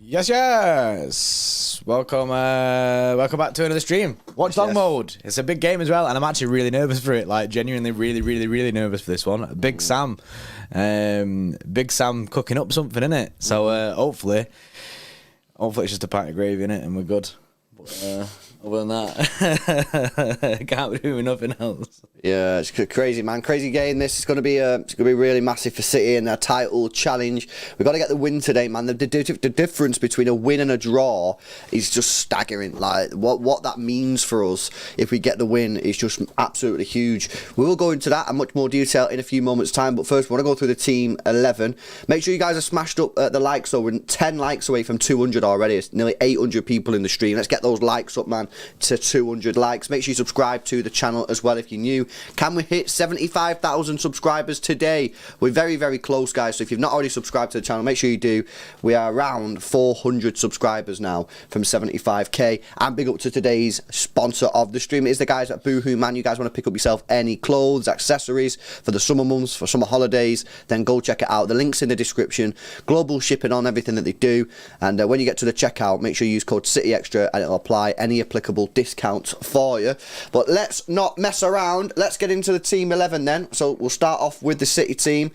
Yes. Welcome back to another stream. Watchalong mode. It's a big game as well, and I'm actually really nervous for it. Like, genuinely, really nervous for this one. Big Sam cooking up something, innit? So hopefully it's just a pint of gravy in it, and we're good. But, other than that, can't be doing nothing else. Yeah, it's crazy, man. Crazy game. This is going to be really massive for City in a title challenge. We've got to get the win today, man. The difference between a win and a draw is just staggering. Like what that means for us if we get the win is just absolutely huge. We will go into that in much more detail in a few moments' time. But first, we want to go through the team 11. Make sure you guys are smashed up the likes. So we're 10 likes away from 200 already. It's nearly 800 people in the stream. Let's get those likes up, man, to 200 likes. Make sure you subscribe to the channel as well if you're new. Can we hit 75,000 subscribers today? We're very close, guys. So if you've not already subscribed to the channel, make sure you do. We are around 400 subscribers now from 75k. And big up to today's sponsor of the stream. It is the guys at Boohoo, man. You guys want to pick up yourself any clothes, accessories for the summer months, for summer holidays, then go check it out. The link's in the description. Global shipping on everything that they do. And when you get to the checkout, make sure you use code CityXtra and it'll apply any applicable discounts for you. But let's not mess around. Let's get into the team 11 then. So we'll start off with the City team.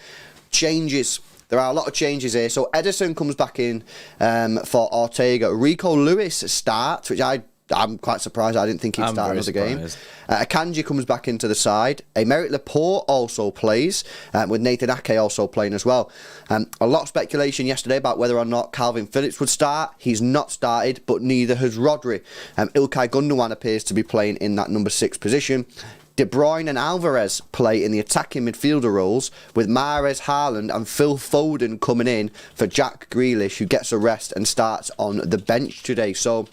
Changes. There are a lot of changes here. So Edison comes back in for Ortega. Rico Lewis starts, which I'm quite surprised. I didn't think he'd start another game. Akanji comes back into the side. Emerick Laporte also plays, with Nathan Ake also playing as well. A lot of speculation yesterday about whether or not Calvin Phillips would start. He's not started, but neither has Rodri. Ilkay Gundogan appears to be playing in that number 6 position. De Bruyne and Alvarez play in the attacking midfielder roles, with Mahrez, Haaland and Phil Foden coming in for Jack Grealish, who gets a rest and starts on the bench today. So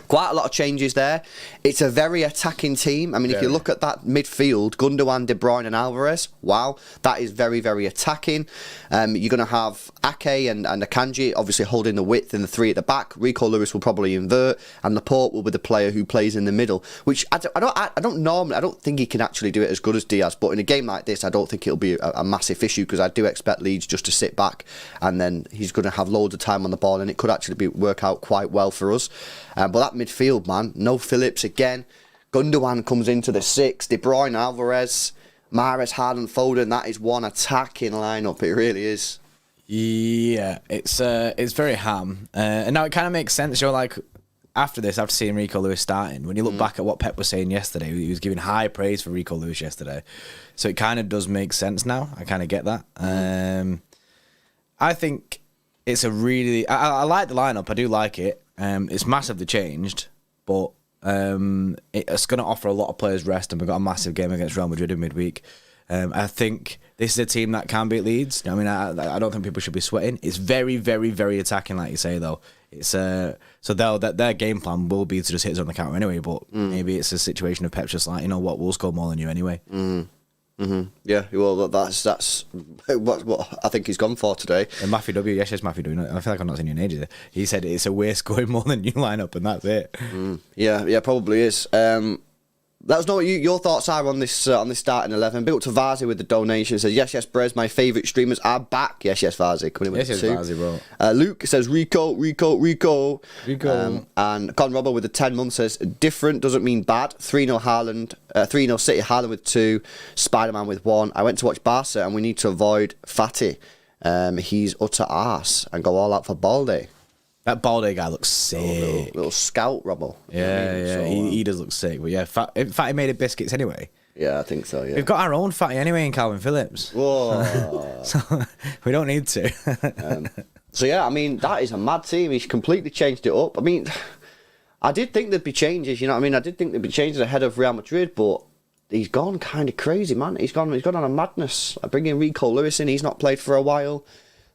quite a lot of changes there. It's a very attacking team. I mean, if you look at that midfield, Gundogan, De Bruyne and Alvarez, wow, that is very attacking. You're going to have Ake and Akanji obviously holding the width and the 3 at the back. Rico Lewis will probably invert, and Laporte will be the player who plays in the middle, which I don't think he can actually do it as good as Diaz, but in a game like this, I don't think it'll be a massive issue, because I do expect Leeds just to sit back, and then he's going to have loads of time on the ball, and it could actually work out quite well for us. But that midfield, man, no Phillips again. Gundogan comes into the 6. De Bruyne, Alvarez, Mahrez, Haaland, Foden. That is one attacking lineup. It really is. Yeah, it's very ham. And now it kind of makes sense. You're like, after seeing Rico Lewis starting, when you look back at what Pep was saying yesterday, he was giving high praise for Rico Lewis yesterday. So it kind of does make sense now. I kind of get that. I think it's a really... I like the lineup. I do like it. It's massively changed, but it's going to offer a lot of players rest, and we've got a massive game against Real Madrid in midweek. I think this is a team that can beat Leeds. I mean, I don't think people should be sweating. It's very attacking, like you say, though. It's so their game plan will be to just hit us on the counter anyway, but maybe it's a situation of Pep's just like, you know what, we'll score more than you anyway. Yeah, well, that's what I think he's gone for today. And Matthew W, yes, Matthew W. I feel like I'm not seeing you in ages. He said it's a waste scoring more than you line up, and that's it. Yeah, probably is. Let us know what your thoughts are on this starting 11. Big up to Vazi with the donation. Says yes, Brez, my favourite streamers are back. Yes, Vazi coming in with the 2. Vazi, bro. Luke says Rico. And Con Robbo with the 10 months says different doesn't mean bad. 3-0 Haaland, 3-0 City. Haaland with 2, Spider-Man with 1. I went to watch Barca, and we need to avoid Fatty. He's utter arse, and go all out for Balde. That Balde guy looks sick. Little scout, Robbo. Yeah. He does look sick. But yeah, Fatty made of biscuits anyway. Yeah, I think so, yeah. We've got our own Fatty anyway in Calvin Phillips. Whoa. So we don't need to. So yeah, I mean, that is a mad team. He's completely changed it up. I mean, I did think there'd be changes, you know what I mean? I did think there'd be changes ahead of Real Madrid, but he's gone kind of crazy, man. He's gone on a madness. I bring in Rico Lewis in. He's not played for a while.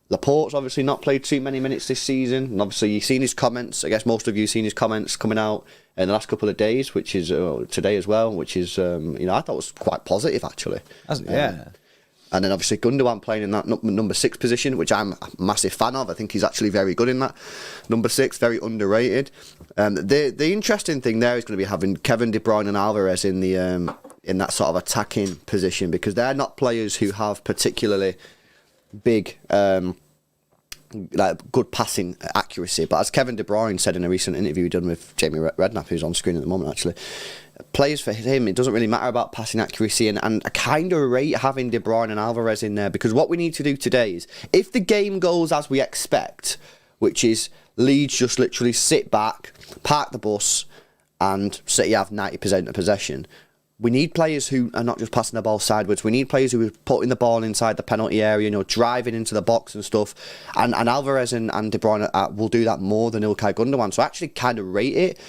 Laporte's obviously not played too many minutes this season, and obviously you've seen his comments. I guess most of you have seen his comments coming out in the last couple of days, which is today as well, which is I thought was quite positive actually. Yeah. And then obviously Gundogan playing in that number 6 position, which I'm a massive fan of. I think he's actually very good in that. Number 6, very underrated. The interesting thing there is going to be having Kevin De Bruyne and Alvarez in that sort of attacking position, because they're not players who have particularly big like good passing accuracy. But as Kevin De Bruyne said in a recent interview done with Jamie Redknapp, who's on screen at the moment actually, players for him, it doesn't really matter about passing accuracy, and I kind of rate having De Bruyne and Alvarez in there, because what we need to do today is, if the game goes as we expect, which is Leeds just literally sit back, park the bus, and City have 90% of possession, we need players who are not just passing the ball sideways. We need players who are putting the ball inside the penalty area, driving into the box and stuff. And Alvarez and De Bruyne will do that more than Ilkay Gundogan. So I actually kind of rate it.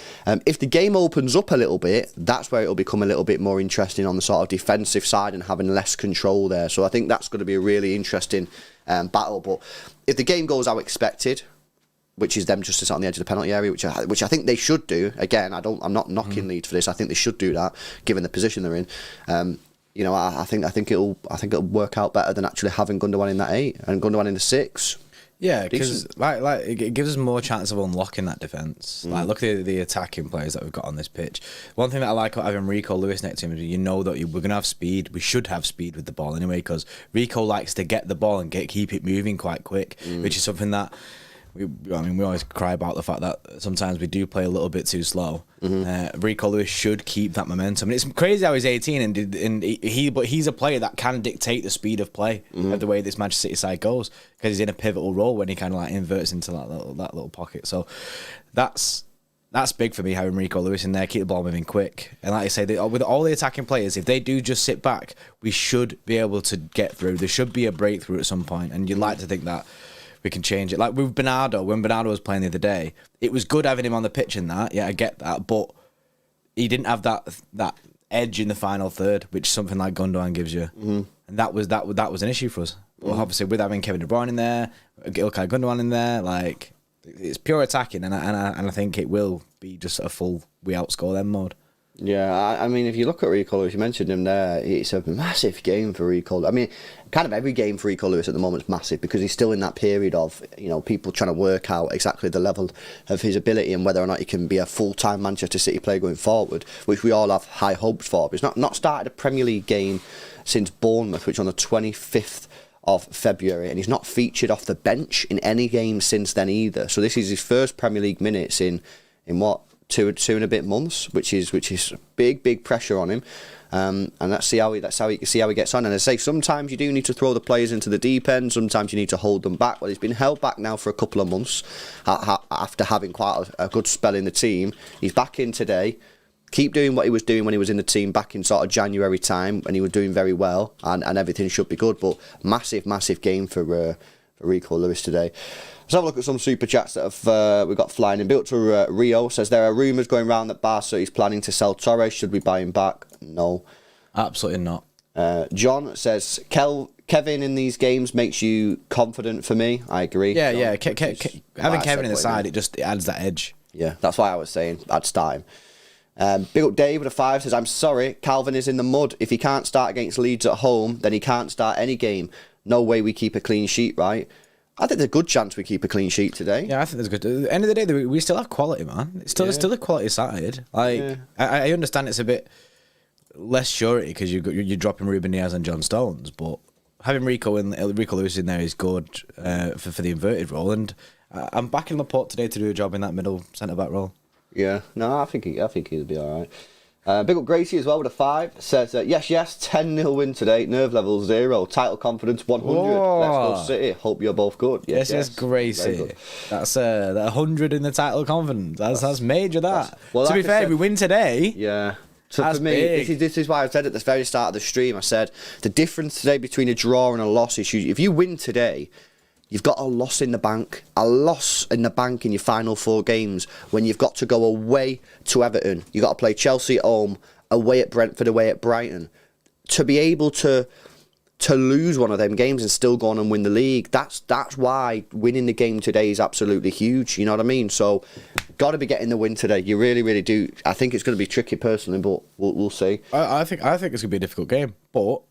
If the game opens up a little bit, that's where it'll become a little bit more interesting on the sort of defensive side and having less control there. So I think that's going to be a really interesting battle. But if the game goes how expected, which is them just to sit on the edge of the penalty area, which I think they should do. Again, I'm not knocking Leeds for this. I think they should do that, given the position they're in. I think it'll work out better than actually having Gundogan in that 8 and Gundogan in the 6. Yeah, because like it gives us more chance of unlocking that defence. Like, look at the attacking players that we've got on this pitch. One thing that I like about having Rico Lewis next to him is that we're going to have speed. We should have speed with the ball anyway, because Rico likes to get the ball and keep it moving quite quick, which is something that. We always cry about the fact that sometimes we do play a little bit too slow. Rico Lewis should keep that momentum. And it's crazy how he's 18 but he's a player that can dictate the speed of play of the way this Manchester City side goes, because he's in a pivotal role when he kind of like inverts into that little pocket. So that's big for me, having Rico Lewis in there, keep the ball moving quick. And like I say, with all the attacking players, if they do just sit back, we should be able to get through. There should be a breakthrough at some point, and you'd like to think that we can change it. Like with Bernardo, when Bernardo was playing the other day, it was good having him on the pitch in that. Yeah, I get that, but he didn't have that edge in the final third, which something like Gundogan gives you, and that was an issue for us. Well, obviously, with having Kevin De Bruyne in there, Ilkay Gundogan in there, like, it's pure attacking, and I think it will be just a full we outscore them mode. Yeah, I mean, if you look at Rico Lewis, you mentioned him there, it's a massive game for Rico. I mean, kind of every game for Rico Lewis at the moment is massive, because he's still in that period of, people trying to work out exactly the level of his ability and whether or not he can be a full-time Manchester City player going forward, which we all have high hopes for. But he's not started a Premier League game since Bournemouth, which on the 25th of February, and he's not featured off the bench in any game since then either. So this is his first Premier League minutes in what? Two and a bit months, which is big pressure on him, and let's see how he gets on. And I say, sometimes you do need to throw the players into the deep end. Sometimes you need to hold them back. Well, he's been held back now for a couple of months after having quite a good spell in the team. He's back in today. Keep doing what he was doing when he was in the team back in sort of January time, and he was doing very well, and everything should be good. But massive game for Rico Lewis today. Let's have a look at some super chats that we've got flying in. Built to Rio says, there are rumours going around that Barca is planning to sell Torres. Should we buy him back? No. Absolutely not. John says, Kevin in these games makes you confident for me. I agree. Yeah, John, having Kevin in the side, it adds that edge. Yeah, that's why I was saying I'd start him. Big up Dave with a 5 says, I'm sorry, Calvin is in the mud. If he can't start against Leeds at home, then he can't start any game. No way we keep a clean sheet, right? I think there's a good chance we keep a clean sheet today. Yeah, I think there's good. At the end of the day, we still have quality, man. It's still a quality side. Like, I understand it's a bit less surety because you're dropping Ruben Diaz and John Stones, but having Rico Lewis in there is good for the inverted role. And I'm backing Laporte today to do a job in that middle centre back role. Yeah, no, I think he'll be all right. Big up Gracie as well with a 5. Says, yes, 10-0 win today. Nerve level 0. Title confidence 100. Whoa. Let's go City. Hope you're both good. Yes, Gracie. That's that 100 in the title confidence. That's major, that. Well, to be fair, if we win today... Yeah. So for me, this is why I said at the very start of the stream, I said, the difference today between a draw and a loss is if you win today... You've got a loss in the bank in your final 4 games when you've got to go away to Everton. You've got to play Chelsea at home, away at Brentford, away at Brighton. To be able to lose one of them games and still go on and win the league, that's why winning the game today is absolutely huge. You know what I mean? So, got to be getting the win today. You really, really do. I think it's going to be tricky personally, but we'll see. I think it's going to be a difficult game, but...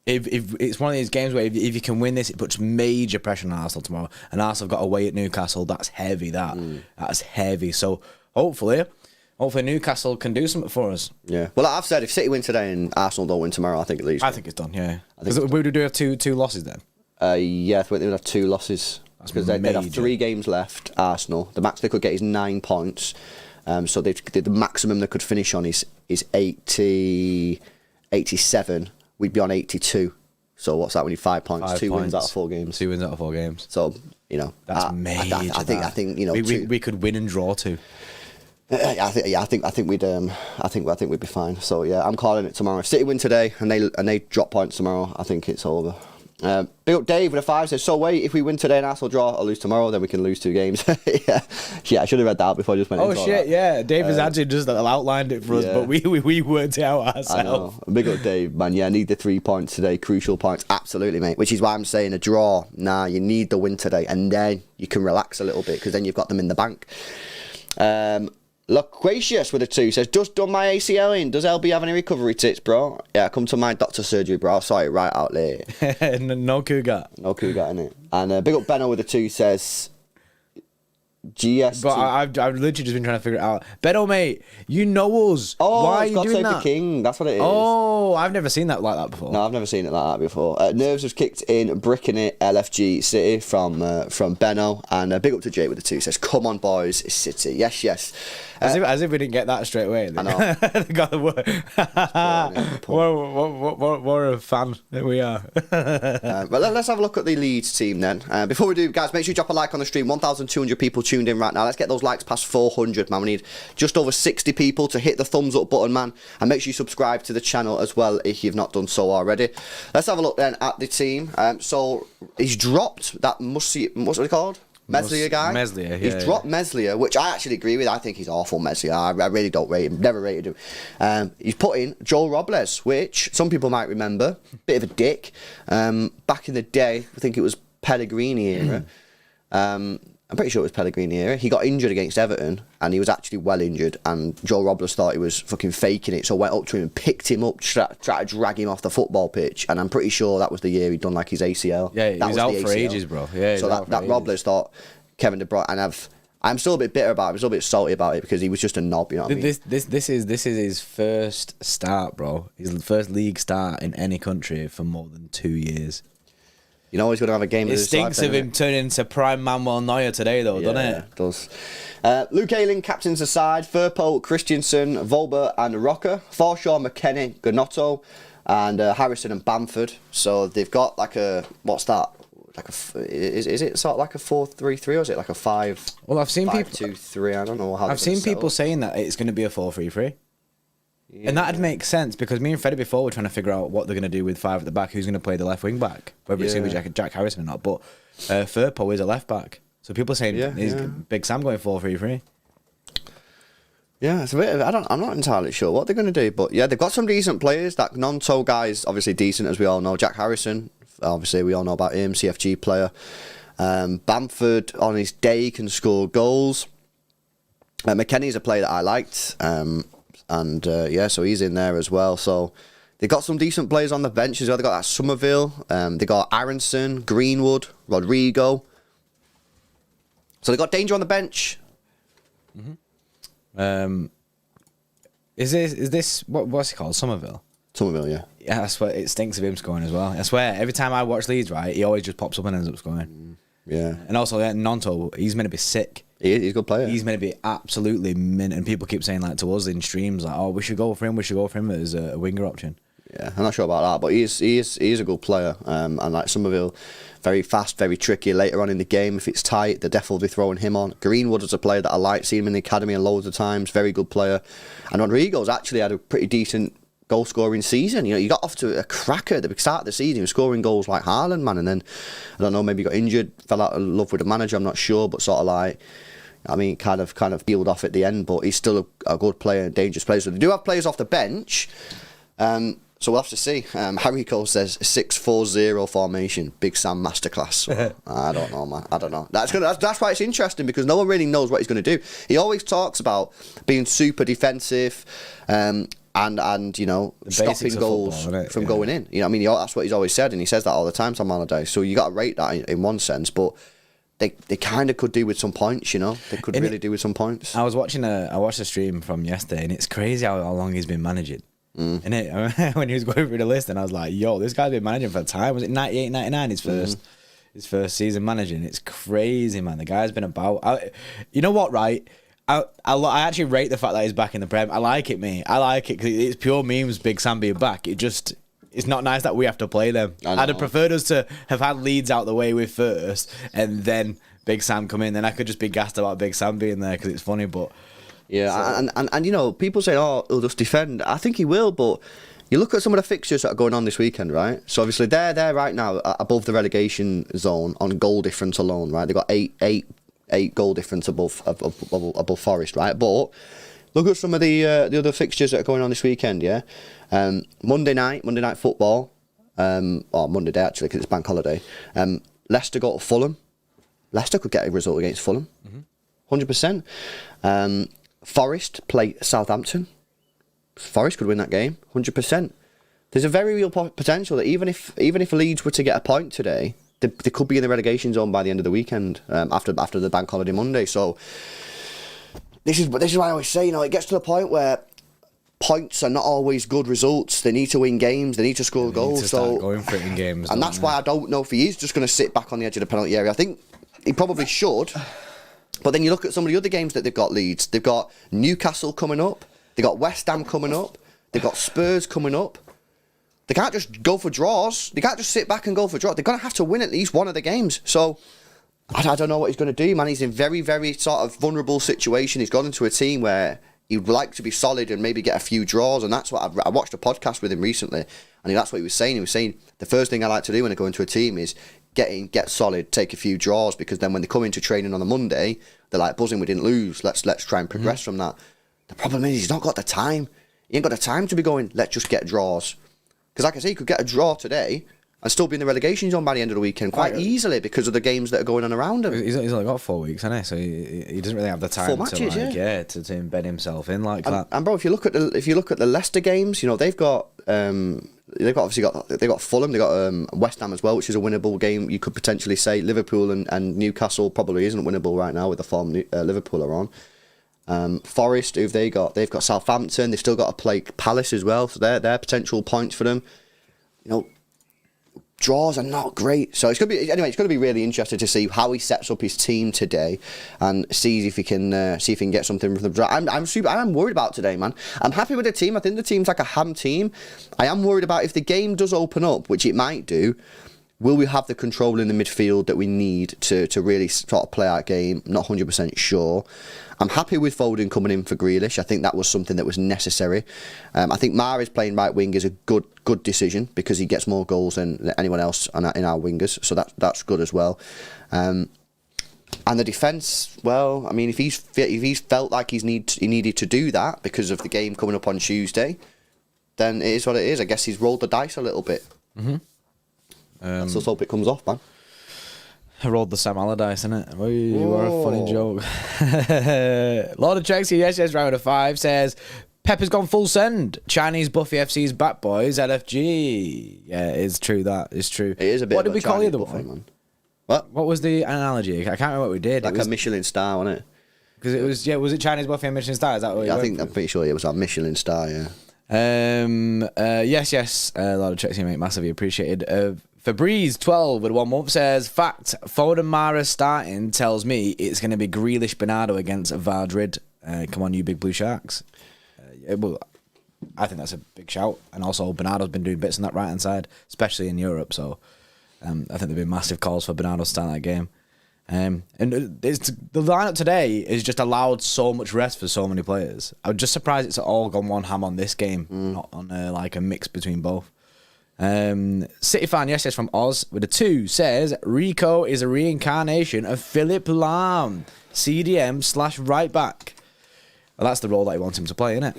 If it's one of these games where if you can win this, it puts major pressure on Arsenal tomorrow. And Arsenal have got away at Newcastle. That's heavy, That's heavy. So hopefully Newcastle can do something for us. Yeah. Well, I've said if City win today and Arsenal don't win tomorrow, I think at least. I think it's done, yeah. We would have two losses then? Yeah, I think they would have 2 losses. because they'd have 3 games left, Arsenal. The max they could get is 9 points. So the maximum they could finish on is 87. We'd be on 82. So what's that? We need 5 points. 2 wins out of 4 games. 2 wins out of 4 games. So, you know, that's major. I think you know we could win and draw 2. I think we'd be fine. So yeah, I'm calling it tomorrow. If City win today and they drop points tomorrow, I think it's over. Big up Dave with a 5 says, so wait, if we win today and Arsenal draw or lose tomorrow, then we can lose 2 games. yeah, I should have read that out before I just went into shit, that. yeah. Dave has actually just outlined it for us, but we worked it out ourselves. I know. Big up Dave, man. Yeah, I need the 3 points today, crucial points. Absolutely, mate. Which is why I'm saying a draw. Nah, you need the win today, and then you can relax a little bit because then you've got them in the bank. Loquacious with a 2 says, just done my ACL in. Does LB have any recovery tips, bro? Yeah, come to my doctor's surgery, bro. I saw it right out there. No cougar. No cougar, innit? And big up Benno with a 2 says, GS. But I've literally just been trying to figure it out. Beto, mate, you know us. Oh, why are you God doing Save that? the King. That's what it is. Oh, I've never seen that like that before. No, I've never seen it like that before. Nerves was kicked in, bricking it, LFG City from Benno. And big up to Jake with the 2 says, come on, boys, it's City. Yes, yes. As if we didn't get that straight away. I know. What a fan that we are. But let's have a look at the Leeds team then. Before we do, guys, make sure you drop a like on the stream. 1,200 people tuned in right now. Let's get those likes past 400, man. We need just over 60 people to hit the thumbs up button, man. And make sure you subscribe to the channel as well if you've not done so already. Let's have a look then at the team. So he's dropped that what's it called? Meslier guy? Meslier, He's dropped Meslier, which I actually agree with. I think he's awful, Meslier. I really don't rate him. Never rated him. He's put in Joel Robles, which some people might remember. Bit of a dick. Back in the day, I think it was Pellegrini era. I'm pretty sure it was Pellegrini era. He got injured against Everton, and he was actually well injured, and Joel Robles thought he was fucking faking it, so went up to him and picked him up, tried to drag him off the football pitch, and I'm pretty sure that was the year he'd done like his ACL. Yeah, he was out for ages, bro. Yeah, so that Robles thought Kevin De Bruyne, and I'm still a bit bitter about it. I'm still a bit salty about it because he was just a knob, you know what I mean? This is his first start, bro. His first league start in any country for more than 2 years. You know he's going to have a game. It stinks of him turning into prime Manuel Neuer today, though, doesn't it? It does. Luke Ayling captains the side. Firpo, Christensen, Volber, and Rocker. Forshaw, McKennie, Gnotto, and Harrison and Bamford. So they've got like a is it sort of like a 4-3-3 or is it like a 5? Well, I've seen 5-2-3. I don't know how. I've seen people saying that it's going to be a 4-3-3. Yeah. And that'd make sense because me and Freddie before were trying to figure out what they're going to do with 5 at the back. Who's going to play the left wing back? Whether it's going to be Jack Harrison or not. But Firpo is a left back. So people are saying Big Sam going 4-3-3. Yeah, it's a bit I'm not entirely sure what they're going to do. But yeah, they've got some decent players. That Gnonto guy is obviously decent, as we all know. Jack Harrison, obviously we all know about him, CFG player. Bamford, on his day, can score goals. McKennie's a player that I liked. So he's in there as well. So they've got some decent players on the bench as well. They've got that Somerville. They got Aronson, Greenwood, Rodrigo. So they got danger on the bench. Mm-hmm. Is this what's he called? Somerville. Somerville, yeah. Yeah, I swear it stinks of him scoring as well. I swear every time I watch Leeds, right, he always just pops up and ends up scoring. Yeah. And also, Nonto, he's meant to be sick. He's a good player. He's meant to be absolutely mint, and people keep saying like to us in streams like, "Oh, we should go for him. We should go for him as a winger option." Yeah, I'm not sure about that, but he is a good player. And like Somerville, very fast, very tricky. Later on in the game, if it's tight, they'll definitely be throwing him on. Greenwood is a player that I like. Seen him in the academy loads of times. Very good player. And Rodrigo's actually had a pretty decent goal scoring season. You know, you got off to a cracker at the start of the season. He was scoring goals like Haaland, man, and then I don't know, maybe he got injured, fell out of love with the manager. I'm not sure, but sort of like. I mean, kind of peeled off at the end, but he's still a good player, a dangerous player. So they do have players off the bench. So we'll have to see. Harry Cole says 6-4-0 formation, Big Sam masterclass. I don't know, man. I don't know. That's why it's interesting because no one really knows what he's going to do. He always talks about being super defensive, and you know stopping goals football, from going in. You know, what I mean, that's what he's always said, and he says that all the time. Tom Allardyce. So you got to rate that in one sense, but. They kind of could do with some points, you know. They could really do with some points. I watched a stream from yesterday, and it's crazy how long he's been managing. And when he was going through the list, and I was like, "Yo, this guy's been managing for time. Was it 98, 99 his his first season managing. It's crazy, man. The guy's been about. You know what, right? I actually rate the fact that he's back in the Prem. I like it, mate. I like it because it's pure memes. Big Sam being back. It's not nice that we have to play them. I'd have preferred us to have had Leeds out the way with first, and then Big Sam come in. Then I could just be gassed about Big Sam being there because it's funny. But yeah, and you know, people say, "Oh, he'll just defend." I think he will, but you look at some of the fixtures that are going on this weekend, right? So obviously they're there right now above the relegation zone on goal difference alone, right? They got eight goal difference above Forest, right? But look at some of the other fixtures that are going on this weekend, yeah. Monday night football, or Monday day actually because it's bank holiday. Leicester go to Fulham. Leicester could get a result against Fulham, 100%. Forest play Southampton. Forest could win that game, 100%. There's a very real potential that even if Leeds were to get a point today, they could be in the relegation zone by the end of the weekend after the bank holiday Monday. So this is why I always say, you know, it gets to the point where points are not always good results. They need to win games. They need to score goals. To start going for it in games, and that's why I don't know if he is just going to sit back on the edge of the penalty area. I think he probably should. But then you look at some of the other games that they've got, Leeds. They've got Newcastle coming up. They've got West Ham coming up. They've got Spurs coming up. They can't just go for draws. They can't just sit back and go for draws. They're going to have to win at least one of the games. So I don't know what he's going to do, man. He's in very, very sort of vulnerable situation. He's gone into a team where he would like to be solid and maybe get a few draws. And that's what I watched a podcast with him recently. And that's what he was saying. He was saying the first thing I like to do when I go into a team is get solid, take a few draws, because then when they come into training on a Monday, they're like, buzzing, we didn't lose. Let's try and progress from that. The problem is he's not got the time. He ain't got the time to be going, let's just get draws. Because like I say, he could get a draw today and still be in the relegation zone by the end of the weekend quite easily because of the games that are going on around him. He's only got 4 weeks, hasn't he? So he doesn't really have the time 4 matches, to embed himself in like that. And bro, if you look at the Leicester games, you know they've got Fulham, they've got West Ham as well, which is a winnable game. You could potentially say Liverpool and Newcastle probably isn't winnable right now with the form Liverpool are on. Forest, who've they got? They've got Southampton. They've still got to play Palace as well, so they're potential points for them. You know, draws are not great, so it's going to be really interesting to see how he sets up his team today and sees if he can get something from the draw. I'm worried about today, man. I'm happy with the team. I think the team's like a ham team. I am worried about if the game does open up, which it might do. Will we have the control in the midfield that we need to really sort of play our game? Not 100% sure. I'm happy with Foden coming in for Grealish. I think that was something that was necessary. I think Mahrez playing right wing is a good decision because he gets more goals than anyone else in our wingers, so that's good as well. And the defence, well, I mean, if he's felt like he needed to do that because of the game coming up on Tuesday, then it is what it is. I guess he's rolled the dice a little bit. Mm-hmm. Let's just hope it comes off, man. I rolled the Sam Allardyce, innit? You are a funny joke. Lord of Chelsea, yes, round of 5 says Pepper's gone full send. Chinese Buffy FC's back, boys. LFG. Yeah, it's true. That is true. It is a bit. What did we call the other one? Man. What was the analogy? I can't remember what we did. Like a Michelin star, wasn't it? Because it was was it Chinese Buffy and Michelin star? Is that what? Yeah, I'm pretty sure it was a Michelin star. Yeah. Yes. Lord of Chelsea, mate, massively appreciated. Febreze 12 with 1 month says, fact, Foden Mahrez starting tells me it's going to be Grealish Bernardo against Vardrid. Come on, you big blue sharks. Well, I think that's a big shout. And also, Bernardo's been doing bits on that right-hand side, especially in Europe. So I think there've been massive calls for Bernardo to start that game. And the lineup today has just allowed so much rest for so many players. I was just surprised it's all gone one ham on this game, not on like a mix between both. City fan, yes, from Oz with a 2 says Rico is a reincarnation of Philip Lahm, CDM / right back. Well, that's the role that he wants him to play, isn't it?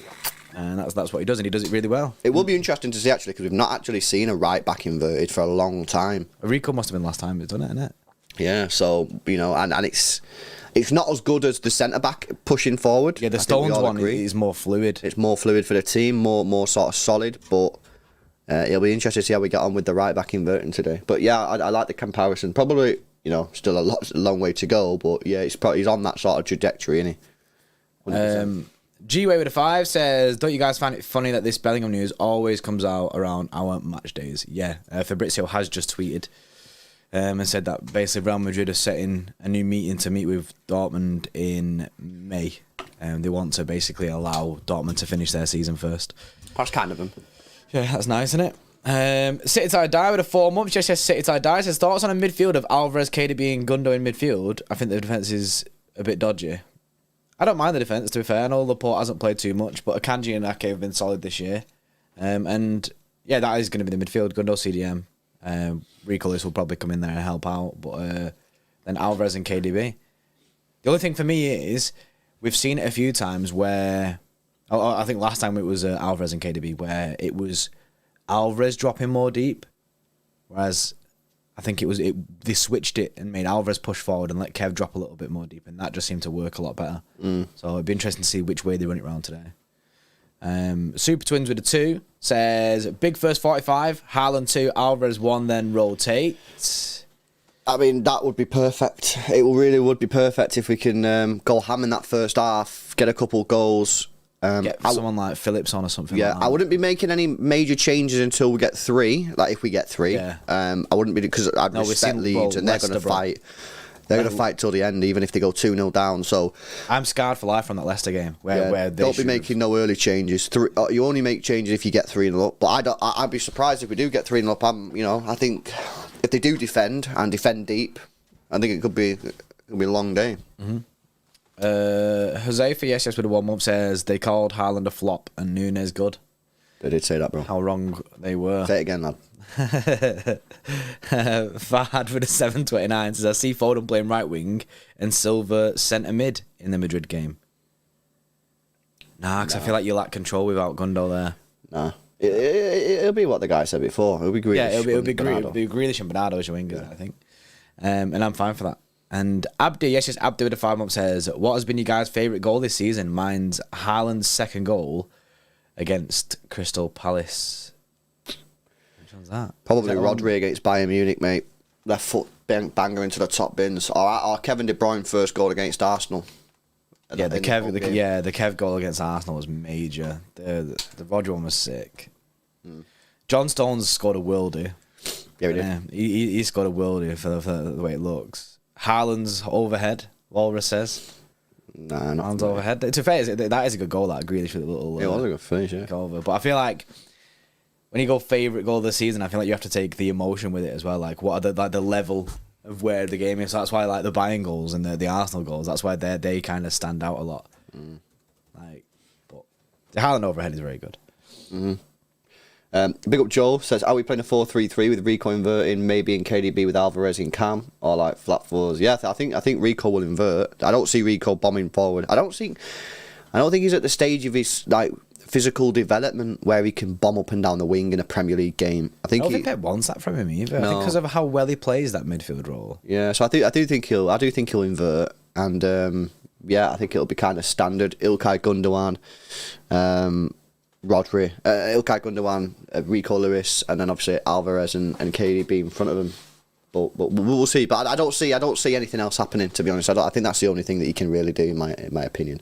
And that's what he does, and he does it really well. It will be interesting to see actually because we've not actually seen a right back inverted for a long time. Rico must have been last time he's done it, isn't it? Yeah, so you know, and it's not as good as the centre back pushing forward. Yeah, the Stones one is more fluid. It's more fluid for the team, more sort of solid, but. It'll be interesting to see how we get on with the right back inverting today. But yeah, I like the comparison. Probably, you know, still a long way to go. But yeah, he's on that sort of trajectory, isn't he? G-Way with a 5 says, don't you guys find it funny that this Bellingham news always comes out around our match days? Yeah, Fabrizio has just tweeted. and said that basically Real Madrid are setting a new meeting to meet with Dortmund in May. They want to basically allow Dortmund to finish their season first. That's kind of them. Yeah, that's nice, isn't it? City tie die with a 4 months. Just says City tie die. Says thoughts on a midfield of Alvarez, KDB, and Gundo in midfield. I think the defense is a bit dodgy. I don't mind the defence, to be fair. I know Laporte hasn't played too much, but Akanji and Ake have been solid this year. And yeah, that is going to be the midfield. Gundo, CDM. Rico Lewis will probably come in there and help out. But then Alvarez and KDB. The only thing for me is, we've seen it a few times where... I think last time it was Alvarez and KDB, where it was Alvarez dropping more deep. Whereas... I think they switched it and made Alvarez push forward and let Kev drop a little bit more deep, and that just seemed to work a lot better. So it'd be interesting to see which way they run it round today. Super Twins with a 2 says big first 45, Haaland 2, Alvarez 1, then rotate. I mean, that would be perfect. It really would be perfect if we can go ham in that first half, get a couple goals. Get someone like Phillips on or something. Yeah, like that. I wouldn't be making any major changes until we get 3. Like if we get 3, yeah. I wouldn't be, because I'd respect Leeds and they're going to fight. They're going to fight till the end, even if they go 2-0 down. So I'm scarred for life from that Leicester game. Where they don't be making no early changes. You only make changes if you get 3-0 up. But I'd be surprised if we do get 3-0 up. I think if they do defend and defend deep, I think it could be a long day. Mm-hmm. Jose for yes with a 1 month says they called Haaland a flop and Nunes good. They did say that, bro. How wrong they were. Say it again, lad. Fahad with a 729 says I see Foden playing right wing and Silva centre mid in the Madrid game. Because I feel like you lack control without Gundo there. Nah. It'll be what the guy said before. It'll be Grealish. Yeah, it'll be Grealish and Bernardo as your wingers, I think. And I'm fine for that. And Abdi, yes, Abdi with a 5 month says, what has been your guys' favourite goal this season? Mine's Haaland's second goal against Crystal Palace. Which one's that? Probably Rodri against Bayern Munich, mate. Left foot banger into the top bins. Or Kevin De Bruyne first goal against Arsenal. Yeah, the Kev goal against Arsenal was major. The Rodri one was sick. John Stones scored a worldie. Yeah, he did. He scored a worldie for the way it looks. Haaland's overhead, Walrus says. Nah, not Haaland's overhead. To be fair, that is a good goal, that Grealish with a little... it was a good finish, yeah. Over. But I feel like when you go favourite goal of the season, I feel like you have to take the emotion with it as well. Like, what are the level of where the game is. So that's why like the Bayern goals and the Arsenal goals, that's why they kind of stand out a lot. But the Haaland overhead is very good. Big up Joe says, are we playing a 4-3-3 with Rico inverting, maybe in KDB with Alvarez in cam, or like flat fours? Yeah, I think Rico will invert. I don't see Rico bombing forward. I don't think he's at the stage of his like physical development where he can bomb up and down the wing in a Premier League game. I don't think Pep wants that from him either. No. I think because of how well he plays that midfield role. Yeah, so I do think he'll invert, and I think it'll be kind of standard. Ilkay Gundogan, Rodri, Ilkay Gundogan, Rico Lewis, and then obviously Alvarez and KDB in front of him. But we'll see. But I don't see anything else happening, to be honest. I think that's the only thing that you can really do, in my opinion.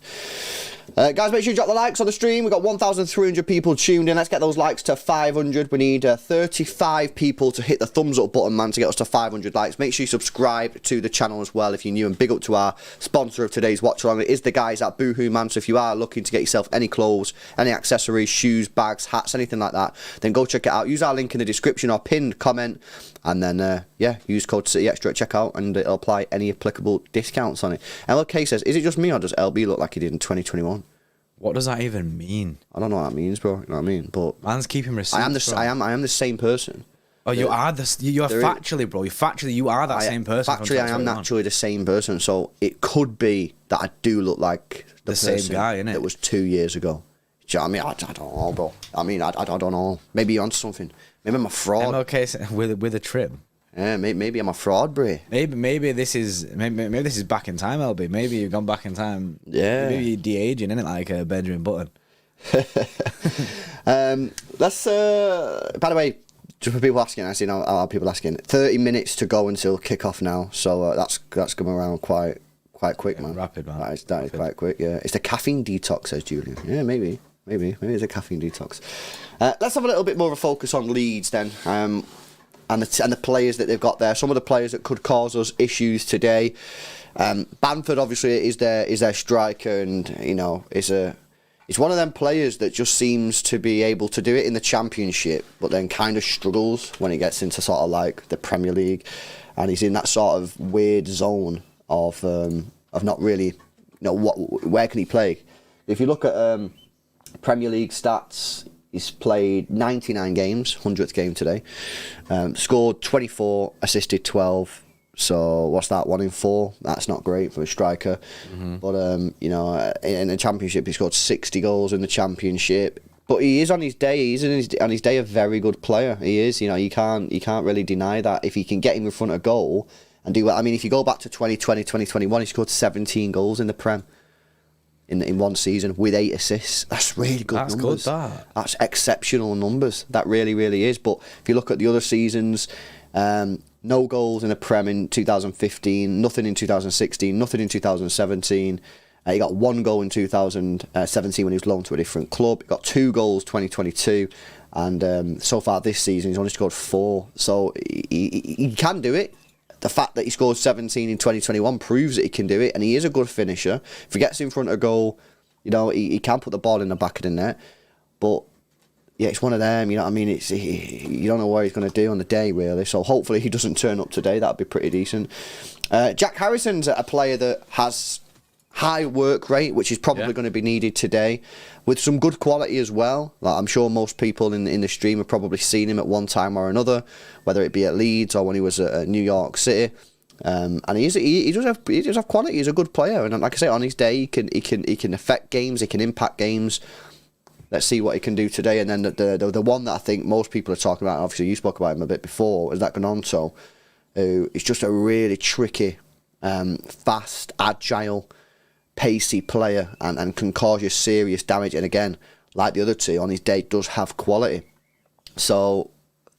Guys, make sure you drop the likes on the stream. We've got 1,300 people tuned in. Let's get those likes to 500. We need 35 people to hit the thumbs up button, man, to get us to 500 likes. Make sure you subscribe to the channel as well if you're new. And big up to our sponsor of today's Watchalong. It is the guys at Boohoo, man. So if you are looking to get yourself any clothes, any accessories, shoes, bags, hats, anything like that, then go check it out. Use our link in the description or pinned comment. And then, use code CityXtra at checkout and it'll apply any applicable discounts on it. LK says, is it just me or does LB look like he did in 2021? What does that even mean? I don't know what that means, bro. You know what I mean? But man's keeping receipts. I am the same person. Oh, you are this. You are factually, bro. You are that same person. Factually, I am naturally the same person. So it could be that I do look like the same guy, innit? That was 2 years ago. Do you know what I mean? I don't know, bro. I mean, I don't know. Maybe you're onto something. Maybe I'm a fraud. MLK with a trim. Yeah, maybe I'm a fraud, bro. Maybe this is back in time, LB. Maybe you've gone back in time. Yeah. Maybe you're de-aging, innit? Like Benjamin Button. Let's. By the way, just for people asking, I see now a lot of people asking. 30 minutes to go until kick-off now, so that's coming around quite quick, man. Rapid, man. That is quite quick. Yeah, it's the caffeine detox, says Julian. Yeah, maybe it's a caffeine detox. Let's have a little bit more of a focus on Leeds then. and the players that they've got there. Some of the players that could cause us issues today. Bamford obviously is their striker, and he's one of them players that just seems to be able to do it in the Championship, but then kind of struggles when he gets into sort of like the Premier League, and he's in that sort of weird zone of not really where can he play. If you look at Premier League stats, he's played 99 games, 100th game today, scored 24, assisted 12. So what's that? 1 in 4. That's not great for a striker. But in the Championship, he scored 60 goals in the Championship. But he is on his day. He's on his day a very good player. He is. You can't really deny that. If he can get him in front of goal and do well. I mean, if you go back to 2020, 2021, he scored 17 goals in the Prem in one season with 8 assists. That's really good numbers. That's exceptional numbers. That really, really is. But if you look at the other seasons. No goals in the Prem in 2015, nothing in 2016, nothing in 2017. He got 1 goal in 2017 when he was loaned to a different club. He got 2 goals 2022, and so far this season he's only scored 4. So he can do it. The fact that he scored 17 in 2021 proves that he can do it, and he is a good finisher. If he gets in front of goal, he can put the ball in the back of the net. But yeah, it's one of them, you know what I mean? You don't know what he's going to do on the day, really. So hopefully he doesn't turn up today. That'd be pretty decent. Jack Harrison's a player that has high work rate, which is probably going to be needed today, with some good quality as well. Like, I'm sure most people in the stream have probably seen him at one time or another, whether it be at Leeds or when he was at New York City. And he does have quality. He's a good player, and like I say, on his day, he can affect games. He can impact games. Let's see what he can do today. And then the one that I think most people are talking about, obviously you spoke about him a bit before, is that Gnonto, who is just a really tricky, fast, agile, pacey player and can cause you serious damage. And again, like the other two, on his day does have quality. So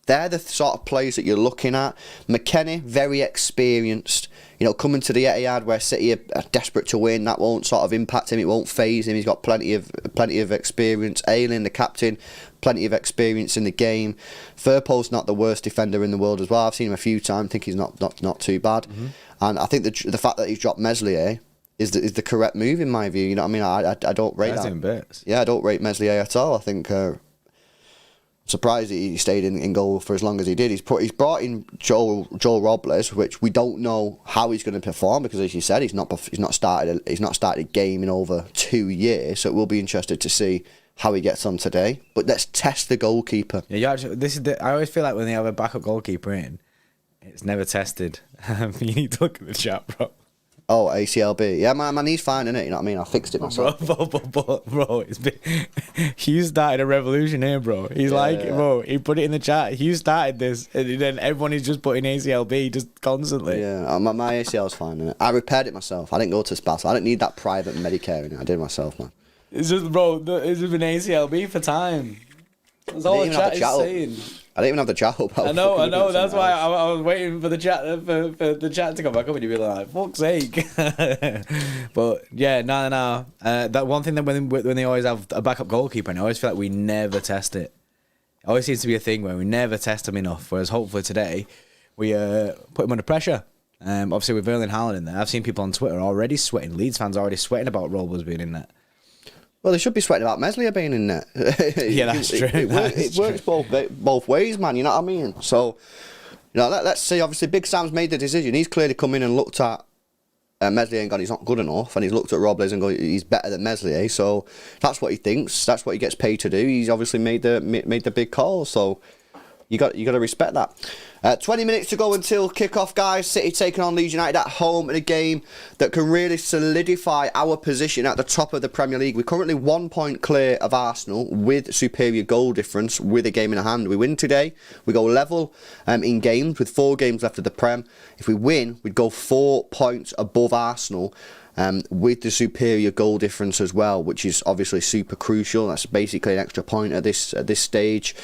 they're the sort of players that you're looking at. McKennie, very experienced. Coming to the Etihad where City are desperate to win, that won't sort of impact him. It won't faze him. He's got plenty of experience. Ayling, the captain, plenty of experience in the game. Firpo's not the worst defender in the world as well. I've seen him a few times. I think he's not too bad. And I think the fact that he's dropped Meslier is the correct move in my view. You know what I mean? I don't rate that. Bits. Yeah, I don't rate Meslier at all. I think. Surprised that he stayed in goal for as long as he did. He's brought in Joel Robles, which we don't know how he's going to perform because, as you said, he's not started a game in over 2 years. So it will be interesting to see how he gets on today. But let's test the goalkeeper. Yeah, I always feel like when they have a backup goalkeeper in, it's never tested. You need to look at the chat, bro. Oh, ACLB. Yeah, my knee's fine, innit? You know what I mean? I fixed it myself. Bro, Hugh started a revolution here, bro. Bro, he put it in the chat. Hugh started this, and then everyone is just putting ACLB just constantly. Yeah, my ACL's fine, innit? I repaired it myself. I didn't go to Spas. I didn't need that private Medicare, innit? I did it myself, man. It's just, bro, it's just been ACLB for time. That's all the chat is saying. I didn't even have the chat up. I know. That's why I was waiting for the chat for the chat to come back up, and you'd be like, "Fuck's sake!" But yeah, no. That one thing that when they always have a backup goalkeeper, and I always feel like we never test it. It always seems to be a thing where we never test them enough. Whereas hopefully today we put them under pressure. Obviously with Erling Haaland in there, I've seen people on Twitter already sweating. Leeds fans already sweating about Robles being in there. Well, they should be sweating about Meslier being in there. Yeah, that's true. It works both ways, man. You know what I mean? So, let's see. Obviously, Big Sam's made the decision. He's clearly come in and looked at Meslier and gone, he's not good enough. And he's looked at Robles and gone, he's better than Meslier. So that's what he thinks. That's what he gets paid to do. He's obviously made the big call. So you got to respect that. 20 minutes to go until kick-off, guys. City taking on Leeds United at home in a game that can really solidify our position at the top of the Premier League. We're currently 1 point clear of Arsenal with superior goal difference with a game in hand. We win today, we go level in games with 4 games left of the Prem. If we win, we'd go 4 points above Arsenal. With the superior goal difference as well, which is obviously super crucial. That's basically an extra point at this stage.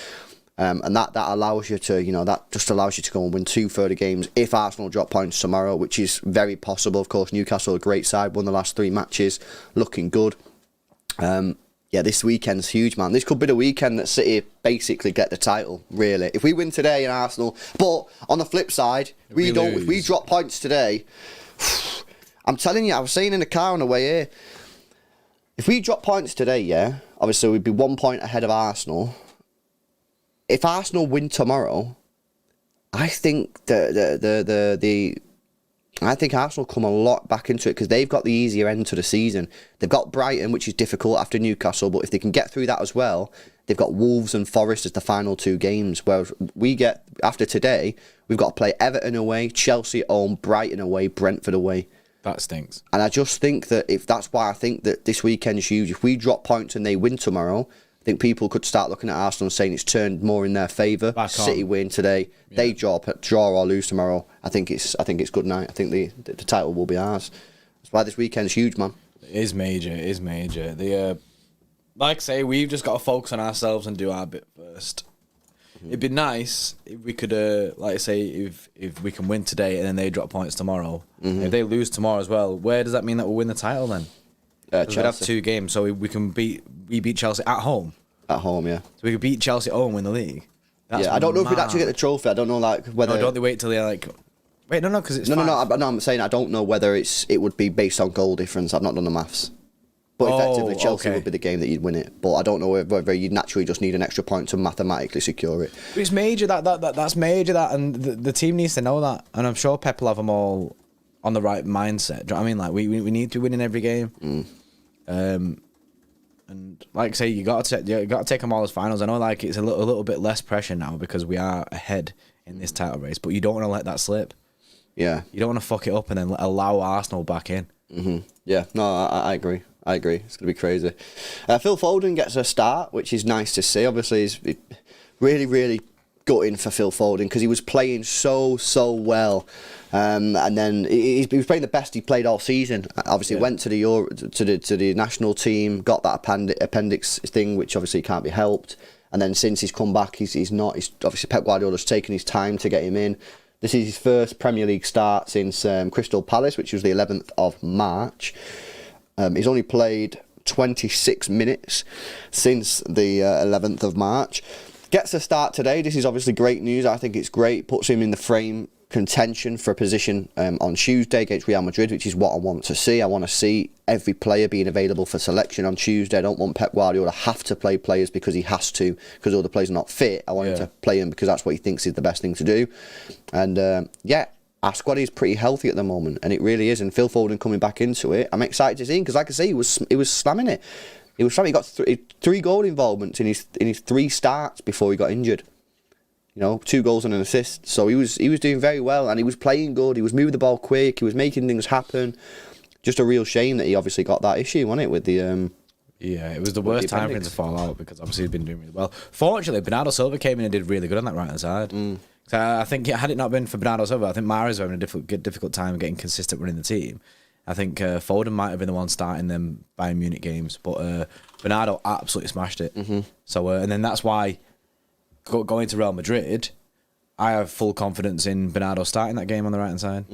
And that allows you to, that just allows you to go and win 2 further games if Arsenal drop points tomorrow, which is very possible. Of course, Newcastle, a great side, won the last 3 matches, looking good. Yeah, this weekend's huge, man. This could be the weekend that City basically get the title, really. If we win today in Arsenal, but on the flip side, if we drop points today, I'm telling you, I was saying in the car on the way here, if we drop points today, yeah, obviously we'd be 1 point ahead of Arsenal. If Arsenal win tomorrow, I think I think Arsenal come a lot back into it because they've got the easier end to the season. They've got Brighton, which is difficult after Newcastle, but if they can get through that as well, they've got Wolves and Forest as the final 2 games. Whereas we get, after today, we've got to play Everton away, Chelsea at home, Brighton away, Brentford away. That stinks. And I just think that that's why I think that this weekend's huge. If we drop points and they win tomorrow, I think people could start looking at Arsenal and saying it's turned more in their favour. City win today, they draw or lose tomorrow. I think it's good night. I think the title will be ours. That's why this weekend's huge, man. It is major. It is major. Like I say, we've just got to focus on ourselves and do our bit first. It'd be nice if we could, like I say, if we can win today and then they drop points tomorrow. If they lose tomorrow as well, where does that mean that we'll win the title then? We'd have 2 games, so we can beat Chelsea at home. At home, yeah. So we could beat Chelsea at home and win the league. That's I don't know if we'd actually get the trophy. I don't know, like, whether. No, don't they wait till they're like? Wait, no, because it's no. I'm saying I don't know whether it would be based on goal difference. I've not done the maths. But effectively, Chelsea would be the game that you'd win it. But I don't know whether you'd naturally just need an extra point to mathematically secure it. But it's major that's major and the team needs to know that, and I'm sure Pep will have them all on the right mindset. Do you know what I mean? Like we need to be winning every game. And like I say, you got to take them all as finals. I know, like, it's a little bit less pressure now because we are ahead in this title race, but you don't want to let that slip. Yeah, you don't want to fuck it up and then allow Arsenal back in. Yeah, no, I agree. It's gonna be crazy. Phil Foden gets a start, which is nice to see. Obviously, he's really, really gutting for Phil Foden because he was playing so well, and then he was playing the best he played all season. Obviously, went to the national team, got that appendix thing, which obviously can't be helped. And then since he's come back, he's obviously Pep Guardiola's taken his time to get him in. This is his first Premier League start since Crystal Palace, which was the 11th of March. He's only played 26 minutes since the 11th of March. Gets a start today. This is obviously great news. I think it's great. Puts him in the frame contention for a position on Tuesday against Real Madrid, which is what I want to see. I want to see every player being available for selection on Tuesday. I don't want Pep Guardiola to have to play players because he has to, because all the players are not fit. I want him to play them because that's what he thinks is the best thing to do. And our squad is pretty healthy at the moment, and it really is. And Phil Foden coming back into it, I'm excited to see him because, like I say, he was slamming it. He got 3 goal involvements in his 3 starts before he got injured. 2 goals and an assist. So he was doing very well, and he was playing good. He was moving the ball quick. He was making things happen. Just a real shame that he obviously got that issue, wasn't it, with the Yeah, it was the worst time for him to fall out because obviously he'd been doing really well. Fortunately, Bernardo Silva came in and did really good on that right hand side. So I think had it not been for Bernardo Silva, I think Mahrez was having a difficult time getting consistent running the team. I think Foden might have been the one starting them Bayern Munich games, but Bernardo absolutely smashed it. So and then that's why going to Real Madrid, I have full confidence in Bernardo starting that game on the right hand side.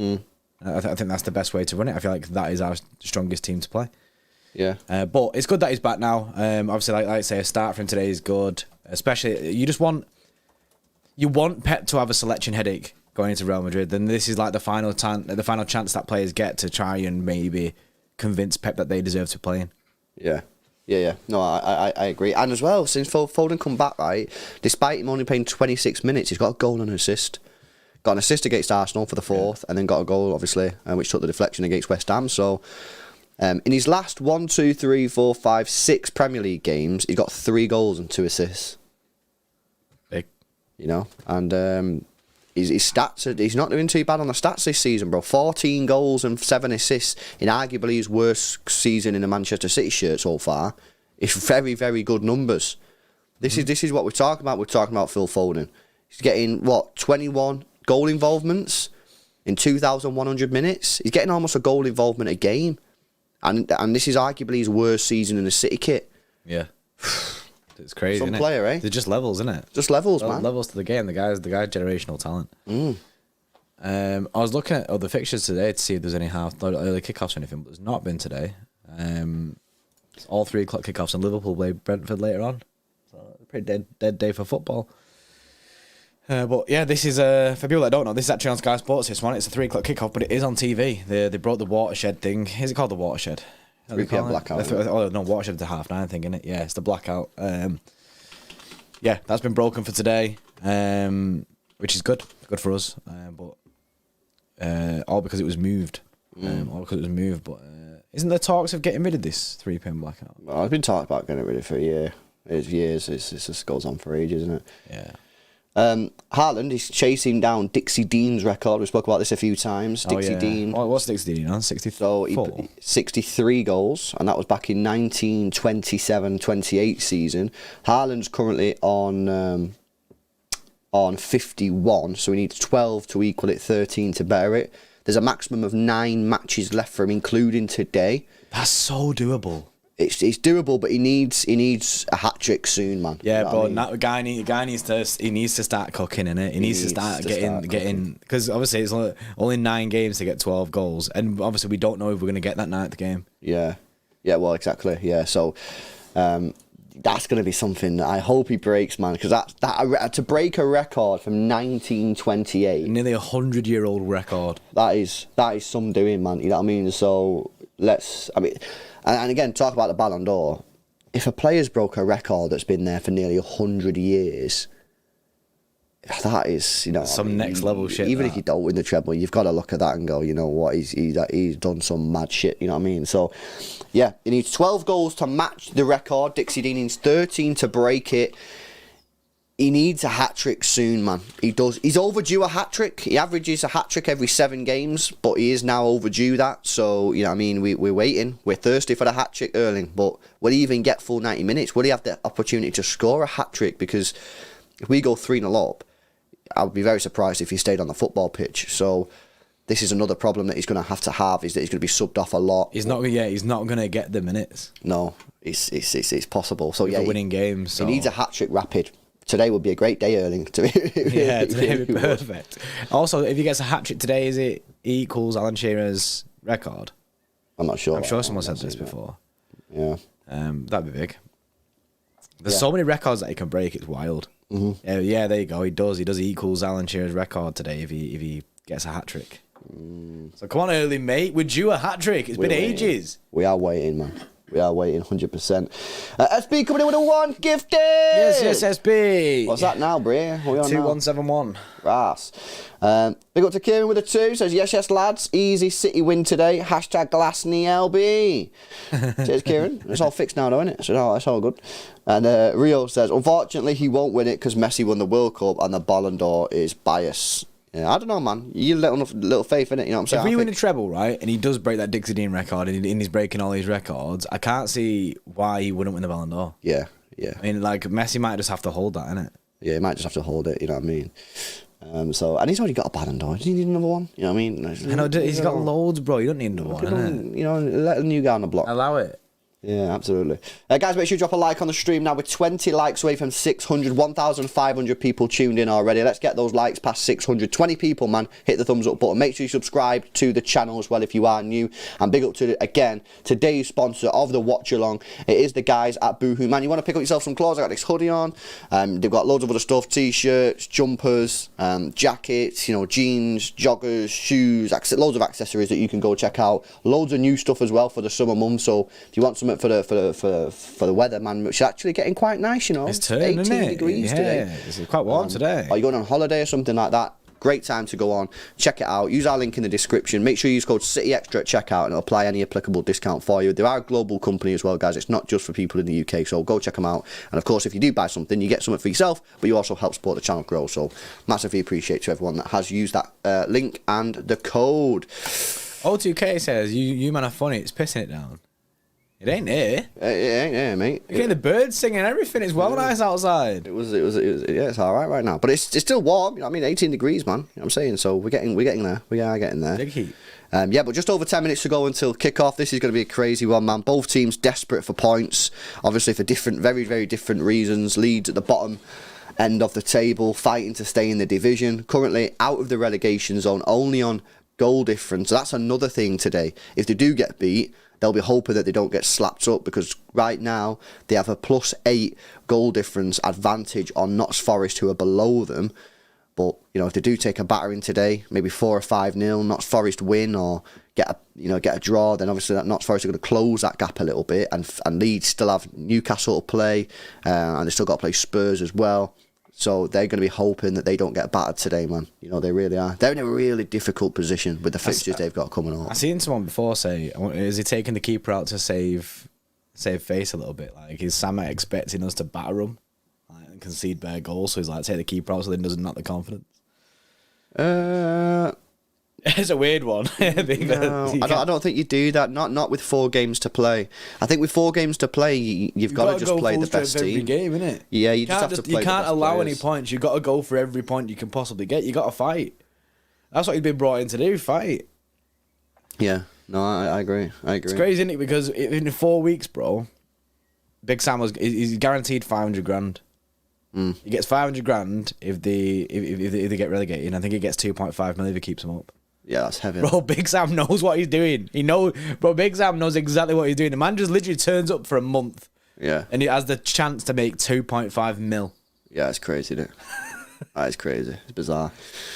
I think that's the best way to run it. I feel like that is our strongest team to play. Yeah. But it's good that he's back now. Obviously, like I say, a start from today is good. Especially, you want Pep to have a selection headache going into Real Madrid. Then this is like the final chance that players get to try and maybe convince Pep that they deserve to play in. Yeah. No, I agree. And as well, since Foden come back, right, despite him only playing 26 minutes, he's got a goal and an assist. Got an assist against Arsenal for the 4th, and then got a goal, obviously, which took the deflection against West Ham. So, in his last 6 Premier League games, he's got 3 goals and 2 assists. Big. And his stats, he's not doing too bad on the stats this season, bro. 14 goals and 7 assists in arguably his worst season in a Manchester City shirt so far. It's very, very good numbers. This is what we're talking about. We're talking about Phil Foden. He's getting, 21 goal involvements in 2,100 minutes. He's getting almost a goal involvement a game. And this is arguably his worst season in the City kit. Yeah. It's crazy, Some isn't player, it? They're just levels, isn't it? Just levels, man. Levels to the game. The guy's generational talent. I was looking at the fixtures today to see if there's any early kickoffs or anything, but there's not been today. It's all 3 o'clock kickoffs, and Liverpool play Brentford later on. So pretty dead day for football. But yeah, this is for people that don't know, this is actually on Sky Sports. This one, it's a 3 o'clock kickoff, but it is on TV. They brought the Watershed thing. Is it called the Watershed? 3 p.m. blackout. Oh no, Watershed's a 9:30 thing, isn't it? Yeah, it's the blackout. Yeah, that's been broken for today, which is good for us. But all because it was moved. But isn't there talks of getting rid of this 3 p.m. blackout? Well, I've been talking about getting rid of it for a year. It's years. It just goes on for ages, isn't it? Yeah. Haaland is chasing down Dixie Dean's record. We spoke about this a few times. Dixie Dean. What's Dixie Dean on? 64? So 63 goals, and that was back in 1927-28 season. Haaland's currently on 51, so he needs 12 to equal it, 13 to better it. There's a maximum of 9 matches left for him, including today. That's so doable. It's doable, but he needs a hat trick soon, man. Yeah, you know but I mean? that guy needs to start cooking, innit? He needs to start getting because obviously it's only 9 games to get 12 goals, and obviously we don't know if we're gonna get that 9th game. Yeah, well, exactly. Yeah, so that's gonna be something that I hope he breaks, man, because that to break a record from 1928, nearly 100-year-old record. That is some doing, man. You know what I mean? So and again, talk about the Ballon d'Or. If a player's broke a record that's been there for nearly 100 years, that is, you know, some next level shit. Even if you don't win the treble, you've got to look at that and go, you know what, he's done some mad shit. You know what I mean? So, yeah, he needs 12 goals to match the record. Dixie Dean needs 13 to break it. He needs a hat-trick soon, man. He does. He's overdue a hat-trick. He averages a hat-trick every 7 games, but he is now overdue that. So, you know what I mean? We're waiting. We're thirsty for the hat-trick, Erling. But will he even get full 90 minutes? Will he have the opportunity to score a hat-trick? Because if we go 3-0 up, I would be very surprised if he stayed on the football pitch. So this is another problem that he's going to have, is that he's going to be subbed off a lot. He's not going to get the minutes. No, it's possible. So, yeah, winning games. So. He needs a hat-trick rapid. Today would be a great day, Erling. Yeah, today would be perfect. Also, if he gets a hat-trick today, is it equals Alan Shearer's record? I'm not sure. I'm sure someone said this before. Yeah. That'd be big. There's so many records that he can break, it's wild. Mm-hmm. Yeah, there you go. He does equals Alan Shearer's record today if he gets a hat-trick. So come on, Erling, mate. We're due a hat-trick. It's been ages. We are waiting, man. We are waiting 100%. SB coming in with a 1 gifted. Yes, SB. What's that now, Bria? 2171. Ras. Big up to Kieran with a 2. Says, yes, lads. Easy City win today. #GlassneyLB. Cheers, Kieran. It's all fixed now, though, isn't it? So it's all good. And Rio says, unfortunately, he won't win it because Messi won the World Cup and the Ballon d'Or is bias. Yeah, I don't know, man. You little faith in it, you know what I'm saying? If we win a treble, right, and he does break that Dixie Dean record, and he's breaking all these records, I can't see why he wouldn't win the Ballon d'Or. Yeah. I mean, like, Messi might just have to hold that, innit? Yeah, he might just have to hold it, you know what I mean? And he's already got a Ballon d'Or. Does he need another one? You know what I mean? I know, he's got loads, bro. You don't need another one, innit? You know, let a new guy on the block. Allow it. Yeah, absolutely. Guys, make sure you drop a like on the stream now. We're 20 likes away from 600. 1,500 people tuned in already. Let's get those likes past 600. 20 people, man. Hit the thumbs up button. Make sure you subscribe to the channel as well if you are new. And big up to, again, today's sponsor of the Watchalong. It is the guys at Boohoo. Man, you want to pick up yourself some clothes? I got this hoodie on. They've got loads of other stuff. T-shirts, jumpers, jackets, you know, jeans, joggers, shoes, loads of accessories that you can go check out. Loads of new stuff as well for the summer months. So if you want something for the weather, man, which is actually getting quite nice, you know. It's turning, 18 degrees today. It's quite warm today. Are you going on holiday or something like that? Great time to go on. Check it out. Use our link in the description. Make sure you use code CityExtra at checkout and it'll apply any applicable discount for you. They are a global company as well, guys. It's not just for people in the UK, so go check them out. And of course, if you do buy something, you get something for yourself, but you also help support the channel grow. So massively appreciate to everyone that has used that link and the code. O2K says, you man are funny. It's pissing it down. It ain't here. It ain't here, mate. You're getting the birds singing and everything. It's well nice outside. It was. Yeah, it's all right now. But it's still warm. You know what I mean, 18 degrees, man. You know what I'm saying? So we're getting there. We are getting there. Big heat. Yeah, but just over 10 minutes to go until kick-off. This is going to be a crazy one, man. Both teams desperate for points, obviously for very, very different reasons. Leeds at the bottom end of the table, fighting to stay in the division. Currently out of the relegation zone, only on goal difference. That's another thing today. If they do get beat, they'll be hoping that they don't get slapped up, because right now they have a +8 goal difference advantage on Notts Forest, who are below them. But, you know, if they do take a battering today, maybe 4 or 5-0, Notts Forest win or get a draw, then obviously that Notts Forest are going to close that gap a little bit, and Leeds still have Newcastle to play, and they still got to play Spurs as well. So they're going to be hoping that they don't get battered today, man. You know, they really are. They're in a really difficult position with the fixtures they've got coming on. I seen someone before say, is he taking the keeper out to save face a little bit? Like, is Sam expecting us to batter him? And concede bare goals, so he's like, take the keeper out so then doesn't knock the confidence. It's a weird one. No, I don't think you do that. Not with 4 games to play. I think with 4 games to play, you've got to just play the best team. Every game, innit? Yeah, you just have to play. You can't allow any points. You've got to go for every point you can possibly get. You got to fight. That's what you've been brought in to do. Fight. Yeah. No, I agree. It's crazy, isn't it? Because in 4 weeks, bro, Big Sam he's guaranteed 500 grand. He gets 500 grand if they get relegated, and I think he gets 2.5 million if he keeps them up. Yeah, that's heavy. Bro, Big Sam knows what he's doing. Big Sam knows exactly what he's doing. The man just literally turns up for a month. Yeah. And he has the chance to make 2.5 mil. Yeah, it's crazy, isn't it? That is crazy. It's bizarre.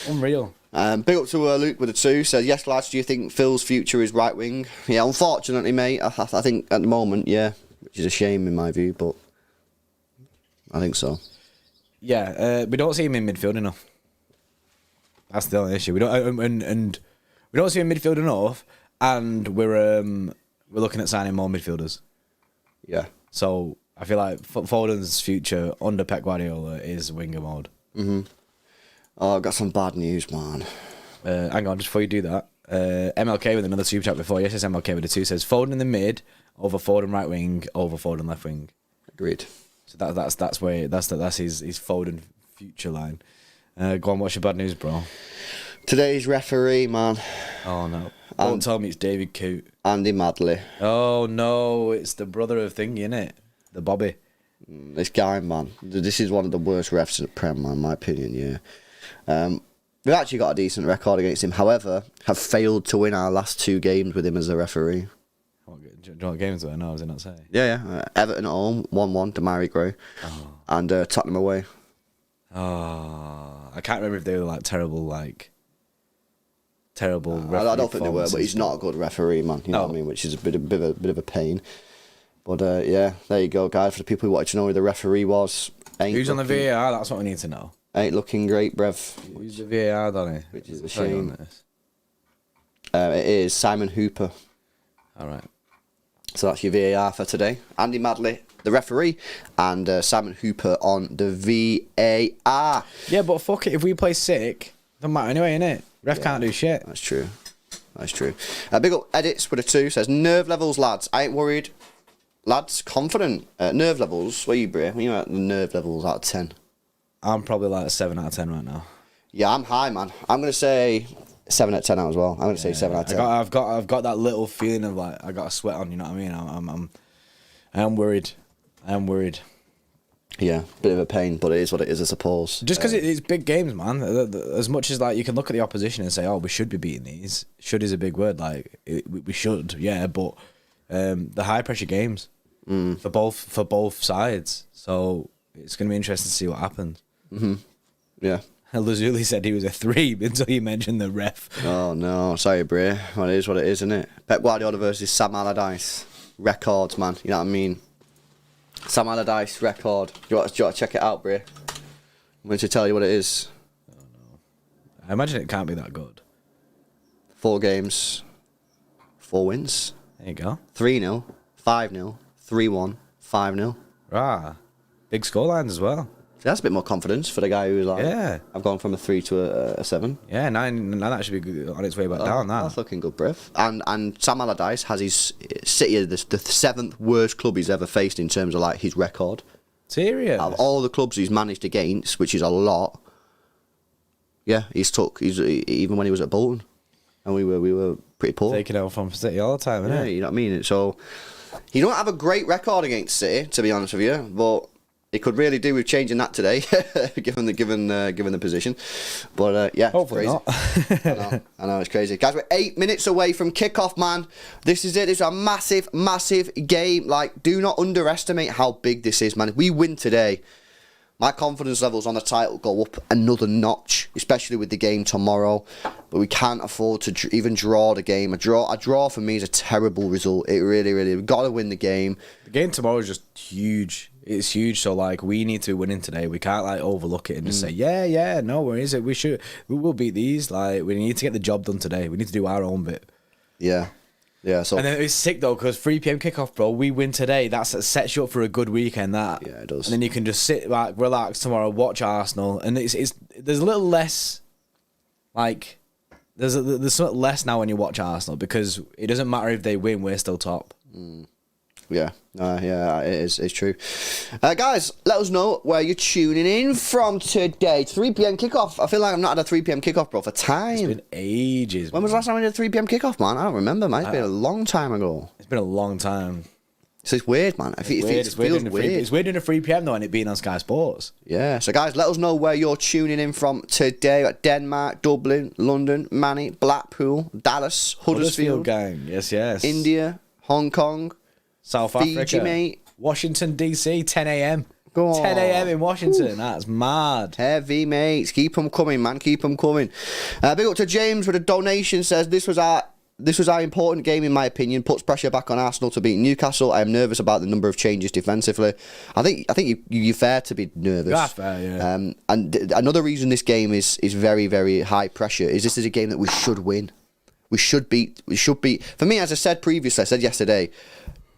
Unreal. Big up to Luke with a 2. Says, yes, lads, do you think Phil's future is right wing? Yeah, unfortunately, mate. I think at the moment, yeah. Which is a shame in my view, but I think so. Yeah, we don't see him in midfield enough. That's the only issue. We don't, and we don't see him in midfield enough, and we're looking at signing more midfielders. Yeah. So I feel like Foden's future under Pep Guardiola is winger mode. Oh, I've got some bad news, man. Hang on, just before you do that, MLK with another super chat before. Yes, it's MLK with a 2 says Foden in the mid over Foden right wing over Foden left wing. Agreed. So that's his Foden future line. Go on, what's your bad news, bro? Today's referee, man. Oh no! Don't tell me it's David Coote. Andy Madley. Oh no! It's the brother of Thingy, innit? The Bobby. This guy, man. This is one of the worst refs in the Prem, man. In my opinion, yeah. We've actually got a decent record against him. However, have failed to win our last 2 games with him as a referee. Do you know what games were? No, I was not saying. Yeah. Everton at home, 1-1 to Mary Gray, and Tottenham away. Oh, I can't remember if they were like terrible. I don't think they were, but he's not a good referee, man. You know what I mean? Which is a bit of a pain. But yeah, there you go, guys. For the people who wanted to know who the referee was, who's on the VAR? That's what we need to know. Ain't looking great, brev. Who's the VAR, Donny? Which is a shame. It is Simon Hooper. All right. So that's your VAR for today. Andy Madley, the referee, and Simon Hooper on the VAR. Yeah, but fuck it. If we play sick, doesn't matter anyway, innit? Ref can't do shit. That's true. Big up Edits with a 2 says, nerve levels, lads. I ain't worried. Lads, confident. Nerve levels. Where are you, Bray? Where are you at the nerve levels out of 10? I'm probably like a 7 out of 10 right now. Yeah, I'm high, man. I'm going to say 7 out of 10 out as well. I'm going to say 7 out of 10. I've got that little feeling of like I got a sweat on. You know what I mean? I am worried. Yeah, bit of a pain, but it is what it is, I suppose. Just because it's big games, man. As much as like you can look at the opposition and say, "Oh, we should be beating these." Should is a big word. Like we should, yeah. But the high pressure games for both sides, so it's going to be interesting to see what happens. Yeah. Lazuli said he was a 3 until you mentioned the ref. Oh no, sorry, Bray. Well, it is what it is, isn't it? Pep Guardiola versus Sam Allardyce. Records, man. You know what I mean? Sam Allardyce record. Do you want to check it out, Bray? I'm going to tell you what it is. Oh no. I imagine it can't be that good. 4 games, 4 wins. There you go. 3-0, 5-0, 3-1, 5-0. Rah. Big scorelines as well. That's a bit more confidence for the guy who's like, yeah, I've gone from a 3 to a 7. Yeah, 9 that should be good, on its way back down. That's looking good, bruv. And Sam Allardyce has his City, the 7th worst club he's ever faced in terms of like his record. Serious? Out of all the clubs he's managed against, which is a lot. Yeah, he's even when he was at Bolton, and we were pretty poor. Taking out from City all the time, innit? Yeah, you know what I mean. So he don't have a great record against City, to be honest with you, but He could really do with changing that today, given the position. But yeah, hopefully crazy. not. I know, it's crazy, guys. We're 8 minutes away from kickoff, man. This is it. It's a massive game. Like, do not underestimate how big this is, man. If we win today, my confidence levels on the title go up another notch, especially with the game tomorrow. But we can't afford to even draw the game. A draw for me is a terrible result. It really, we've got to win the game. The game tomorrow is just huge. It's huge, so like we need to be winning today. We can't like overlook it and just say, no, where is it? We will beat these. Like, we need to get the job done today. We need to do our own bit. Yeah. So and then it's sick though, because 3 p.m. kickoff, bro. We win today. That sets you up for a good weekend. That it does. And then you can just sit back, relax tomorrow, watch Arsenal, and there's a little less like there's something less now when you watch Arsenal, because it doesn't matter if they win, we're still top. Yeah, it's true. Guys, let us know where you're tuning in from today. 3 p.m. kickoff. I feel like I've not had a 3 p.m. kickoff, bro, for time. It's been ages. When was the last time we did a 3 p.m. kickoff, man? I don't remember, man. It's been a long time ago. It's been a long time. So it's weird, man. It feels weird. It's weird in a 3 p.m. though, and it being on Sky Sports. Yeah. So guys, let us know where you're tuning in from today. At Denmark, Dublin, London, Manny, Blackpool, Dallas, Huddersfield gang. Yes. India, Hong Kong, South Fiji, Africa, mate. Washington DC, 10 a.m. Go on. 10 a.m. in Washington. That's mad. Heavy, mates. Keep them coming, man. Keep them coming. Big up to James with a donation. Says this was our important game in my opinion. Puts pressure back on Arsenal to beat Newcastle. I am nervous about the number of changes defensively. I think you're fair to be nervous. That's fair, yeah. And another reason this game is very, very high pressure is this is a game that we should win. We should beat. For me, as I said previously, I said yesterday,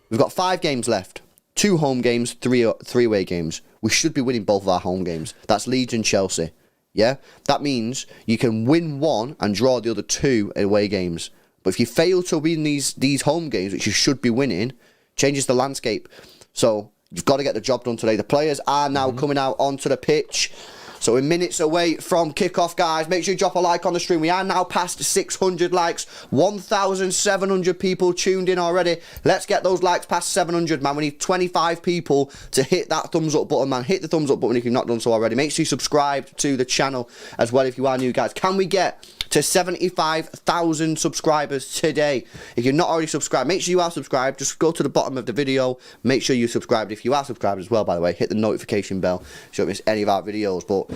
we've got 5 games left. 2 home games, 3 away games. We should be winning both of our home games. That's Leeds and Chelsea. Yeah? That means you can win 1 and draw the other 2 away games. But if you fail to win these home games, which you should be winning, changes the landscape. So you've got to get the job done today. The players are now coming out onto the pitch. So we're minutes away from kickoff, guys. Make sure you drop a like on the stream. We are now past 600 likes. 1,700 people tuned in already. Let's get those likes past 700, man. We need 25 people to hit that thumbs up button, man. Hit the thumbs up button if you've not done so already. Make sure you subscribe to the channel as well if you are new, guys. Can we get to 75,000 subscribers today? If you're not already subscribed, make sure you are subscribed. Just go to the bottom of the video. Make sure you're subscribed. If you are subscribed as well, by the way, hit the notification bell so you don't miss any of our videos. But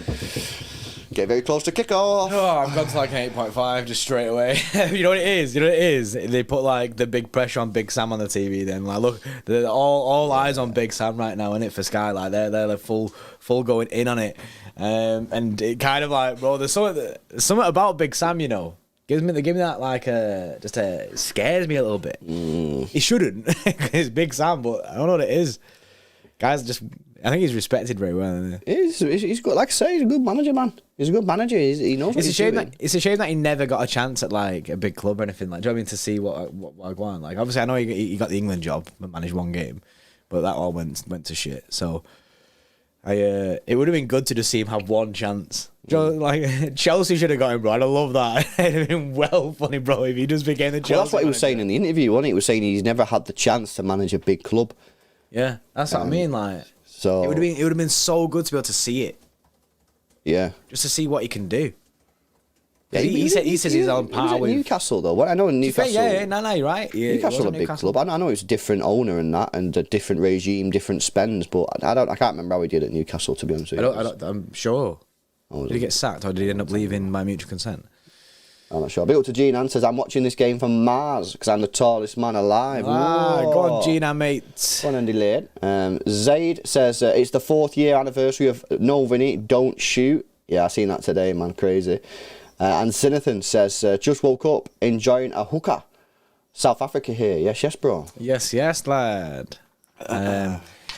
get very close to kickoff. Oh, I've gone to like an 8.5 just straight away. You know what it is? They put like the big pressure on Big Sam on the TV. Then like, look, they're all eyes on Big Sam right now, innit, for Sky. Like they're full going in on it. And it kind of like, bro, there's something about Big Sam, you know. They give me that like it scares me a little bit. He shouldn't. It's Big Sam, but I don't know what it is. Guys, I think he's respected very well. Isn't he? He's good. Like I say, he's a good manager, man. He's a good manager. He knows what he's doing. It's a shame that he never got a chance at like a big club or anything. Like, do you know what I mean, to see what go on? Like, obviously, I know he got the England job and managed 1 game, but that all went to shit. So, it would have been good to just see him have 1 chance. Like Chelsea should have got him, bro. I'd have loved that. It'd have been well funny, bro, if he just became the Chelsea. Well, that's what he was saying in the interview, wasn't he? He was saying he's never had the chance to manage a big club. Yeah, that's what I mean. Like, so it would have been so good to be able to see it. Yeah, just to see what he can do. Yeah, he says he's on par with Newcastle though. Well, I know in Newcastle. No, you're right. Yeah, Newcastle a big club. I know it's a different owner and that, and a different regime, different spends. But I can't remember how he did at Newcastle, to be honest with you. I'm sure. Did he get sacked or did he end up leaving by mutual consent? I'm not sure. Big up to Gene Ann says, I'm watching this game from Mars because I'm the tallest man alive. Go on, Gina, mate. Go on and delayed. Zaid says, it's the 4th year anniversary of No Vinny, Don't Shoot. Yeah, I seen that today, man. Crazy. And Sinathan says, just woke up enjoying a hookah. South Africa here. Yes, bro. Yes, lad.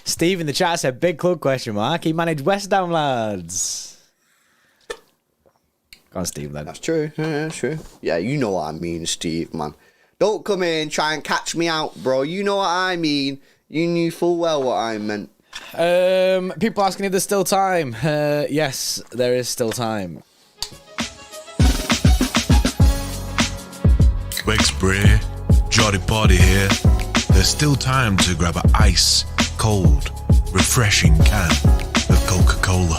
Steve in the chat said, big club question mark. He managed West Ham, lads. Go on, Steve, lad. That's true. Yeah, that's true. Yeah, you know what I mean, Steve, man. Don't come in, try and catch me out, bro. You know what I mean. You knew full well what I meant. People asking if there's still time. Yes, there is still time. Wex Bray, Jolly Party here. There's still time to grab an ice cold refreshing can of Coca-Cola.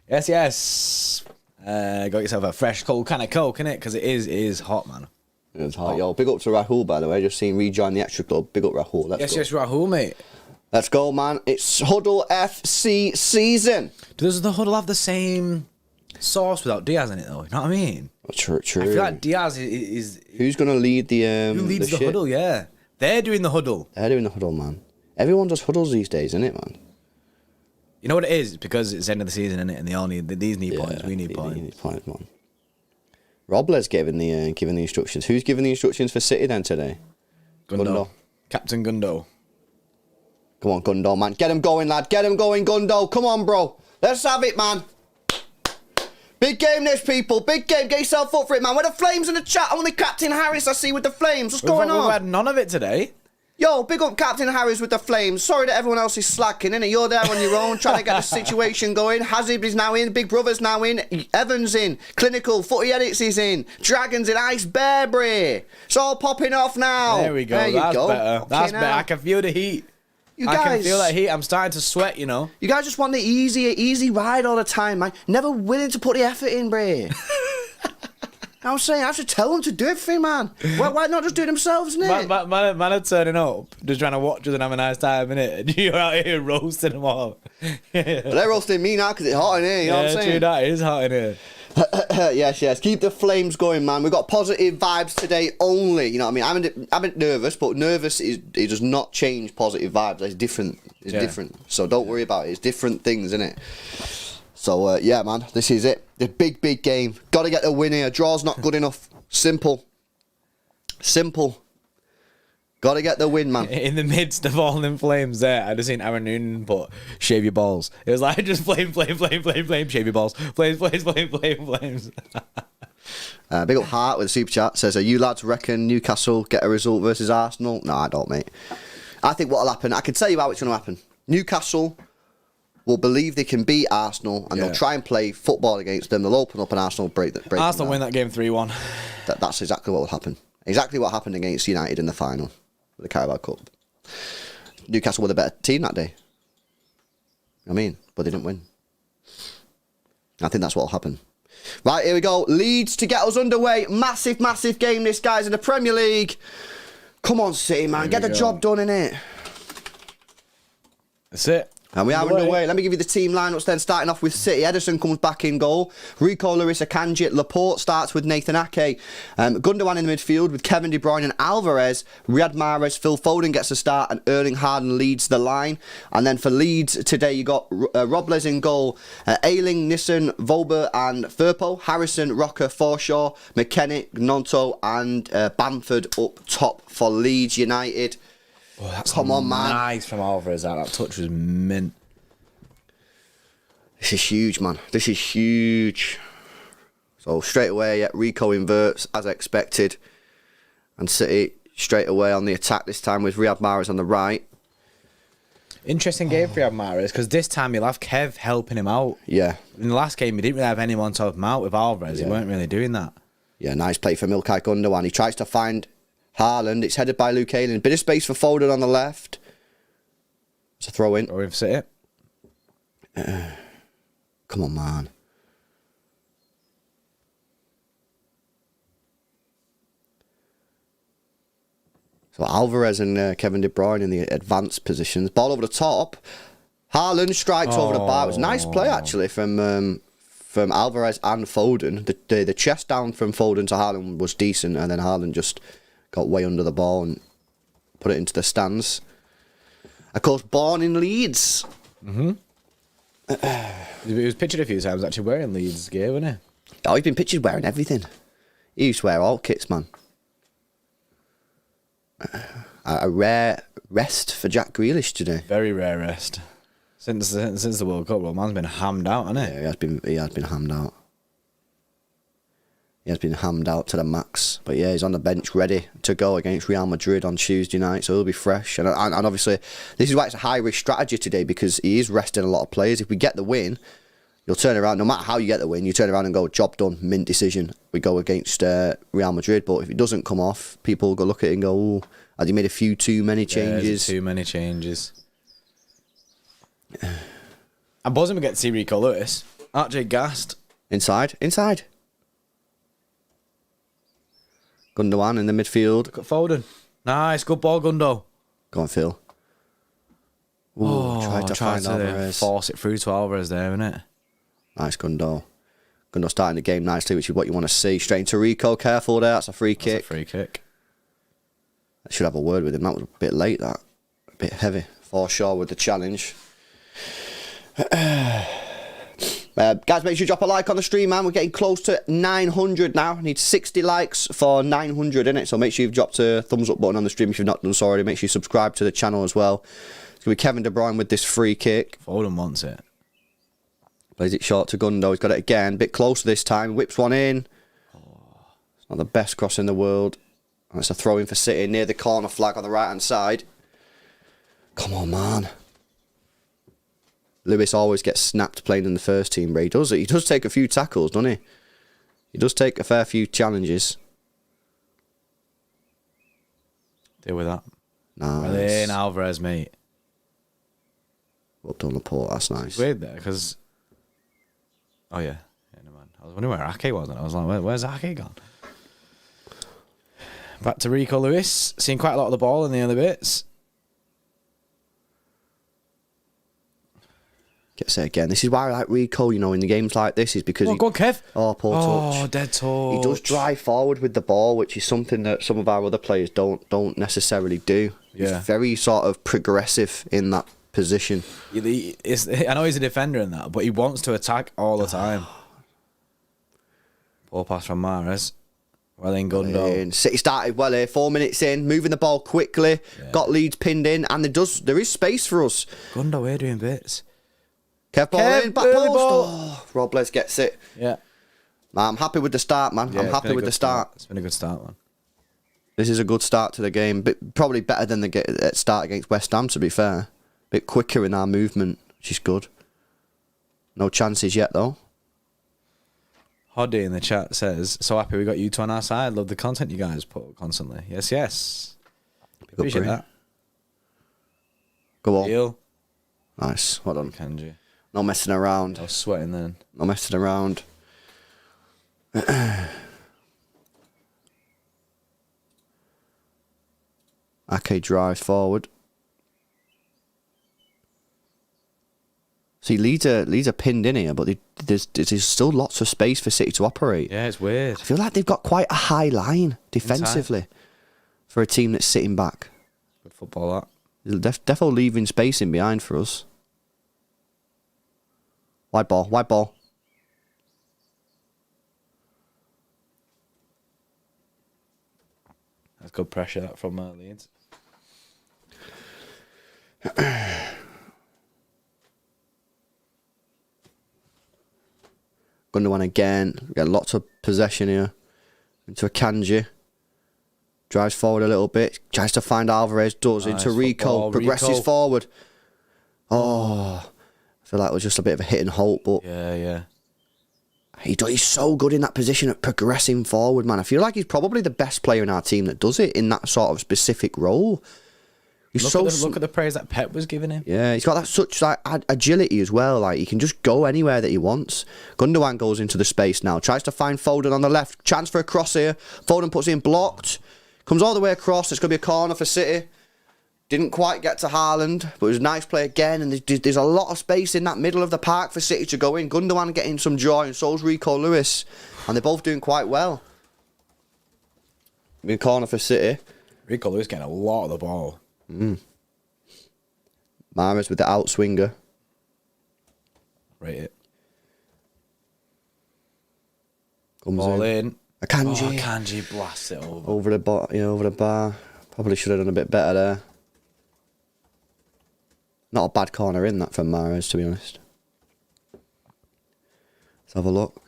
Yes, yes. Got yourself a fresh cold can of Coke, innit? Because it is hot, man. It's hot, yo. Big up to Rahul, by the way. Just seen rejoin the Xtra Club. Big up Rahul. Let's go. Yes, Rahul, mate. Let's go, man. It's Huddle FC season. Does the Huddle have the same sauce without Diaz in it, though? You know what I mean? True. I feel like Diaz is Who's going to lead the... who leads the Huddle, yeah. They're doing the Huddle. They're doing the Huddle, man. Everyone does Huddles these days, isn't it, man? You know what it is? It's because it's the end of the season, innit? And they all need... These need points. We need points. Need points, man. Robler's giving the instructions. Who's giving the instructions for City then today? Gundo. Captain Gundo. Come on, Gundo, man. Get him going, lad. Get him going, Gundo. Come on, bro. Let's have it, man. Big game this, people. Big game. Get yourself up for it, man. Where the Flames in the chat? Only Captain Harris I see with the Flames. What's going on? We've had none of it today. Yo, big up Captain Harris with the Flames. Sorry that everyone else is slacking, innit? You're there on your own, trying to get the situation going. Hazib is now in. Big Brother's now in. Evans in. Clinical. Footy Edits is in. Dragons in. Ice Bearbury. It's all popping off now. There we go. That's better. That's better. I can feel the heat. I can feel that heat. I'm starting to sweat, you know. You guys just want the easy ride all the time, man. Never willing to put the effort in, bre. I'm saying, I have to tell them to do everything, man. Why not just do it themselves, innit? Man are turning up, just trying to watch us and have a nice time, innit? And you're out here roasting them all. Well, they're roasting me now because it's hot in here, you know what I'm saying? True, that is hot in here. Yes. Keep the flames going, man. We've got positive vibes today only. You know what I mean? I'm a bit nervous, but nervous it does not change positive vibes. It's different. It's different. So don't worry about it. It's different things, innit? So, yeah, man, this is it. The big game. Got to get the win here. Draw's not good enough. Simple. Got to get the win, man. In the midst of all them flames there, I just seen Aaron Noonan put, shave your balls. It was like, just flame, shave your balls. Flames. Big up Hart with a super chat. Says, you lads reckon Newcastle get a result versus Arsenal? No, I don't, mate. I think what'll happen, I can tell you how it's going to happen. Newcastle will believe they can beat Arsenal and they'll try and play football against them. They'll open up and Arsenal break Arsenal win that game 3-1. That's exactly what will happen. Exactly what happened against United in the final of the Carabao Cup. Newcastle were the better team that day. But they didn't win. I think that's what will happen. Right, here we go. Leeds to get us underway. Massive game this, guys, in the Premier League. Come on, City, man. Get the job done, innit? That's it. And we are underway. Let me give you the team lineups then. Starting off with City. Ederson comes back in goal. Rico Lewis, Akanji. Laporte starts with Nathan Ake. Gundogan in the midfield with Kevin De Bruyne and Alvarez. Riyad Mahrez, Phil Foden gets a start and Erling Haaland leads the line. And then for Leeds today, you got Robles in goal. Ayling, Nissen, Vober and Firpo. Harrison, Rocker, Forshaw, McKennick, Nonto and Bamford up top for Leeds United. Oh, that's Come on, man. Nice from Alvarez. That touch was mint. This is huge, man. This is huge. So straight away, Rico inverts as expected. And City straight away on the attack this time with Riyad Mahrez on the right. Interesting game for Riyad Mahrez because this time he'll have Kev helping him out. Yeah. In the last game, he didn't really have anyone to help him out with Alvarez. He weren't really doing that. Yeah, nice play for Milkai Gundogan. He tries to find Haaland. It's headed by Luke Ayling. Bit of space for Foden on the left. It's a throw in. Throw in for City. Come on, man. So Alvarez and Kevin De Bruyne in the advanced positions. Ball over the top. Haaland strikes over the bar. It was a nice play, actually, from Alvarez and Foden. The chest down from Foden to Haaland was decent, and then Haaland just got way under the ball and put it into the stands. Of course, born in Leeds. He was pictured a few times actually wearing Leeds gear, wasn't he? Oh, he's been pictured wearing everything. He used to wear all kits, man. A rare rest for Jack Grealish today. Very rare rest. Since the World Cup, well, man's been hammed out, hasn't he? Yeah, he has been hammed out. He has been hammed out to the max. But yeah, he's on the bench ready to go against Real Madrid on Tuesday night, so he'll be fresh. And obviously, this is why it's a high-risk strategy today, because he is resting a lot of players. If we get the win, you'll turn around, no matter how you get the win, you turn around and go, job done, mint decision. We go against Real Madrid. But if it doesn't come off, people will go look at it and go, ooh, Has he made a few too many changes? Too many changes. I'm buzzing we get to see Rico Lewis. RJ gassed. Inside. Gundogan in the midfield. Look at Foden. Nice, good ball, Gundo. Go on, Phil. Ooh, tried to find Alvarez. Force it through to Alvarez there, innit? Nice, Gundo. Gundo starting the game nicely, which is what you want to see. Straight into Rico. Careful there. That's a free kick. I should have a word with him. That was a bit late, that. A bit heavy. For sure with the challenge. Guys, make sure you drop a like on the stream, man. We're getting close to 900 now. I need 60 likes for 900, innit? So make sure you've dropped a thumbs up button on the stream if you've not done so already. Make sure you subscribe to the channel as well. It's going to be Kevin De Bruyne with this free kick. Foden wants it. Plays it short to Gundo. He's got it again. Bit closer this time. Whips one in. It's not the best cross in the world. And it's a throw in for City near the corner flag on the right-hand side. Come on, man. Lewis always gets snapped playing in the first team, but he does it. He does take a few tackles, doesn't he? He does take a fair few challenges. Deal with that. Nice. Well in, Alvarez, mate. Well done, Laporte. That's nice. It's weird there, because... Oh, yeah. Never mind. I was wondering where Ake was, and I was like, where's Ake gone? Back to Rico Lewis. Seeing quite a lot of the ball in the other bits. Gets it again. This is why I like Rico, you know, in the games like this, is because... Go on, Kev. Oh, poor touch. Oh, dead touch. He does drive forward with the ball, which is something that some of our other players don't necessarily do. Yeah. He's very sort of progressive in that position. I know he's a defender in that, but he wants to attack all the time. Ball pass from Mahrez. Well in, Gundo. City started well here, 4 minutes in, moving the ball quickly, got Leeds pinned in, and there is space for us. Gundo, we're doing bits. Kev ball in, back post. Oh, Robles gets it. Yeah. I'm happy with the start, man. I'm happy with the start. It's been a good start, man. This is a good start to the game, but probably better than the start against West Ham, to be fair. Bit quicker in our movement, which is good. No chances yet, though. Hoddy in the chat says, so happy we got you two on our side. Love the content you guys put up constantly. Yes, yes. Appreciate that. Go on. Deal. Nice. Well done. Kanji. No messing around. I was sweating then. No messing around. Ake drives forward. See, Leeds are pinned in here, but there's still lots of space for City to operate. Yeah, it's weird. I feel like they've got quite a high line defensively for a team that's sitting back. Good football, that. They're definitely leaving space in behind for us. Wide ball. That's good pressure, that, from Leeds. Gundogan again. We got lots of possession here. Into a Kanji. Drives forward a little bit. Tries to find Alvarez. Does. Nice into Rico. football, Progresses Rico. forward. Oh. I feel like it was just a bit of a hit and halt, but Yeah. he's so good in that position at progressing forward, man. I feel like he's probably the best player in our team that does it in that sort of specific role. He's Look at the praise that Pep was giving him. Yeah, he's got that such like agility as well. Like he can just go anywhere that he wants. Gundogan goes into the space now. Tries to find Foden on the left. Chance for a cross here. Foden puts in, blocked. Comes all the way across. It's going to be a corner for City. Didn't quite get to Haaland, but it was a nice play again. And there's a lot of space in that middle of the park for City to go in. Gundogan getting some joy, and so's Rico Lewis. And they're both doing quite well. Big corner for City. Rico Lewis getting a lot of the ball. Mahrez with the outswinger. Rate it. Comes Ball in. Akanji. Kanji blasts it over. Over the bar. Probably should have done a bit better there. Not a bad corner in that from Mahrez, to be honest. Let's have a look.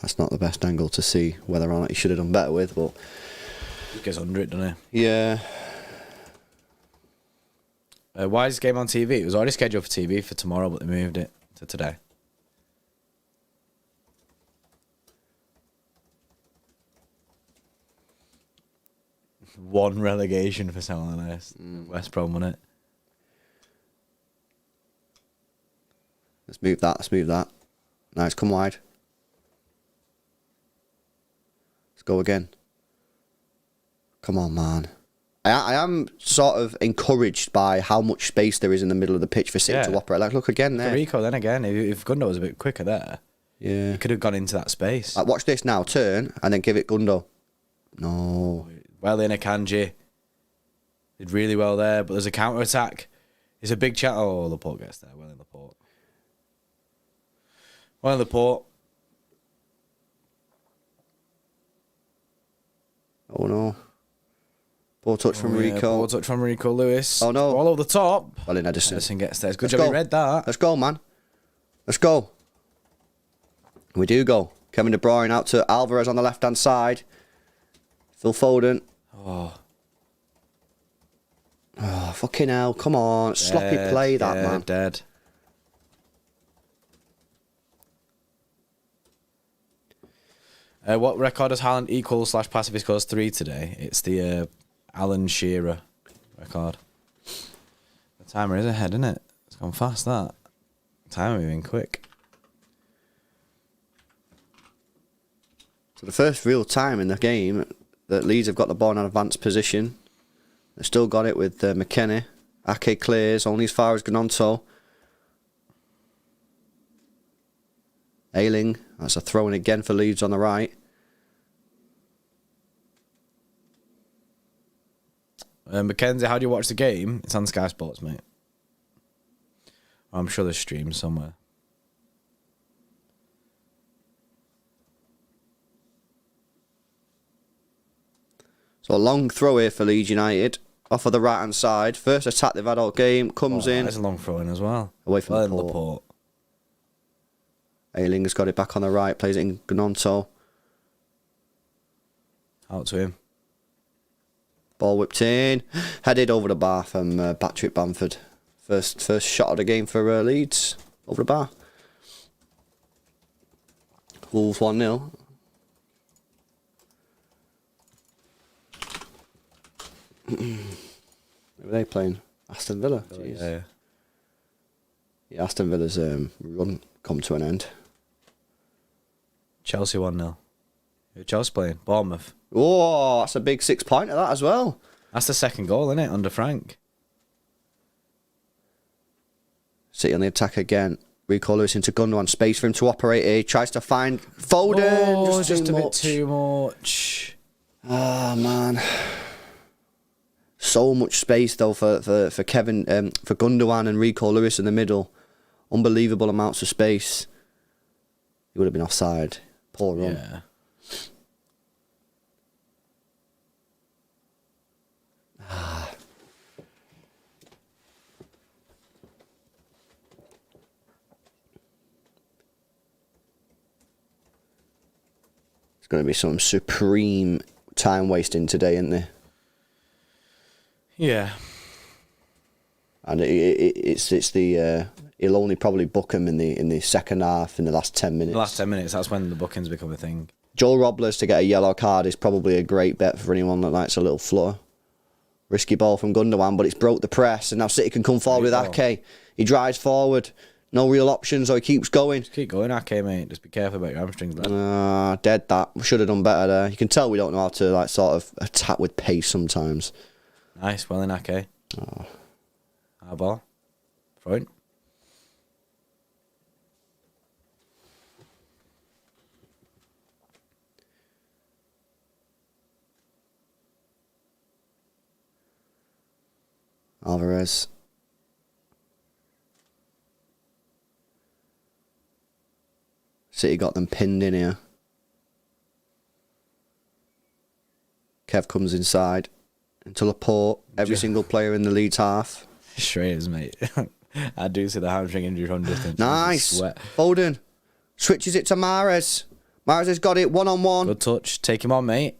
That's not the best angle to see whether or not he should have done better with, but... He gets under it, doesn't he? Yeah. Why is this game on TV? It was already scheduled for TV for tomorrow, but they moved it to today. one relegation for someone else. West Brom won it. Let's move that. Let's move that. Nice, come wide. Let's go again. Come on, man. I am sort of encouraged by how much space there is in the middle of the pitch for City to operate. Like, look again there. Rico, then again, if Gundo was a bit quicker there, he could have gone into that space. Like, watch this now. Turn and then give it Gundo. No. Well in Akanji. Did really well there, but there's a counter attack. It's a big chat. Oh, Laporte gets there. Well in Laporte. Well in Laporte. Oh no. Ball touch from Rico. Ball touch from Rico Lewis. Oh no. All over the top. Well in Edison. Edison gets there. It's good job he read that. Let's go, man. Let's go. We do go. Kevin De Bruyne out to Alvarez on the left-hand side. Phil Foden. Oh, fucking hell. Come on. Sloppy play, that, man. Dead. What record does Haaland equal / pass if he scores 3 today? It's the Alan Shearer record. The timer is ahead, isn't it? It's gone fast, that. Timer moving quick. So the first real time in the game that Leeds have got the ball in an advanced position. They've still got it with McKennie. Ake clears, only as far as Gnonto. Ayling, that's a throw-in again for Leeds on the right. Mackenzie, how do you watch the game? It's on Sky Sports, mate. I'm sure there's streams somewhere. So a long throw here for Leeds United. Off of the right-hand side. First attack they've had all game. Comes in. That's a long throw in as well. Away from Laporte. Ayling has got it back on the right. Plays it in Gnonto. Out to him. Ball whipped in. Headed over the bar from Patrick Bamford. First shot of the game for Leeds. Over the bar. Wolves 1-0. Who are they playing? Aston Villa. Jeez. Yeah, Aston Villa's run come to an end. Chelsea 1-0. Who Chelsea playing? Bournemouth. Oh, that's a big 6-pointer that as well. That's the second goal, isn't it? Under Frank. City on the attack again. Rico Lewis into Gundogan. Space for him to operate here. Tries to find Foden. Oh, just a bit too much. Ah, man. So much space though for Kevin for Gundogan and Rico Lewis in the middle. Unbelievable amounts of space. He would have been offside. Poor run. Yeah. It's going to be some supreme time wasting today, isn't there? Yeah. And it's the he'll only probably book him in the second half in the last 10 minutes. The last 10 minutes, that's when the bookings become a thing. Joel Robles to get a yellow card is probably a great bet for anyone that likes a little flutter. Risky ball from Gundogan, but it's broke the press, and now City can come forward with Ake. He drives forward. No real options, so he keeps going. Just keep going, Ake, mate. Just be careful about your hamstrings, lad. Dead that. We should have done better there. You can tell we don't know how to like sort of attack with pace sometimes. Nice, well in Ake. Oh. Our ball. Throw it. Alvarez. City got them pinned in here. Kev comes inside into Laporte. Every single player in the Leeds half. Straight, mate. I do see the hamstring injury from distance. Nice. Sweat. Foden switches it to Mahrez. Mahrez has got it 1-on-1. Good touch. Take him on, mate.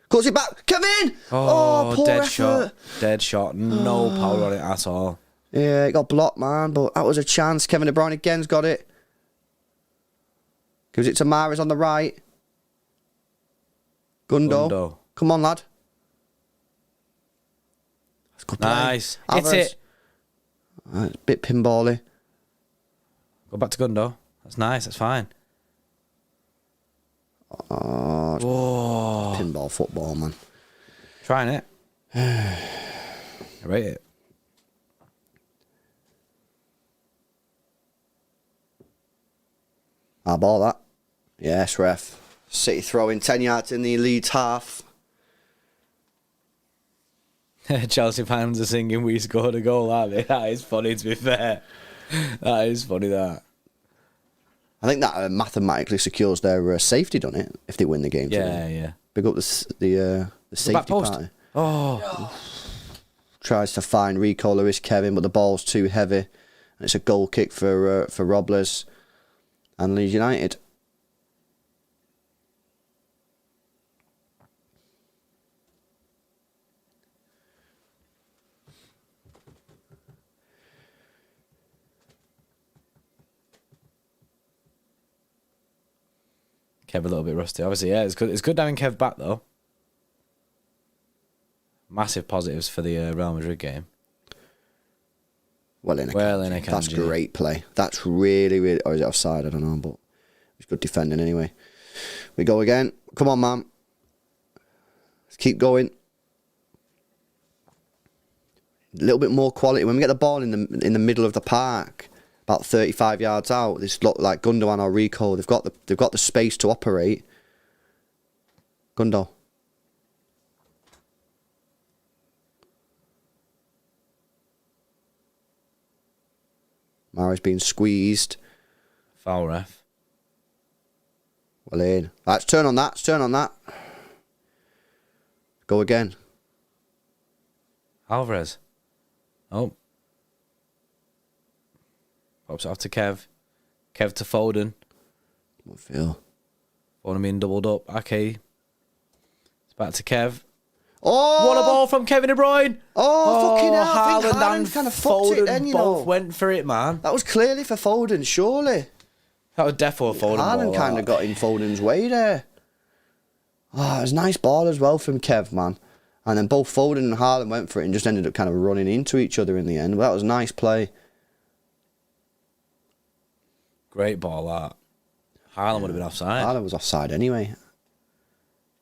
Cuts it back. Kevin! Oh, poor dead effort. shot. Dead shot. No power on it at all. Yeah, it got blocked, man, but that was a chance. Kevin De Bruyne again's got it. Gives it to Mahrez on the right. Gundo. Come on, lad. Good play. Nice. Hit Alvarez. it. It's a bit pinbally. Go back to Gundo. That's nice. That's fine. Oh, it's Whoa. pinball football, man. Trying it. I rate it. I'll ball that. Yes, ref. City throwing 10 yards in the Leeds half. Chelsea fans are singing "We scored a goal," aren't they? That is funny, to be fair. That is funny, that. I think that mathematically secures their safety, doesn't it? If they win the game. Yeah, today. yeah. Big up the safety back post. party. Oh. Tries to find Rico Lewis Kevin, but the ball's too heavy. And it's a goal kick for Robles and Leeds United. Kev a little bit rusty. Obviously, yeah, it's good. It's good having Kev back, though. Massive positives for the Real Madrid game. Well in a That's great play. That's really, really... Or is it offside? I don't know, but it's good defending anyway. We go again. Come on, man. Let's keep going. A little bit more quality. When we get the ball in the middle of the park, about 35 yards out, this look like Gundogan or Rico. They've got the space to operate. Gundo. Mara's being squeezed. Foul ref. Well in. Let's turn on that. Let's turn on that. Go again. Alvarez. Oh. Pops it off to Kev. Kev to Foden. What feel? Foden being doubled up. Okay. It's back to Kev. Oh! What a ball from Kevin De Bruyne. Oh, fucking hell. I think Haaland and Haaland kind of fucked Foden it then, you both know. went for it, man. That was clearly for Foden, surely. That was defo a Foden ball. Haaland kind of got in Foden's way there. Oh, it was a nice ball as well from Kev, man. And then both Foden and Haaland went for it and just ended up kind of running into each other in the end. But that was a nice play. Great ball, that. Haaland would have been offside. Haaland was offside anyway.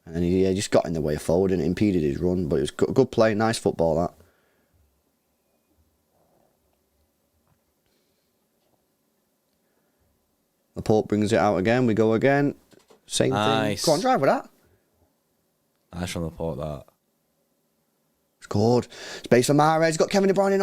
And then he just got in the way of Foden and impeded his run. But it was good play, nice football, that. Laporte brings it out again. We go again. Same thing. Go on, drive with that. Nice from Laporte, that. Scored. Space for Mahrez. Got Kevin De Bruyne in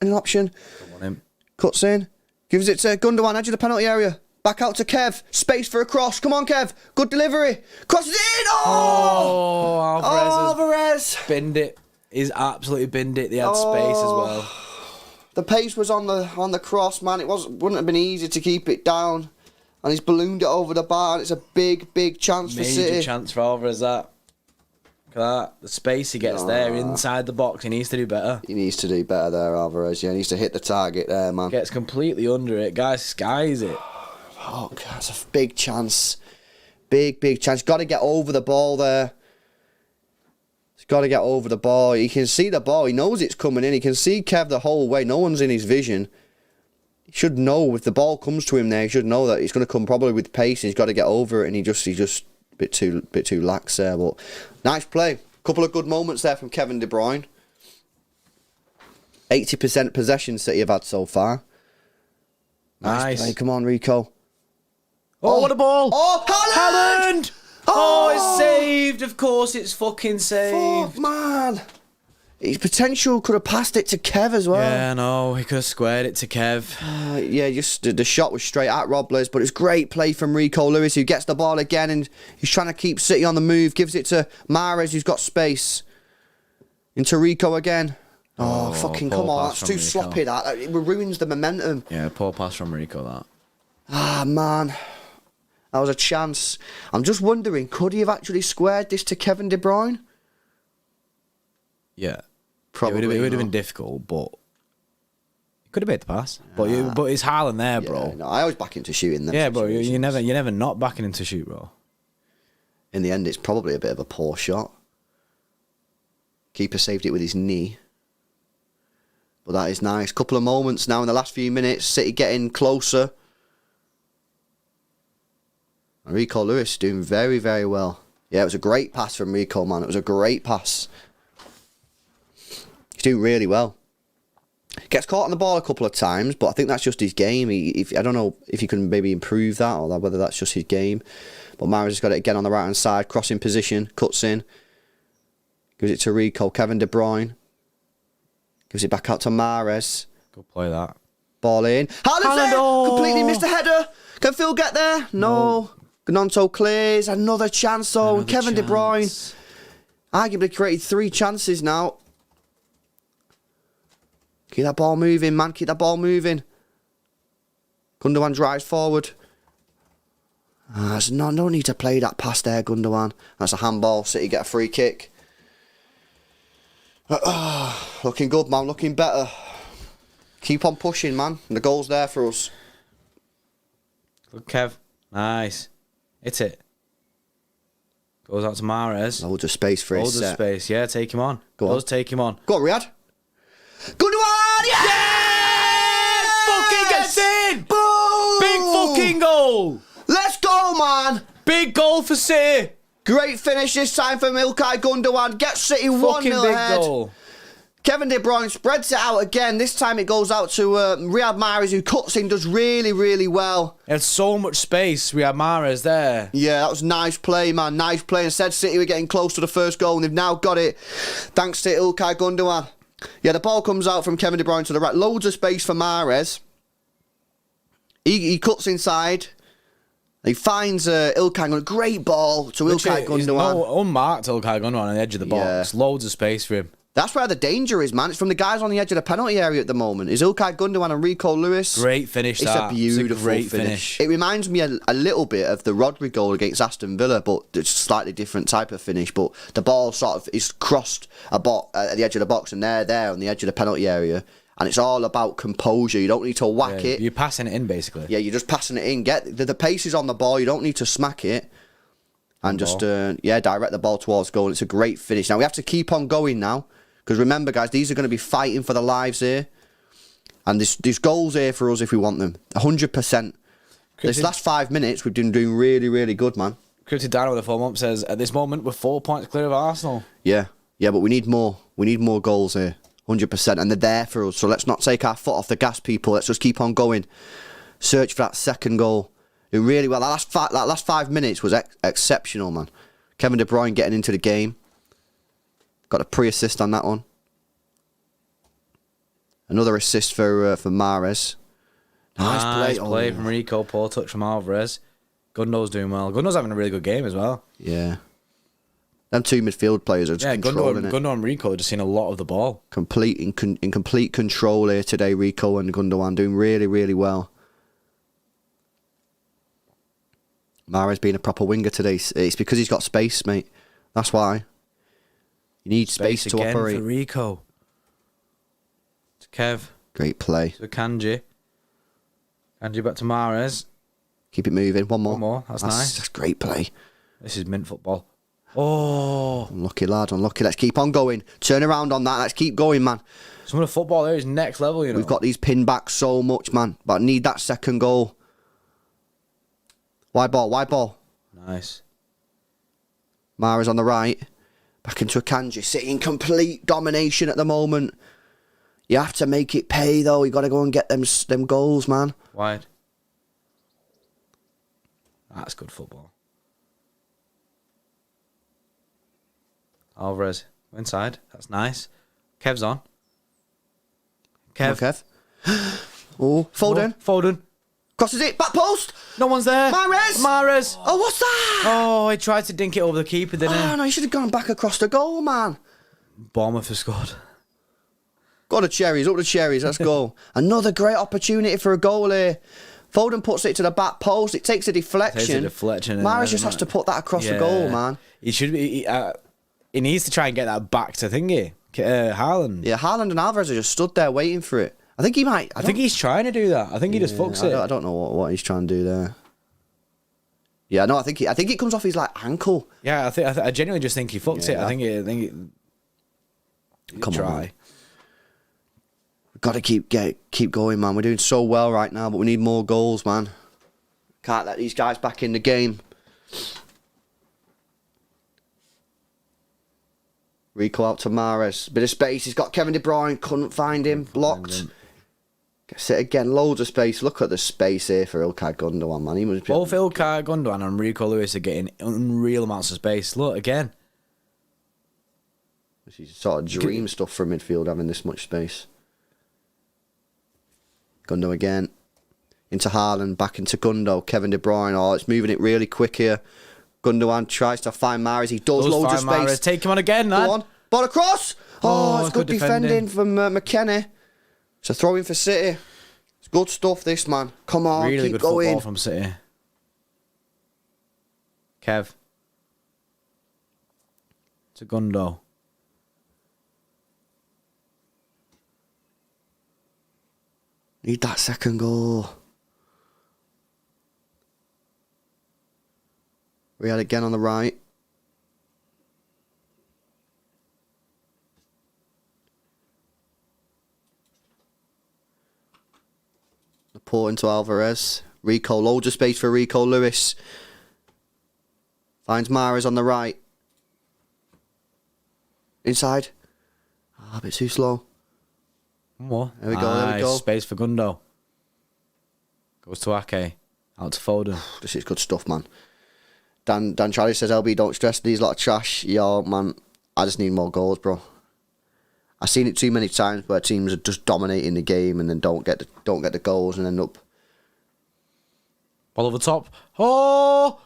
an option. Come on him. Cuts in. Gives it to Gundogan, edge of the penalty area. Back out to Kev. Space for a cross. Come on, Kev. Good delivery. Crosses in. Oh! Alvarez Alvarez. binned it. He's absolutely binned it. They had space as well. The pace was on the cross, man. Wouldn't have been easy to keep it down. And he's ballooned it over the bar. And it's a big, big chance for City. Major chance for Alvarez, that. Look at that. The space he gets there inside the box. He needs to do better. He needs to do better there, Alvarez. Yeah, he needs to hit the target there, man. Gets completely under it. Guy skies it. Oh, God, that's a big chance. Big, big chance. Got to get over the ball there. He's got to get over the ball. He can see the ball. He knows it's coming in. He can see Kev the whole way. No one's in his vision. He should know if the ball comes to him there. He should know that it's going to come probably with pace. And he's got to get over it. And he just a bit too lax there. But nice play. Couple of good moments there from Kevin De Bruyne. 80% possession City have had so far. Nice play. Come on, Rico. Oh, what a ball! Oh, Haaland! Oh, it's saved. Of course, it's fucking saved. Fuck, man. His potential could have passed it to Kev as well. Yeah, no, he could have squared it to Kev. Yeah, just the shot was straight at Robles, but it's great play from Rico Lewis, who gets the ball again and he's trying to keep City on the move. Gives it to Mahrez, who's got space. Into Rico again. Oh, fucking come on. That's too sloppy, that. It ruins the momentum. Yeah, poor pass from Rico, that. Ah, man. That was a chance. I'm just wondering, could he have actually squared this to Kevin De Bruyne? Yeah. Probably. It would have been difficult, but he could have made the pass. But it's Haaland there, bro. Yeah, no, I always back into shooting them. Yeah, bro. You never not backing into shoot, bro. In the end, it's probably a bit of a poor shot. Keeper saved it with his knee. But that is nice. Couple of moments now in the last few minutes. City getting closer. Rico Lewis doing very, very well. Yeah, it was a great pass from Rico, man. It was a great pass. He's doing really well. Gets caught on the ball a couple of times, but I think that's just his game. I don't know if he can maybe improve that or whether that's just his game. But Mahrez has got it again on the right-hand side. Crossing position. Cuts in. Gives it to Rico. Kevin De Bruyne. Gives it back out to Mahrez. Go play that. Ball in. Haaland completely missed the header. Can Phil get there? No. Gnonto clears. Another chance though. And Kevin De Bruyne arguably created 3 chances now. Keep that ball moving, man. Keep that ball moving. Gundogan drives forward. There's no need to play that pass there, Gundogan. That's a handball. City get a free kick. Looking good, man. Looking better. Keep on pushing, man. And the goal's there for us. Good, Kev. Nice. Hit it. Goes out to Mahrez. Loads of space for his Loads of set. space. Yeah, take him on. Take him on. Go on, Riyadh. Gundogan! Yeah! Fucking gets in! Boom! Big fucking goal! Let's go, man! Big goal for City! Great finish this time from Ilkay Gundogan. Gets City 1-0 ahead. Goal. Kevin De Bruyne spreads it out again. This time it goes out to Riyad Mahrez, who cuts in, does really, really well. He had so much space. We had Mahrez there. Yeah, that was nice play, man. Nice play. Instead, City were getting close to the first goal, and they've now got it thanks to Ilkay Gundogan. Yeah, the ball comes out from Kevin De Bruyne to the right. Loads of space for Mahrez. He cuts inside. He finds Ilkay on a great ball to Ilkay Gundogan. No unmarked Ilkay Gundogan on the edge of the box. Yeah. Loads of space for him. That's where the danger is, man. It's from the guys on the edge of the penalty area at the moment. Is Ilkay Gundogan and Rico Lewis. Great finish, It's a beautiful finish. It reminds me a little bit of the Rodri goal against Aston Villa, but it's a slightly different type of finish. But the ball sort of is crossed at the edge of the box, and they're there on the edge of the penalty area. And it's all about composure. You don't need to whack it. You're passing it in, basically. Yeah, you're just passing it in. Get the pace is on the ball. You don't need to smack it. And just, direct the ball towards goal. It's a great finish. Now, we have to keep on going now. Because remember, guys, these are going to be fighting for their lives here. And there's goals here for us if we want them. 100%. This last 5 minutes, we've been doing really, really good, man. Cryptid Dino with a 4 month says, at this moment, we're 4 points clear of Arsenal. Yeah, but we need more. We need more goals here. 100%. And they're there for us. So let's not take our foot off the gas, people. Let's just keep on going. Search for that second goal. Doing really well. That last 5 minutes was exceptional, man. Kevin De Bruyne getting into the game. Got a pre-assist on that one. Another assist for Mahrez. Nice play from Rico. Poor touch from Alvarez. Gundo's doing well. Gundo's having a really good game as well. Yeah. Them 2 midfield players are just controlling it. Gundo and Rico have just seen a lot of the ball. In complete control here today, Rico and Gundogan doing really, really well. Mahrez being a proper winger today. It's because he's got space, mate. That's why. You need space to again operate. For Rico. To Kev. Great play. To Kanji. Kanji back to Mahrez. Keep it moving. One more. That's nice. That's great play. This is mint football. Oh. Unlucky, lad. Unlucky. Let's keep on going. Turn around on that. Let's keep going, man. Some of the football there is next level, you know. We've got these pinned back so much, man. But I need that second goal. Wide ball. Nice. Mahrez on the right. Back into Akanji, sitting in complete domination at the moment. You have to make it pay, though. You got to go and get them goals, man. Wide. That's good football. Alvarez inside. That's nice. Kev's on. Kev. Oh, Foden. Crosses it. Back post. No one's there. Mahrez. Oh, what's that? Oh, he tried to dink it over the keeper, didn't he? Oh, no, he should have gone back across the goal, man. Bournemouth have scored. Got the cherries. Up the cherries. Let's go. Another great opportunity for a goal here. Foden puts it to the back post. It takes a deflection. Mahrez just has to put that across the goal, man. He should be. He needs to try and get that back to thingy. Haaland. Yeah, Haaland and Alvarez are just stood there waiting for it. I think he might. I think he's trying to do that. I think he just fucks it. I don't know what he's trying to do there. Yeah, no, I think it comes off his ankle. Yeah, I genuinely just think he fucked it. I think he Come try. on. Got to keep going, man. We're doing so well right now, but we need more goals, man. Can't let these guys back in the game. Rico out to Mahrez. Bit of space. He's got Kevin De Bruyne. Couldn't find him. Blocked. Gets it again. Loads of space. Look at the space here for Ilkay Gundogan, man. He must be Both Ilkay Gundogan and Rico Lewis are getting unreal amounts of space. Look, again. This is sort of dream stuff for a midfield, having this much space. Gundo again. Into Haaland. Back into Gundo. Kevin De Bruyne. Oh, it's moving it really quick here. Gundogan tries to find Mahrez. He does loads of space. Mahrez. Take him on again, man. Go on. Ball across. Oh, it's good defending from McKennie. It's a throw in for City. It's good stuff, this, man. Come on, really keep good going. Football from City. Kev. To Gundo. Need that second goal. Real again on the right. Laporte into Alvarez. Rico, loads of space for Rico Lewis. Finds Mahrez on the right. Inside. A bit too slow. One more. There we go, there we go. Space for Gundo. Goes to Ake. Out to Foden. This is good stuff, man. Dan Charlie says, LB, don't stress, these lot of trash. Yo, man, I just need more goals, bro. I've seen it too many times where teams are just dominating the game and then don't get the goals and end up. Ball over top. Oh!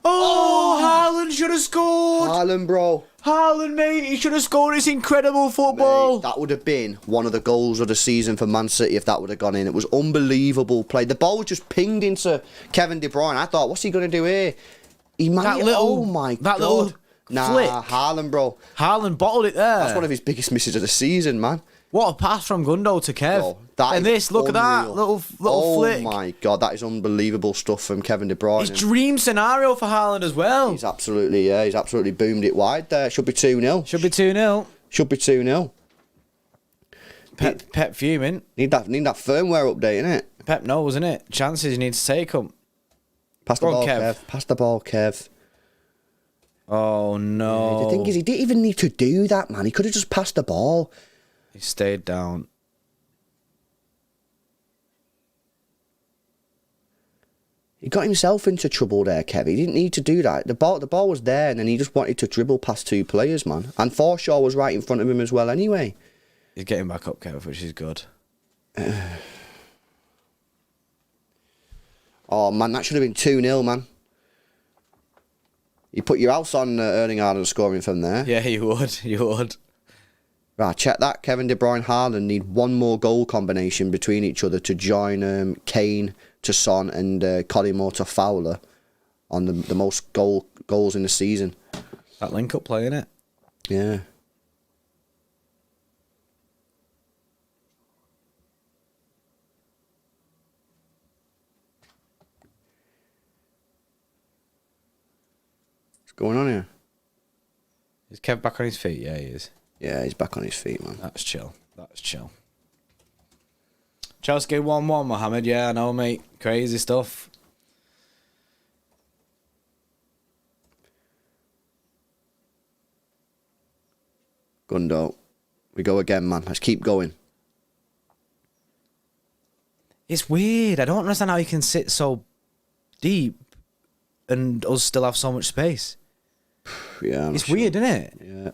Haaland should have scored! Haaland, bro. Haaland, mate, he should have scored. It's incredible football. Mate, that would have been one of the goals of the season for Man City if that would have gone in. It was unbelievable play. The ball was just pinged into Kevin De Bruyne. I thought, what's he going to do here? He might. Oh my god! Little flick. Haaland, bro. Haaland bottled it there. That's one of his biggest misses of the season, man. What a pass from Gundo to Kev. Bro, and this, look at that little flick. Oh my god, that is unbelievable stuff from Kevin De Bruyne. It's dream scenario for Haaland as well. He's absolutely boomed it wide there. Should be 2-0. Should be 2-0. Should be 2-0. Pep fuming. Need that firmware update, innit? Pep knows, innit? Chances you need to take them. Pass the ball, Kev. Pass the ball, Kev. Oh, no. The thing is, he didn't even need to do that, man. He could have just passed the ball. He stayed down. He got himself into trouble there, Kev. He didn't need to do that. The ball was there, and then he just wanted to dribble past two players, man. And Forshaw was right in front of him as well anyway. He's getting back up, Kev, which is good. Oh, man, that should have been 2-0, man. You put your house on Erling Haaland scoring from there. Yeah, you would. You would. Right, check that. Kevin De Bruyne, Haaland need one more goal combination between each other to join Kane to Son and Collymore to Fowler on the most goals in the season. That link-up play, innit? Yeah. What's going on here? Is Kev back on his feet? Yeah, he is. Yeah, he's back on his feet, man. That's chill. That's chill. Chelsea 1-1, Mohammed. Yeah, I know, mate. Crazy stuff. Gundo. We go again, man. Let's keep going. It's weird. I don't understand how you can sit so deep and us still have so much space. Yeah, it's weird, isn't it? Yeah.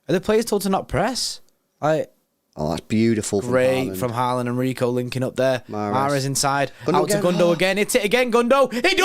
Are the players told to not press? Like, oh, that's beautiful. Great from Haaland and Rico linking up there. Mahrez inside. Gundo out again. to Gundo again. Hits it again, Gundo. He does!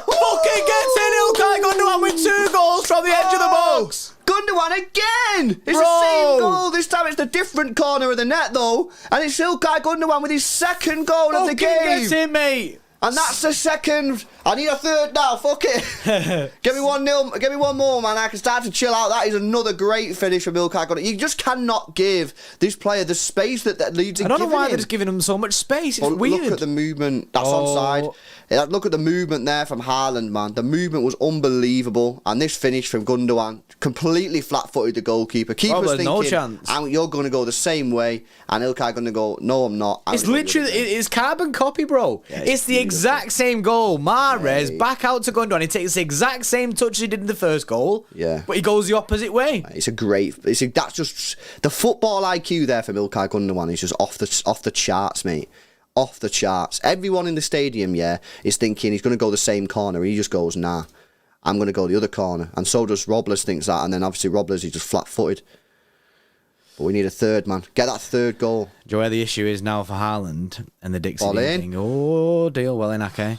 Fucking gets in. Ilkay Gundogan with 2 goals from the edge of the box. Gundogan again! It's the same goal. This time it's the different corner of the net, though. And it's Ilkay Gundogan with his second goal of the game. Gets in, mate. And that's the second. I need a third now. Fuck it. Give me 1-0. Give me one more, man. I can start to chill out. That is another great finish from Ilkay Gundogan. You just cannot give this player the space that Leeds are giving him. I don't know why they're just giving him so much space. It's weird. Look at the movement. That's onside. Yeah, look at the movement there from Haaland, man. The movement was unbelievable. And this finish from Gundogan, completely flat-footed the goalkeeper. Keeper's thinking, no chance. You're going to go the same way. And Ilkay going to go, no, I'm not. It's literally, it's carbon copy, bro. Yeah, it's the exact same goal. Mahrez back out to Gundogan. He takes the exact same touch he did in the first goal. Yeah. But he goes the opposite way. That's just the football IQ there from Ilkay Gundogan is just off the charts, mate. Off the charts. Everyone in the stadium, is thinking he's going to go the same corner. He just goes, nah, I'm going to go the other corner. And so does Robles thinks that. And then obviously Robles, he's just flat-footed. But we need a third, man. Get that third goal. Do you know where the issue is now for Haaland and the Dixie Dean thing? Oh, deal. Well in, okay.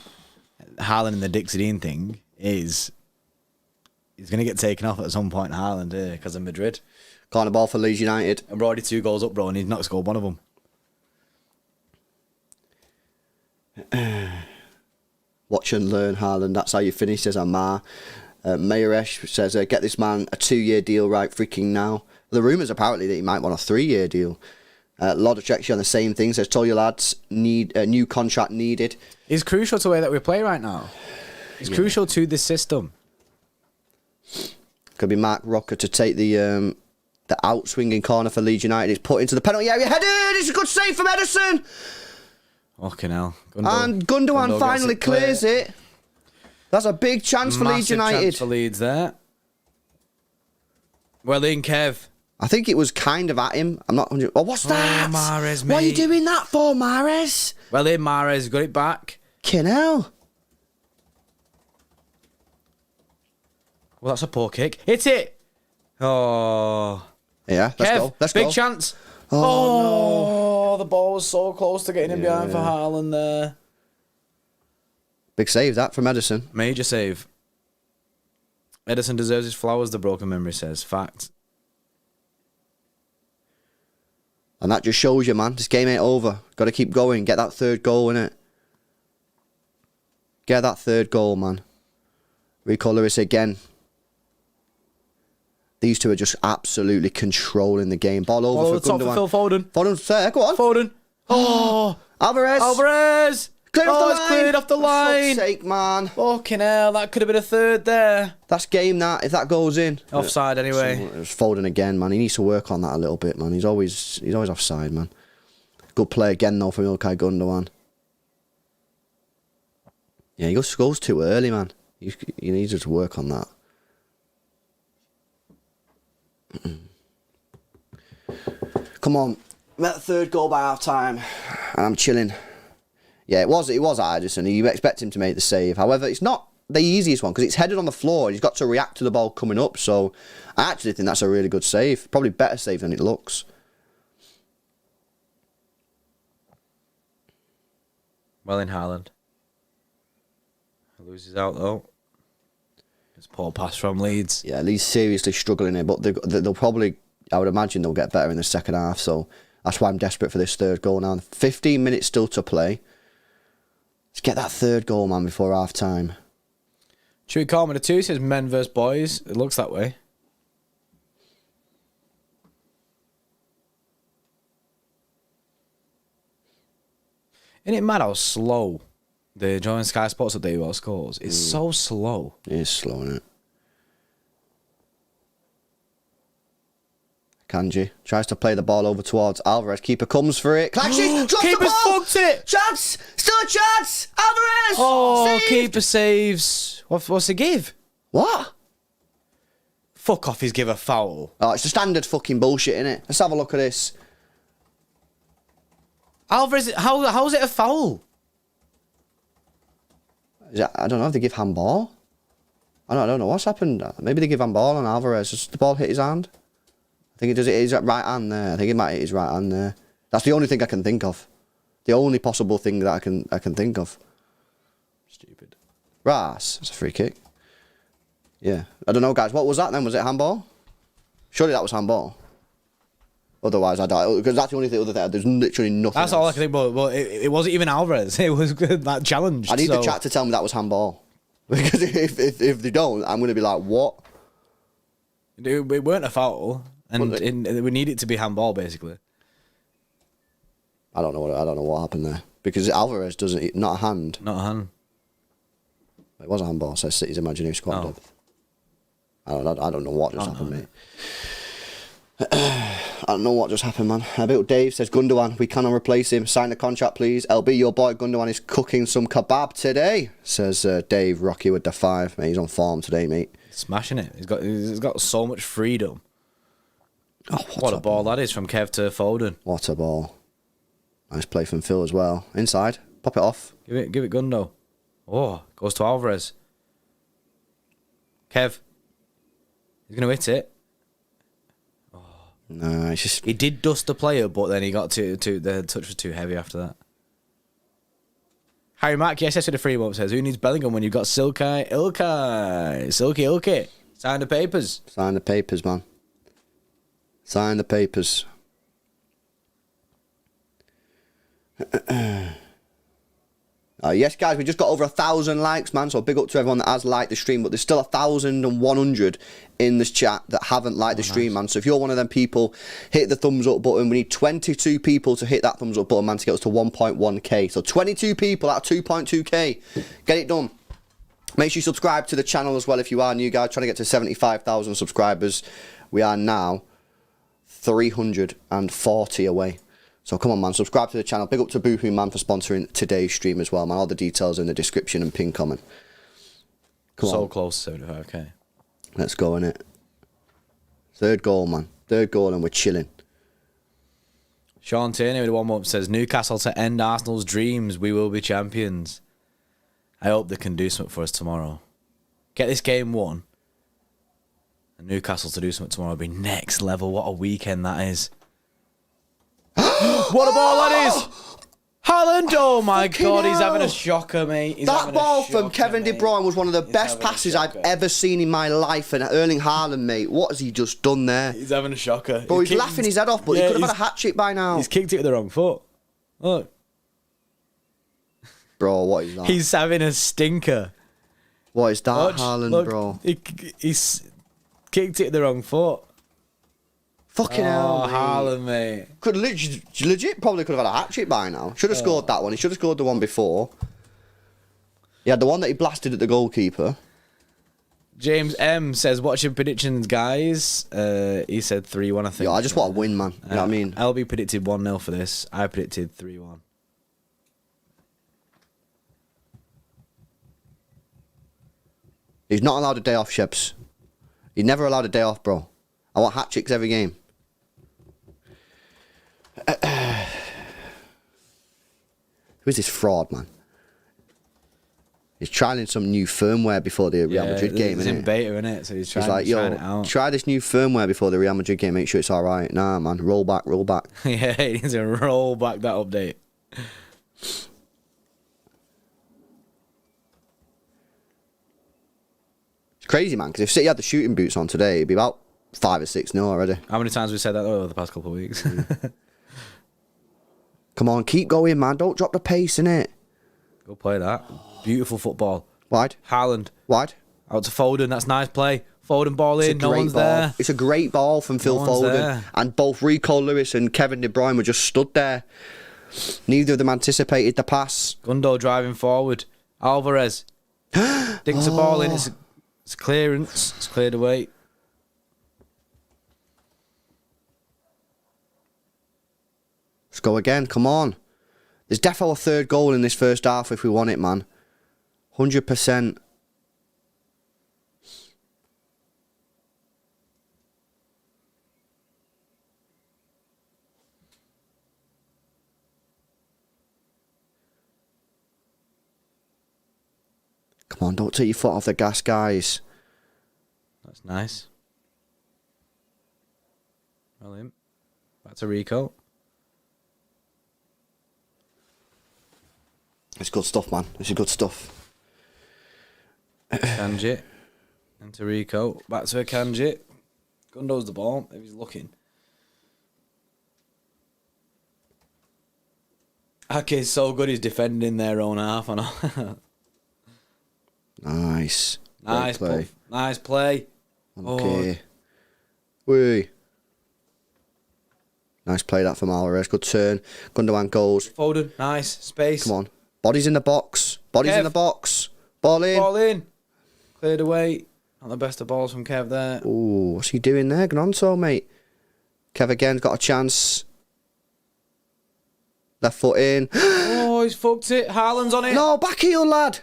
Haaland and the Dixie Dean thing is... He's going to get taken off at some point, Haaland, because of Madrid. Corner ball for Leeds United. And we're already 2 goals up, bro, and he's not scored one of them. Watch and learn, Haaland. That's how you finish, says Amar. Mayoresh says, get this man a 2-year deal right freaking now. The rumours apparently that he might want a 3-year deal. Lodachek on the same thing, says, tell your lads, need a new contract needed. He's crucial to the way that we play right now. He's crucial to this system. Could be Mark Rocker to take the outswinging corner for Leeds United. It's put into the penalty area. Headed! It's a good save from Ederson! Fucking hell. And Gundogan finally clears it. That's a big chance for Leeds United. Chance for Leeds there. Well in, Kev. I think it was kind of at him. I'm not... Oh, what's that? Mahrez, mate. What are you doing that for, Mahrez? Well in, Mahrez. Got it back. Fucking hell. Well, that's a poor kick. Hit it. Oh. Yeah, let's Kev, go. Let's big go. chance. Oh, no. The ball was so close to getting him behind for Haaland there. Big save, that, from Ederson. Major save. Ederson deserves his flowers, the broken memory says. Fact. And that just shows you, man, this game ain't over. Got to keep going. Get that third goal, innit? Get that third goal, man. Rico Lewis again. These two are just absolutely controlling the game. Ball over for Gundogan. For Phil Foden. Foden's there. Go on. Foden. Oh. Alvarez. Clear off the line. It's cleared off the line. For fuck's sake, man. Fucking hell, that could have been a third there. That's game, that, if that goes in. Offside anyway. So, it's Foden again, man. He needs to work on that a little bit, man. He's always offside, man. Good play again, though, from Ilkay Gundogan. Yeah, he goes too early, man. He needs to work on that. Come on. Met the third goal by half time. And I'm chilling. Yeah, it was at Ederson. You expect him to make the save. However, it's not the easiest one because it's headed on the floor. He's got to react to the ball coming up. So I actually think that's a really good save. Probably better save than it looks. Well in Haaland. Loses out though. It's poor pass from Leeds. Yeah, Leeds seriously struggling here, but they'll probably, I would imagine they'll get better in the second half. So that's why I'm desperate for this third goal now. 15 minutes still to play. Let's get that third goal, man, before half time. Chewy Carmen 2 says men versus boys. It looks that way. Isn't it mad how slow the Join Sky Sports update about scores? It's so slow. It is slow, isn't it? Kanji tries to play the ball over towards Alvarez. Keeper comes for it. Keeper's fucked it. Chance! Still a chance! Alvarez! Oh, saved! keeper saves. What's the give? What? Fuck off, he's give a foul. Oh, it's the standard fucking bullshit, innit? Let's have a look at this. Alvarez, how's it a foul? I don't know if they give handball. I don't know what's happened. Maybe they give handball on Alvarez. Just the ball hit his hand. I think it does. It is right hand there. I think it might hit his right hand there. That's the only thing I can think of. The only possible thing that I can think of. Stupid. Ras. That's a free kick. Yeah. I don't know, guys. What was that then? Was it handball? Surely that was handball. Otherwise, I don't. Because that's the only thing other than there's literally nothing. That's all I can think about. Well, it wasn't even Alvarez. It was that challenge. I need the chat to tell me that was handball. Because if they don't, I'm going to be like, what? It weren't a foul, and we need it to be handball, basically. I don't know what happened there. Because Alvarez doesn't, not a hand. Not a hand. It was a handball, says City's imaginary squad depth. I don't know what just happened, mate. I don't know what just happened, man. A bit of Dave says, Gundogan, we cannot replace him. Sign the contract, please. LB, your boy Gundogan is cooking some kebab today, says Dave Rocky with the 5. Mate, he's on form today, mate. Smashing it. He's got so much freedom. Oh, what a ball that is from Kev to Foden. What a ball. Nice play from Phil as well. Inside. Pop it off. Give it Gundo. Oh, goes to Alvarez. Kev. He's going to hit it. No, it's just... He did dust the player, but then he got the touch was too heavy after that. Harry Mack, yes, with the free bump says, who needs Bellingham when you've got Silky Ilkay? Sign the papers. Sign the papers, man. Sign the papers. Yes, guys, we just got over 1,000 likes, man. So big up to everyone that has liked the stream. But there's still 1,100 in this chat that haven't liked the stream, man. So if you're one of them people, hit the thumbs up button. We need 22 people to hit that thumbs up button, man, to get us to 1.1k. So 22 people out of 2.2k. Get it done. Make sure you subscribe to the channel as well if you are new, guys. Trying to get to 75,000 subscribers. We are now 340 away. So come on, man, subscribe to the channel. Big up to Boohoo Man for sponsoring today's stream as well, man. All the details in the description and pin comment. Come on. So close to 75k. Let's go, innit? Third goal, man. Third goal and we're chilling. Sean Tierney with 1 month says, Newcastle to end Arsenal's dreams. We will be champions. I hope they can do something for us tomorrow. Get this game won. And Newcastle to do something tomorrow will be next level. What a weekend that is. What a ball that is! Haaland! Oh my God, he's having a shocker, mate. That ball from Kevin De Bruyne was one of the best passes I've ever seen in my life. And Erling Haaland, mate, what has he just done there? He's having a shocker. Bro, he's laughing his head off, but he could have had a hat-trick by now. He's kicked it with the wrong foot. Look. Bro, what is that? He's having a stinker. What is that, Haaland, bro? He's kicked it with the wrong foot. Fucking hell, mate. Haaland, mate. Could legit probably could have had a hat-trick by now. Should have scored that one. He should have scored the one before. He had the one that he blasted at the goalkeeper. James M says, what's your predictions, guys? He said 3-1, I think. Yeah, I just want to win, man. You know what I mean? LB predicted 1-0 for this. I predicted 3-1. He's not allowed a day off, Shebs. He's never allowed a day off, bro. I want hat-tricks every game. Who is this fraud, man? He's trialing some new firmware before the Real Madrid game, He's innit? in beta, innit? So he's trying like, it out. Try this new firmware before the Real Madrid game. Make sure it's all right. Nah, man. Roll back, roll back. Yeah, he needs to roll back that update. It's crazy, man, because if City had the shooting boots on today, it'd be about 5 or 6-0 already. How many times have we said that over the past couple of weeks? Come on, keep going, man. Don't drop the pace, innit? Go play that. Beautiful football. Wide. Haaland. Wide. Out to Foden. That's nice play. Foden ball in. No one's ball. There. It's a great ball from Phil Foden. There. And both Rico Lewis and Kevin De Bruyne were just stood there. Neither of them anticipated the pass. Gundo driving forward. Alvarez. Dinks the ball in. It's a clearance. It's cleared away. Let's go again. Come on. There's definitely a third goal in this first half if we want it, man. 100%. Come on, don't take your foot off the gas, guys. That's nice. Brilliant. Back to Rico. It's good stuff, man. This is good stuff. Kanji. Into Rico. Back to Kanji. Gundo's the ball, if he's looking. Ake's so good. He's defending their own half. I know. Nice. Nice play. Nice play. Okay. Wee. Nice play that from Alvarez. Good turn. Gundogan goals. Foden. Nice. Space. Come on. Bodies in the box. Bodies in the box. Ball in. Ball in. Cleared away. Not the best of balls from Kev there. Ooh, what's he doing there? Gnonto, mate. Kev again's got a chance. Left foot in. Oh, he's fucked it. Haaland's on it. No, backheel, lad.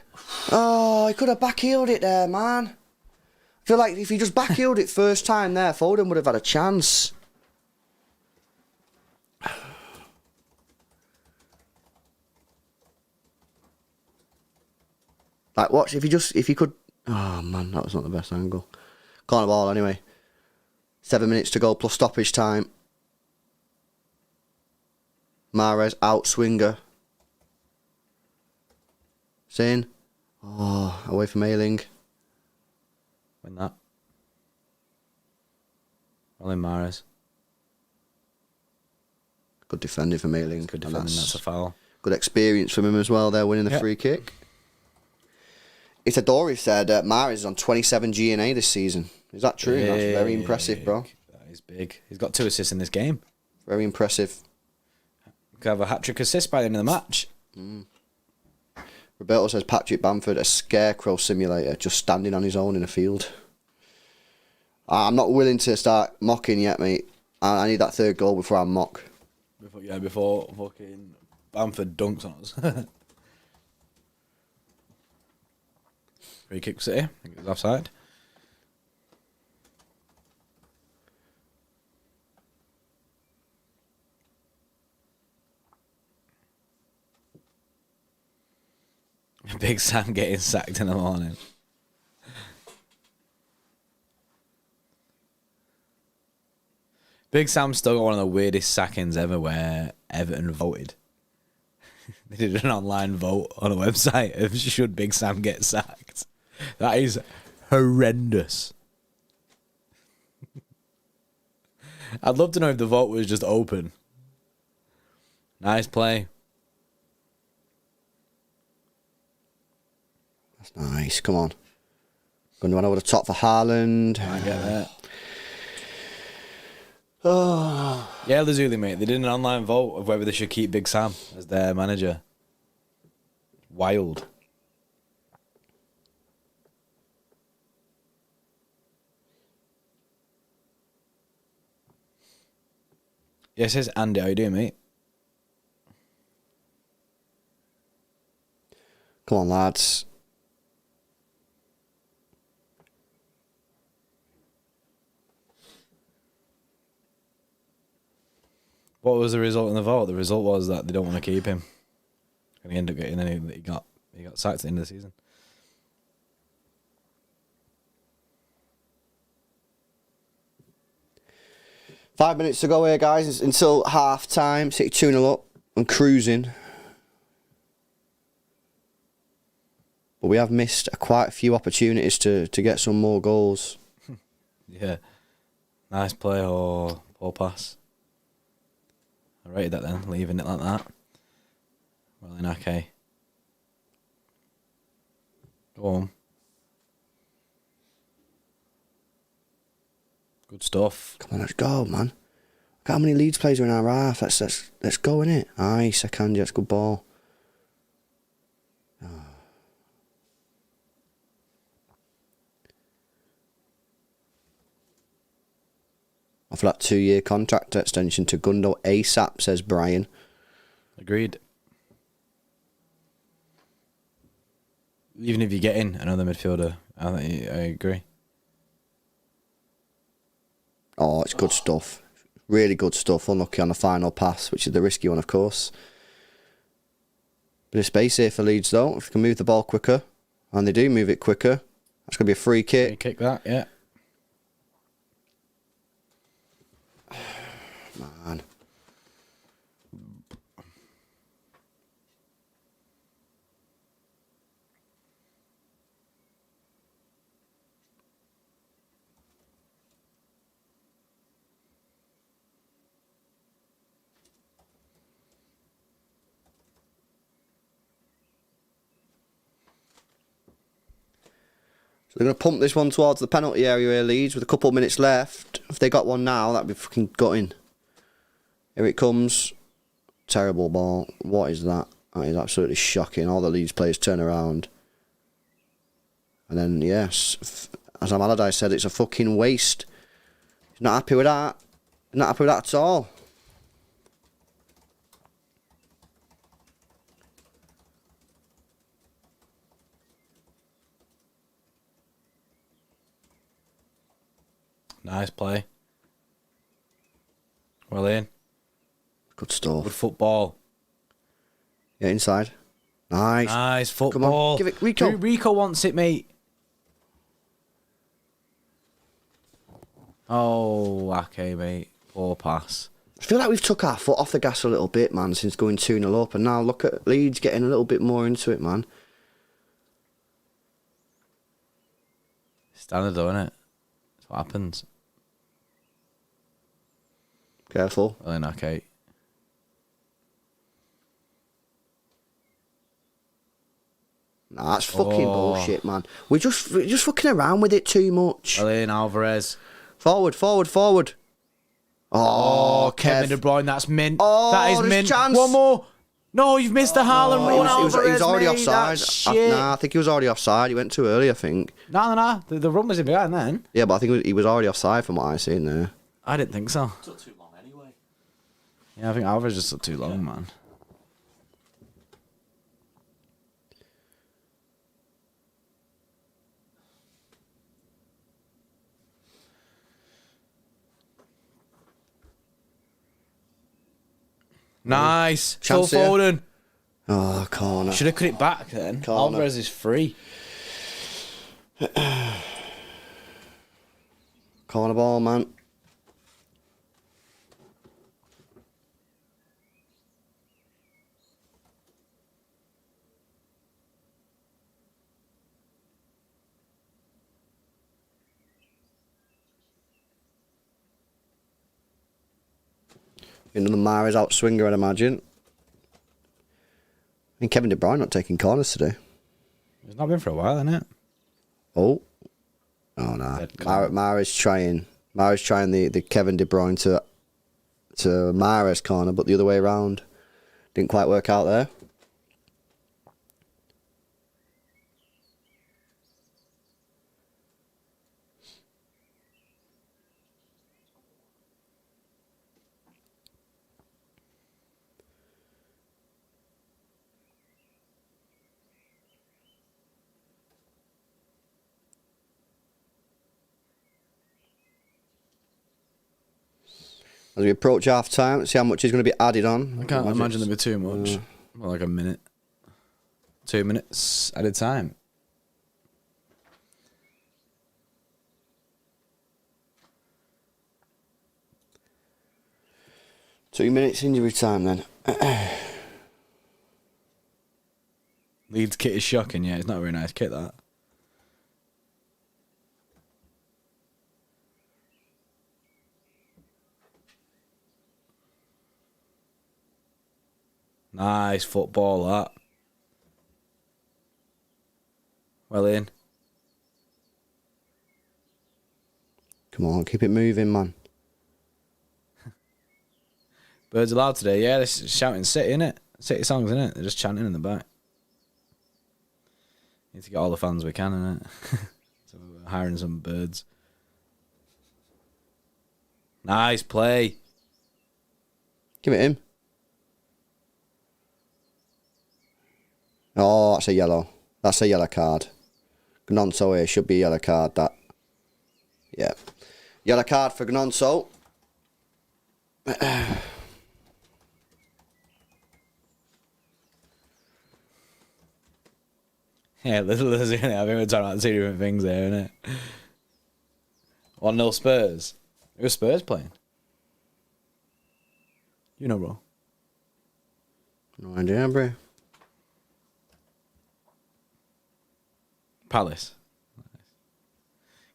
Oh, he could have backheeled it there, man. I feel like if he just backheeled it first time there, Foden would have had a chance. Like, watch, if he could... Oh, man, that was not the best angle. Corner ball, anyway. 7 minutes to go plus stoppage time. Mahrez out swinger. Sin. Oh, away from Ayling. Win that. Rolling Mahrez. Good defending from Ayling. Good defending, that's a foul. Good experience from him as well there, winning the free kick. Itadori said Mahrez is on 27 G&A this season. Is that true? That's very impressive, bro. That is big. He's got 2 assists in this game. Very impressive. Could have a hat-trick assist by the end of the match. Roberto says Patrick Bamford, a scarecrow simulator, just standing on his own in a field. I'm not willing to start mocking yet, mate. I need that 3rd goal before I mock. Before fucking Bamford dunks on us. Free kick City. I think it was offside. Big Sam getting sacked in the morning. Big Sam still got one of the weirdest sackings ever where Everton voted. They did an online vote on a website of should Big Sam get sacked. That is horrendous. I'd love to know if the vote was just open. Nice play. That's nice. Come on. Going to run over the top for Haaland. I get that. Oh. Yeah, Lazuli, mate. They did an online vote of whether they should keep Big Sam as their manager. Wild. Yeah, it says Andy. How you doing, mate? Come on, lads. What was the result in the vote? The result was that they don't want to keep him. And he ended up getting he got sacked at the end of the season. Five minutes to go here, guys. It's until half time. City 2-0 up and cruising. But we have missed quite a few opportunities to get some more goals. Yeah. Nice play or poor pass. I rated that then, leaving it like that. Well, in okay. Go on. Good stuff. Come on, let's go, man. Look how many Leeds players are in our half. Let's go, innit? Nice, Akanji, that's a good ball. Offer that 2-year contract extension to Gundo ASAP, says Brian. Agreed. Even if you get in another midfielder, I agree. Oh, it's good stuff. Really good stuff. Unlucky on the final pass, which is the risky one, of course. Bit of space here for Leeds, though. If we can move the ball quicker, and they do move it quicker, that's going to be a free kick. Free kick that, yeah. Man. So they're going to pump this one towards the penalty area here, Leeds, with a couple of minutes left. If they got one now, that'd be fucking gutting. Here it comes. Terrible ball. What is that? That is absolutely shocking. All the Leeds players turn around. And then, yes, as Am Allardyce said, it's a fucking waste. He's not happy with that. He's not happy with that at all. Nice play. Well in. Good stuff. Good football. Yeah, inside. Nice. Nice football. Come on, give it, Rico. Rico wants it, mate. Oh, okay, mate. Poor pass. I feel like we've took our foot off the gas a little bit, man, since going 2-0 up. And now look at Leeds getting a little bit more into it, man. Standard, though, innit? That's what happens. Careful. Well in, okay. Nah, that's fucking bullshit, man. We're just fucking around with it too much. Well in, Alvarez. Forward, forward, forward. Oh, Kevin De Bruyne, that's mint. Oh, that is there's mint. chance. One more. No, you've missed the Haaland run, he was Alvarez, already mate. offside. That's shit. Nah, I think he was already offside. He went too early, I think. No. The run was in behind then. Yeah, but I think he was already offside from what I seen there. I didn't think so. Took too long anyway. Yeah, I think Alvarez just took too long, man. Nice. Phil Chance here. Foden. Oh, corner. Should have cut it back then. Corner. Alvarez is free. Corner ball, man. Another Mahrez out swinger, I'd imagine. And Kevin De Bruyne not taking corners today. It's not been for a while, hasn't it? Oh. Oh, no. Dead corner. Mahrez trying the Kevin De Bruyne to Mahrez corner, but the other way around. Didn't quite work out there. As we approach half time, see how much is going to be added on. I can't imagine there'd be too much. Well, like a minute. 2 minutes at a time. Two minutes injury time then. Leeds kit is shocking, yeah. It's not a very nice kit, that. Nice football, that. Well in. Come on, keep it moving, man. Birds allowed today, yeah. They're shouting City, innit? City songs, innit? They're just chanting in the back. Need to get all the fans we can, innit? So we're hiring some birds. Nice play. Give it him. Oh, that's a yellow. That's a yellow card. Gnonto here should be a yellow card, that. Yeah. Yellow card for Gnonto. Yeah, little is it. I think we're talking about two different things there, innit? 1-0 Spurs. Who was Spurs playing? You know, bro. No idea, bro. Palace.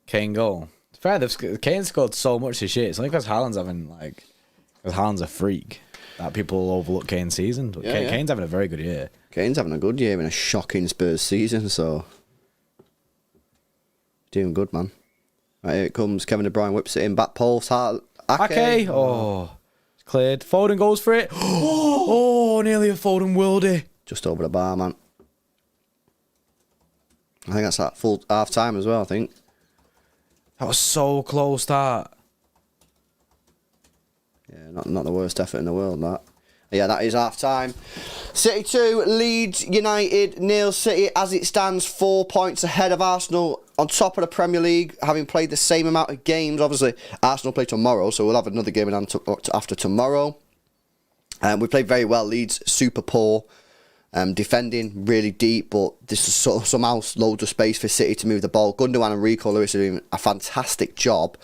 Kane goal. It's fair, Kane scored so much this year. It's only because Haaland's a freak that people overlook Kane's season. But Yeah, yeah. Kane's having a very good year. Kane's having a good year in a shocking Spurs season, so. doing good, man. Right, here it comes. Kevin De Bruyne whips it in. Back post. Ake. Oh. It's cleared. Foden goes for it. Oh, nearly a Foden worldie. Just over the bar, man. I think that's at full half time as well, I think. That was so close, that. Yeah, not the worst effort in the world, that. Yeah, that is half time. City 2, Leeds United, nil. City, as it stands, 4 points ahead of Arsenal on top of the Premier League, having played the same amount of games. Obviously, Arsenal play tomorrow, so we'll have another game after tomorrow. We played very well. Leeds, super poor. Defending really deep, but this is somehow loads of space for City to move the ball. Gundogan and Rico Lewis are doing a fantastic job.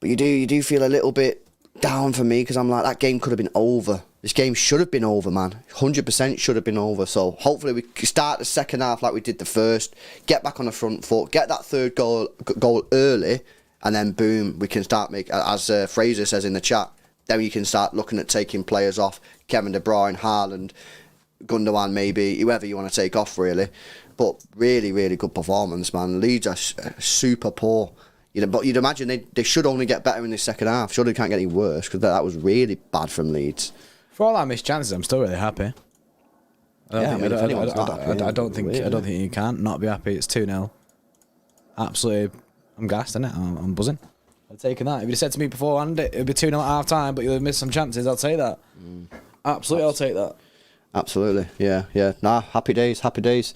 But you do feel a little bit down for me, because I'm like, that game could have been over. This game should have been over, man. 100% should have been over. So hopefully we can start the second half like we did the first, get back on the front foot, get that third goal early, and then boom, we can start making, as Fraser says in the chat, then you can start looking at taking players off. Kevin De Bruyne, Haaland, Gundogan, maybe, whoever you want to take off, really. But really, really good performance, man. Leeds are super poor. But you'd imagine they should only get better in the second half. Surely they can't get any worse, because that was really bad from Leeds. For all our missed chances, I'm still really happy. I don't think you can not be happy. It's 2-0. Absolutely, I'm gassed, innit? I'm buzzing. I'm taking that. If you'd said to me beforehand it'd be 2-0 at half time, but you'll have missed some chances, I'll take that. Absolutely, I'll take that. Absolutely, yeah. Nah, happy days. Guys,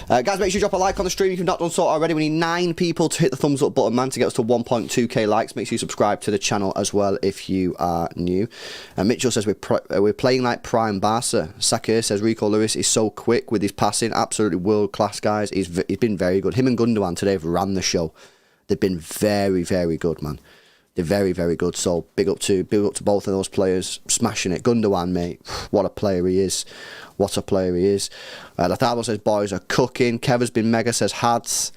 make sure you drop a like on the stream if you've not done so already. We need 9 people to hit the thumbs up button, man, to get us to 1.2k likes. Make sure you subscribe to the channel as well if you are new. Mitchell says we're playing like prime Barca. Sakir says Rico Lewis is so quick with his passing. Absolutely world-class, guys. He's been very good. Him and Gundogan today have ran the show. They've been very, very good, man. They're very, very good. So big up to both of those players, smashing it. Gundogan, mate, what a player he is. Lathabo says boys are cooking. Kevin's been mega, says Hads.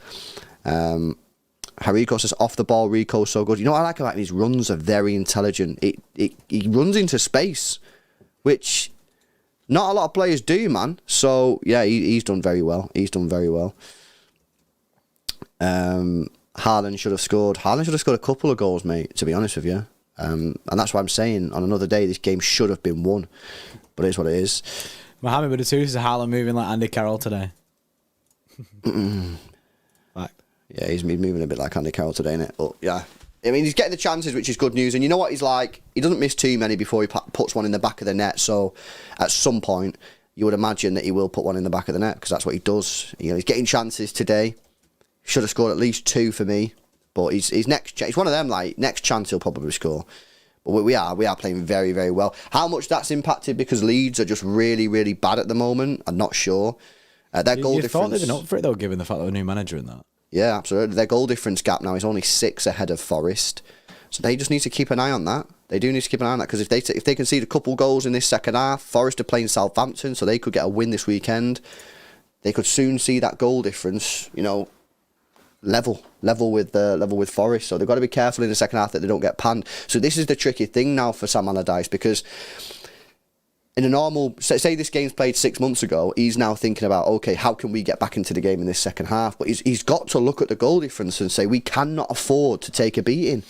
Hariko says off the ball, Rico's so good. You know what I like about him? His runs are very intelligent. He runs into space, which not a lot of players do, man. So yeah, he's done very well. Haaland should have scored. A couple of goals, mate, to be honest with you. And that's why I'm saying on another day this game should have been won. But it is what it is. Mohamed Boudatou is Haaland moving like Andy Carroll today. Fact. Yeah, he's moving a bit like Andy Carroll today, innit? But yeah. I mean, he's getting the chances, which is good news. And you know what he's like? He doesn't miss too many before he puts one in the back of the net. So at some point, you would imagine that he will put one in the back of the net, because that's what he does. He's getting chances today. Should have scored at least 2 for me, but he's one of them, like, next chance he'll probably score. But we are playing very, very well. How much that's impacted because Leeds are just really, really bad at the moment, I'm not sure. Their goal difference. You thought they'd been up for it though, given the fact that the new manager in that. Yeah, absolutely. Their goal difference gap now is only 6 ahead of Forest, so they just need to keep an eye on that. They do need to keep an eye on that, because if they concede a couple goals in this second half, Forest are playing Southampton, so they could get a win this weekend. They could soon see that goal difference, level with Forest, so they've got to be careful in the second half that they don't get panned. So this is the tricky thing now for Sam Allardyce, because in a normal, say this game's played 6 months ago, he's now thinking about, okay, how can we get back into the game in this second half? But he's got to look at the goal difference and say, we cannot afford to take a beating.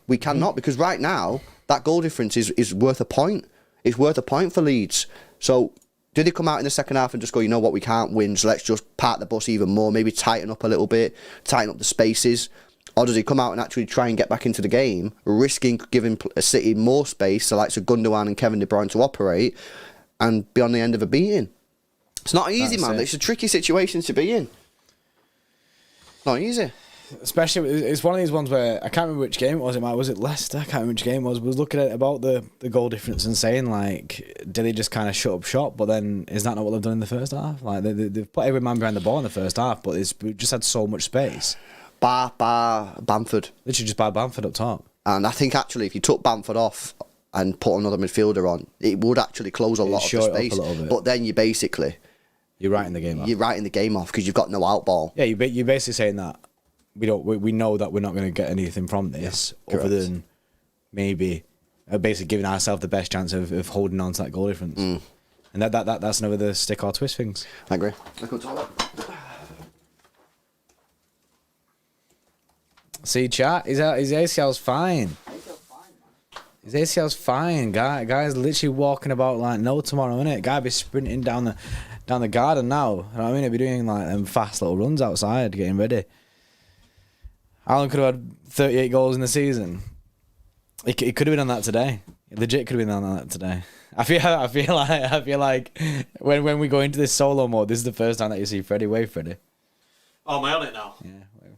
We cannot, because right now that goal difference is worth a point. It's worth a point for Leeds. So do they come out in the second half and just go, you know what, we can't win, so let's just park the bus even more, maybe tighten up a little bit, tighten up the spaces? Or does he come out and actually try and get back into the game, risking giving City more space, so like Gundogan and Kevin De Bruyne to operate, and be on the end of a beating? It's not easy, man. It's a tricky situation to be in. Not easy. Especially, it's one of these ones where I can't remember which game it was. Was it Leicester? I can't remember which game it was. We was looking at about the goal difference and saying, like, did they just kind of shut up shop? But then, is that not what they've done in the first half? Like, they've put every man behind the ball in the first half, but we've just had so much space. Bar Bamford. Literally just bar Bamford up top. And I think actually, if you took Bamford off and put another midfielder on, it would actually close a lot of the space. But then you're writing the game off. You're writing the game off because you've got no out ball. Yeah, you're basically saying that we know that we're not going to get anything from this, other than maybe basically giving ourselves the best chance of holding on to that goal difference. And that's another the stick or twist things. I agree. See, chat, his ACL's fine. His ACL's fine. Guy's literally walking about like no tomorrow, innit? Guy be sprinting down the garden now. You know what I mean? He'd be doing like them fast little runs outside, getting ready. Alan could have had 38 goals in the season. He could have been on that today. He legit could have been on that today. I feel like when we go into this solo mode, this is the first time that you see Freddie. Wave, Freddie. Oh, am I on it now? Yeah,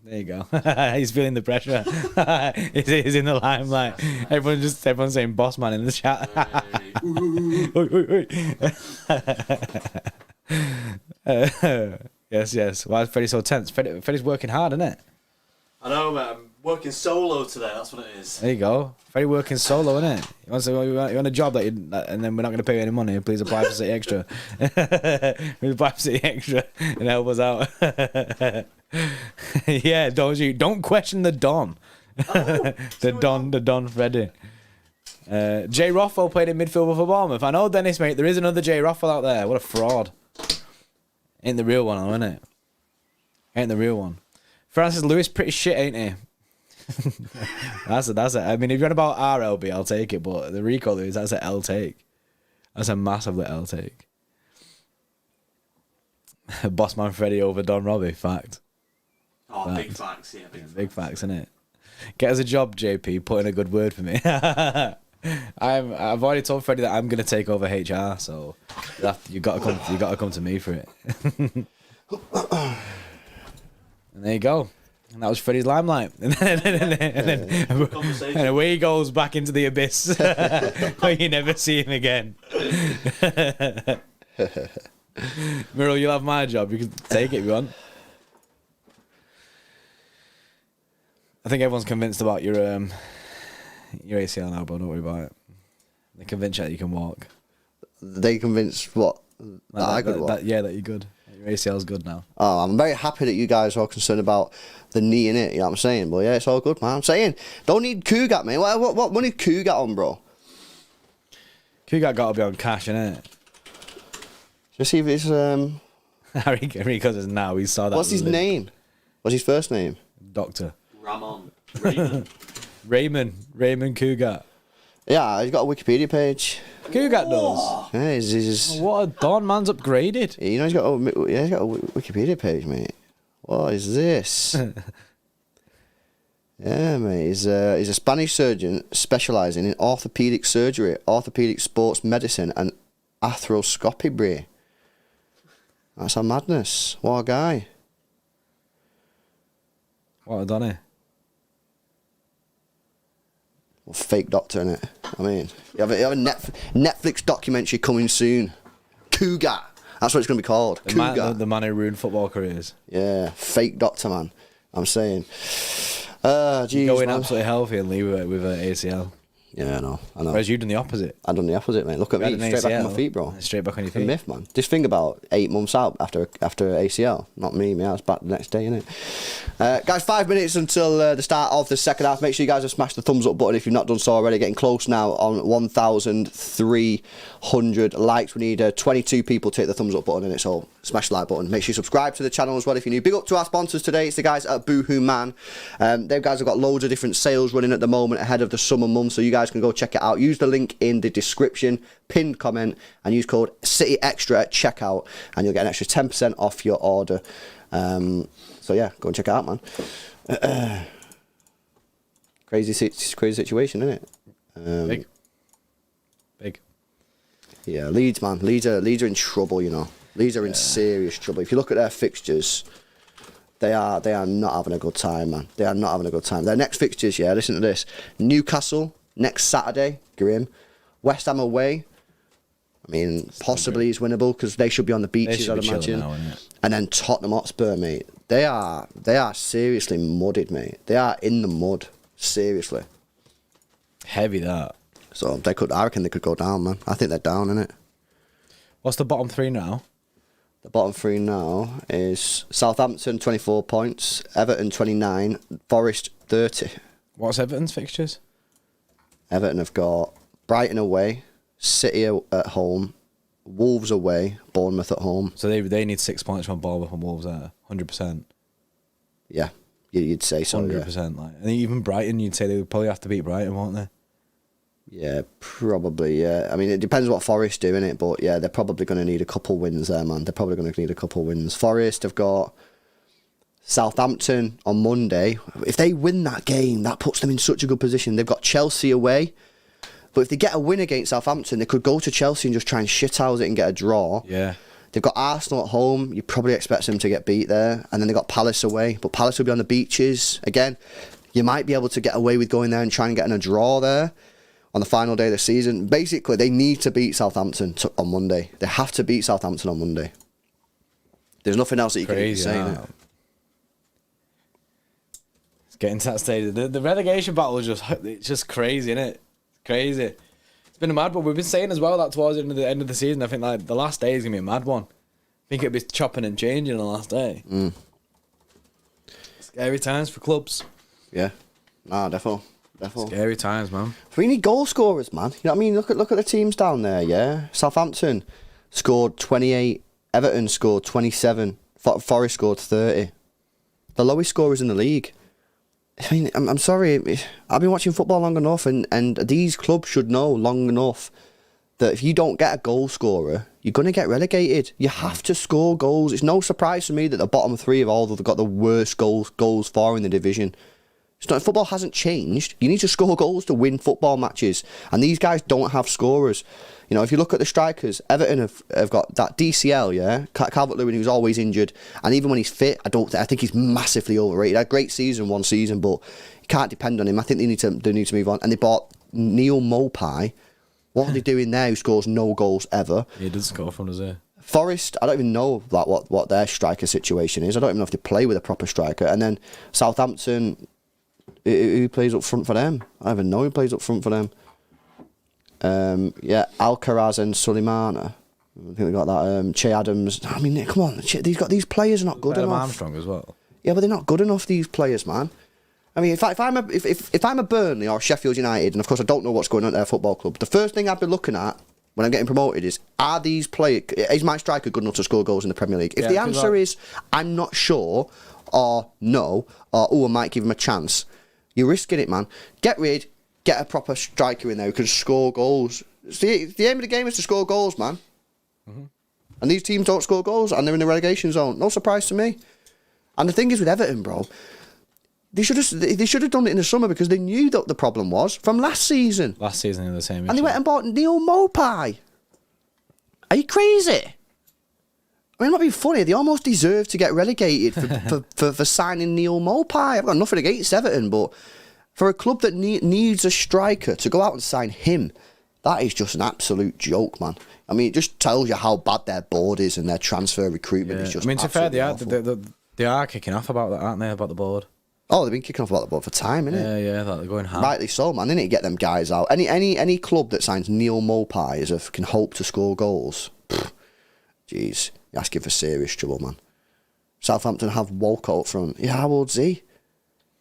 there you go. He's feeling the pressure. He's in the limelight. Everyone's saying boss man in the chat. Yes. Why is Freddie so tense? Freddie's working hard, isn't it? I know, man. I'm working solo today. That's what it is. There you go. Freddie working solo, isn't it? You want a job and then we're not going to pay you any money. Please apply for City Extra. Please apply for City Extra and help us out. Yeah, don't question the Don. The Don Freddie. Jay Rothwell played in midfield for Bournemouth. I know, Dennis, mate. There is another Jay Rothwell out there. What a fraud. Ain't the real one, though, innit? Ain't the real one. Francis Lewis, pretty shit, ain't he? That's it. I mean, if you're on about RLB, I'll take it. But the Rico Lewis, that's an L take. That's a massive L take. Bossman Freddie over Don Robbie, fact. Oh, fact. big facts, yeah, Big facts, innit? Get us a job, JP. Put in a good word for me. I've already told Freddie that I'm gonna take over HR, so you gotta come to me for it. And there you go. And that was Freddie's limelight. And then away he goes back into the abyss where you never see him again. Miro, you'll have my job. You can take it if you want. I think everyone's convinced about your ACL now, but don't worry about it. They're convinced that you can walk. They convinced what? That I could walk? That you're good. Your ACL's good now. Oh, I'm very happy that you guys are concerned about the knee in it. You know what I'm saying? But yeah, it's all good, man. I'm saying, don't need Cougat, man. What money Cougat on, bro? Cougat got to be on cash, innit? Just see if it's Rico says now. He saw that. What's his name? What's his first name? Doctor. Ramon. Raymond Cougat. Yeah, he's got a Wikipedia page. Cougat does. Yeah, he's What a Don, man's upgraded. you know he's got a Wikipedia page, mate. What is this? Yeah, mate. He's a Spanish surgeon specialising in orthopaedic surgery, orthopaedic sports medicine, and arthroscopy, bro. That's a madness. What a guy. What a Donny. Well, fake doctor, innit? I mean, you have a Netflix documentary coming soon. Cougat. That's what it's going to be called. Cougat. The man who ruined football careers. Yeah, fake doctor, man. I'm saying. Geez, Going man. absolutely healthy and leave it with an ACL. Yeah, I know. Whereas you've done the opposite. I've done the opposite, mate. Look at You me, had straight an back on ACL, my feet, bro. Straight back on your It's a feet. myth, man. Just think about 8 months out after ACL. Not me, man. I was back the next day, innit? Guys, 5 minutes until the start of the second half. Make sure you guys have smashed the thumbs up button if you've not done so already. Getting close now on 1,300 likes. We need 22 people to hit the thumbs up button, and so smash the like button. Make sure you subscribe to the channel as well if you're new. Big up to our sponsors today. It's the guys at Boohoo Man. Them guys have got loads of different sales running at the moment ahead of the summer months, so you guys can go check it out. Use the link in the description, pinned comment, and use code City Extra at checkout, and you'll get an extra 10% off your order. So yeah, go and check it out, man. Crazy situation, isn't it? Big. Yeah, Leeds, man. Leeds are in trouble, you know. Leeds are in serious trouble. If you look at their fixtures, they are not having a good time, man. They are not having a good time. Their next fixtures, yeah, listen to this. Newcastle next Saturday, grim. West Ham away. I mean, possibly is winnable because they should be on the beaches, I'd imagine. Now, and then Tottenham Hotspur, mate. They are seriously mudded, mate. They are in the mud, seriously. Heavy that. So I reckon they could go down, man. I think they're down, innit? What's the bottom three now? The bottom three now is Southampton 24 points, Everton 29, Forest 30. What's Everton's fixtures? Everton have got Brighton away, City at home, Wolves away, Bournemouth at home. So they need 6 points from Bournemouth and Wolves there, 100%. Yeah, You'd say so. 100%. Like, I think even Brighton, you'd say they would probably have to beat Brighton, won't they? Yeah, probably, yeah. I mean, it depends what Forest do, innit? But, yeah, they're probably going to need a couple wins there, man. They're probably going to need a couple wins. Forest have got Southampton on Monday. If they win that game, that puts them in such a good position. They've got Chelsea away. But if they get a win against Southampton, they could go to Chelsea and just try and shithouse it and get a draw. Yeah. They've got Arsenal at home. You probably expect them to get beat there. And then they've got Palace away. But Palace will be on the beaches. Again, you might be able to get away with going there and trying and getting a draw there on the final day of the season. Basically, they need to beat Southampton on Monday. They have to beat Southampton on Monday. There's nothing else that you can say. It's getting to that stage. The relegation battle is just crazy, isn't it? Crazy. It's been a mad one. We've been saying as well that towards the end of the season, I think like the last day is going to be a mad one. I think it'll be chopping and changing on the last day. Scary times for clubs. Yeah. Nah, definitely. Scary times, man. We need goal scorers, man. You know what I mean? Look at the teams down there, yeah? Southampton scored 28. Everton scored 27. Forest scored 30. The lowest scorers in the league. I mean, I'm sorry. I've been watching football long enough, and these clubs should know long enough that if you don't get a goal scorer, you're going to get relegated. You have to score goals. It's no surprise to me that the bottom three have all got the worst goals for in the division. It's not, football hasn't changed. You need to score goals to win football matches. And these guys don't have scorers. You know, if you look at the strikers, Everton have got that DCL, yeah? Calvert-Lewin, who's always injured. And even when he's fit, I think he's massively overrated. Had a great season, one season, but you can't depend on him. I think they need to move on. And they bought Neil Mopai. What are they doing there who scores no goals ever? He did score from us there. Forest, I don't even know what their striker situation is. I don't even know if they play with a proper striker. And then Southampton, who plays up front for them? I don't even know who plays up front for them. Yeah, Alcaraz and Suleimana. I think they got that. Che Adams. I mean, come on, these players are not good enough. Armstrong as well. Yeah, but they're not good enough. These players, man. I mean, if I'm a Burnley or Sheffield United, and of course I don't know what's going on at their football club, the first thing I'd be looking at when I'm getting promoted is is my striker good enough to score goals in the Premier League? If the answer is I'm not sure, or no, or I might give him a chance, you're risking it, man. Get a proper striker in there who can score goals. The aim of the game is to score goals, man. Mm-hmm. And these teams don't score goals, and they're in the relegation zone. No surprise to me. And the thing is with Everton, bro, they should have done it in the summer because they knew that the problem was from last season. Last season, they were the same issue. And they went and bought Neil Mopai. Are you crazy? I mean, I'm not being funny. They almost deserve to get relegated for signing Neil Mopai. I've got nothing against Everton, but for a club that needs a striker to go out and sign him, that is just an absolute joke, man. I mean, it just tells you how bad their board is and their transfer recruitment is just. I mean, to be fair, they are kicking off about that, aren't they? About the board. Oh, they've been kicking off about the board for time, innit? Yeah, they're going hard. Rightly so, man. They need to get them guys out. Any club that signs Neil Mopai can hope to score goals. Jeez, you're asking for serious trouble, man. Southampton have Walcott up front. Yeah, how old's he?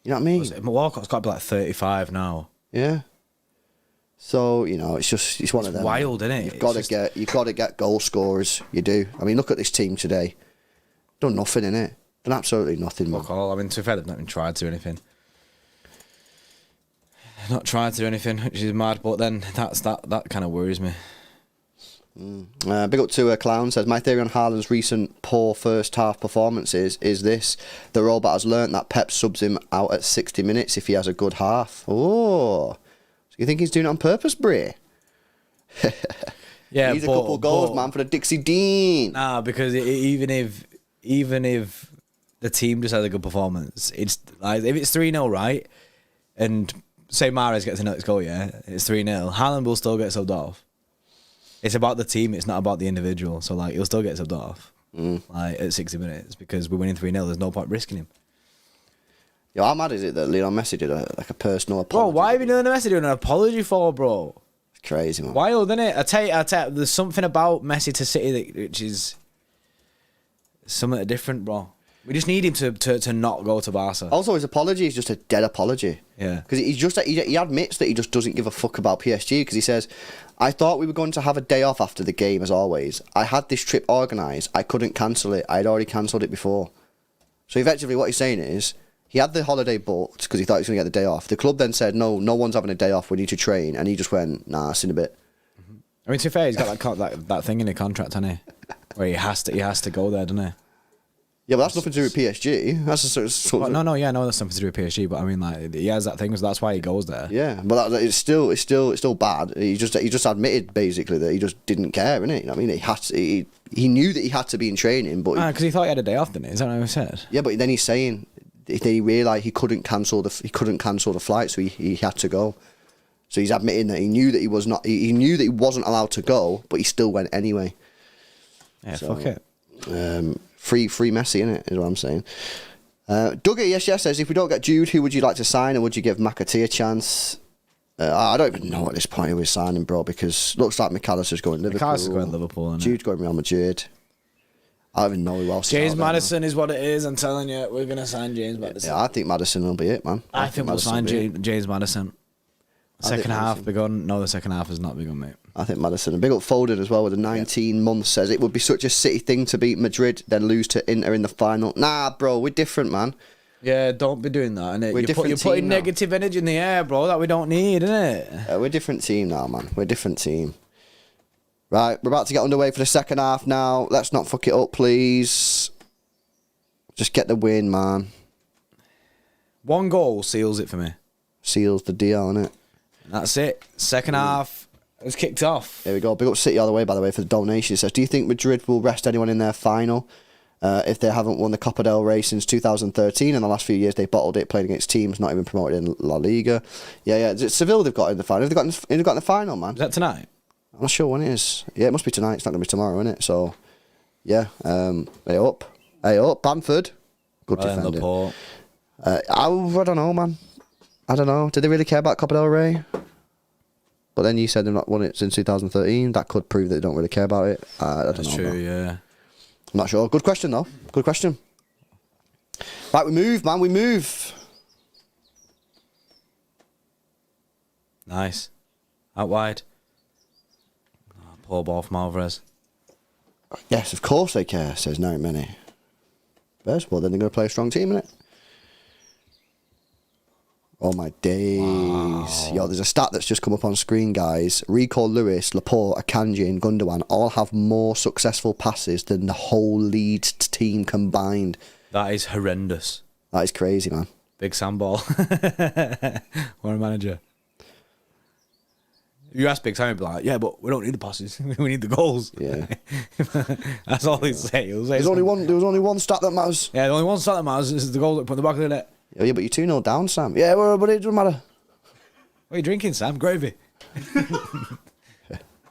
You know what I mean? Walcott's got to be like 35 now. Yeah. So, you know, it's one of them. Wild, isn't it? You've got to get goal scorers. You do. I mean, look at this team today. Done nothing, innit? Done absolutely nothing, man. Fuck all. I mean, to be fair, they've not even tried to do anything. Not tried to do anything, which is mad. But then that kind of worries me. Big up to Clown says, my theory on Haaland's recent poor first half performances is this: the robot has learnt that Pep subs him out at 60 minutes if he has a good half. Oh, so you think he's doing it on purpose, Bray? Yeah, he's a couple goals, man, for the Dixie Dean. Nah, because even if the team just has a good performance, it's like if it's 3-0, right, and say Mahrez gets a next goal, yeah, it's 3-0. Haaland will still get subbed off. It's about the team, it's not about the individual. So, like, he'll still get subbed off like, at 60 minutes because we're winning 3-0. There's no point risking him. Yo, how mad is it that Lionel Messi did a personal apology? Bro, why have you doing Messi doing an apology for, bro? It's crazy, man. Wild, isn't it? I tell you, there's something about Messi to City which is something different, bro. We just need him to not go to Barca. Also, his apology is just a dead apology. Yeah. Because he admits that he just doesn't give a fuck about PSG because he says, I thought we were going to have a day off after the game, as always. I had this trip organised. I couldn't cancel it. I had already cancelled it before. So effectively what he's saying is, He had the holiday booked because he thought he was going to get the day off. The club then said, no one's having a day off. We need to train. And he just went, nah, it's in a bit. I mean, to be fair, he's got that thing in the contract, hasn't he? Where he has to go there, doesn't he? Yeah, but that's nothing to do with PSG. That's a sort of... No, yeah, I know that's something to do with PSG, but I mean, like, he has that thing, so that's why he goes there. Yeah, but it's still bad. He just admitted basically that he just didn't care, innit? You know what I mean? He knew that he had to be in training, but because he thought he had a day off, didn't he? Is that what he said? Yeah, but then he's saying he realised he couldn't cancel the flight, so he had to go. So he's admitting that he knew that he was not. He knew that he wasn't allowed to go, but he still went anyway. Yeah, so, fuck it. Free Messi, innit, is what I'm saying. Dougie, yes, says, if we don't get Jude, who would you like to sign, and would you give McAtee a chance? I don't even know at this point who we're signing, bro, because looks like McAllister's going Liverpool. McAllister's going Liverpool, innit? Jude's going Real Madrid. I don't even know who else. James Maddison is what it is. I'm telling you, we're gonna sign James Maddison. Yeah, I think Maddison will be it, man. I think we'll sign James Maddison. Second half begun. No, the second half has not begun, mate. I think Maddison. A big up Foden as well with the 19 months. Says it would be such a City thing to beat Madrid, then lose to Inter in the final. Nah, bro, we're different, man. Yeah, don't be doing that, innit? You're putting negative energy in the air, bro, that we don't need, innit? We're a different team now, man. We're a different team. Right, we're about to get underway for the second half now. Let's not fuck it up, please. Just get the win, man. One goal seals it for me. Seals the deal, innit? That's it. Second half has kicked off. There we go. Big up City all the way, by the way, for the donation. It says, do you think Madrid will rest anyone in their final if they haven't won the Copa del Rey since 2013? In the last few years, they bottled it, playing against teams not even promoted in La Liga. Yeah. It's Seville they've got in the final. They've got in the final, man. Is that tonight? I'm not sure when it is. Yeah, it must be tonight. It's not going to be tomorrow, innit? So, yeah. Hey up. Bamford. Good defender. Laporte. I don't know, man. I don't know. Did they really care about Copa del Rey? But then you said they've not won it since 2013. That could prove that they don't really care about it. I don't know. That's true, yeah. I'm not sure. Good question, though. Good question. Right, we move, man. We move. Nice. Out wide. Oh, poor ball from Alvarez. Yes, of course they care, says Nary Many. Best, well, then they're going to play a strong team, innit? Oh my days. Wow. Yo, there's a stat that's just come up on screen, guys. Rico Lewis, Laporte, Akanji and Gundogan all have more successful passes than the whole Leeds team combined. That is horrendous. That is crazy, man. Big sandball. What a manager. You ask Big Sam, he'd be like, yeah, but we don't need the passes. We need the goals. Yeah. That's all he'd say. There was only one stat that matters. Yeah, the only one stat that matters is the goal that put in the back of the net. Yeah, but you're 2-0 down, Sam. Yeah, well, but it doesn't matter. What are you drinking, Sam? Gravy.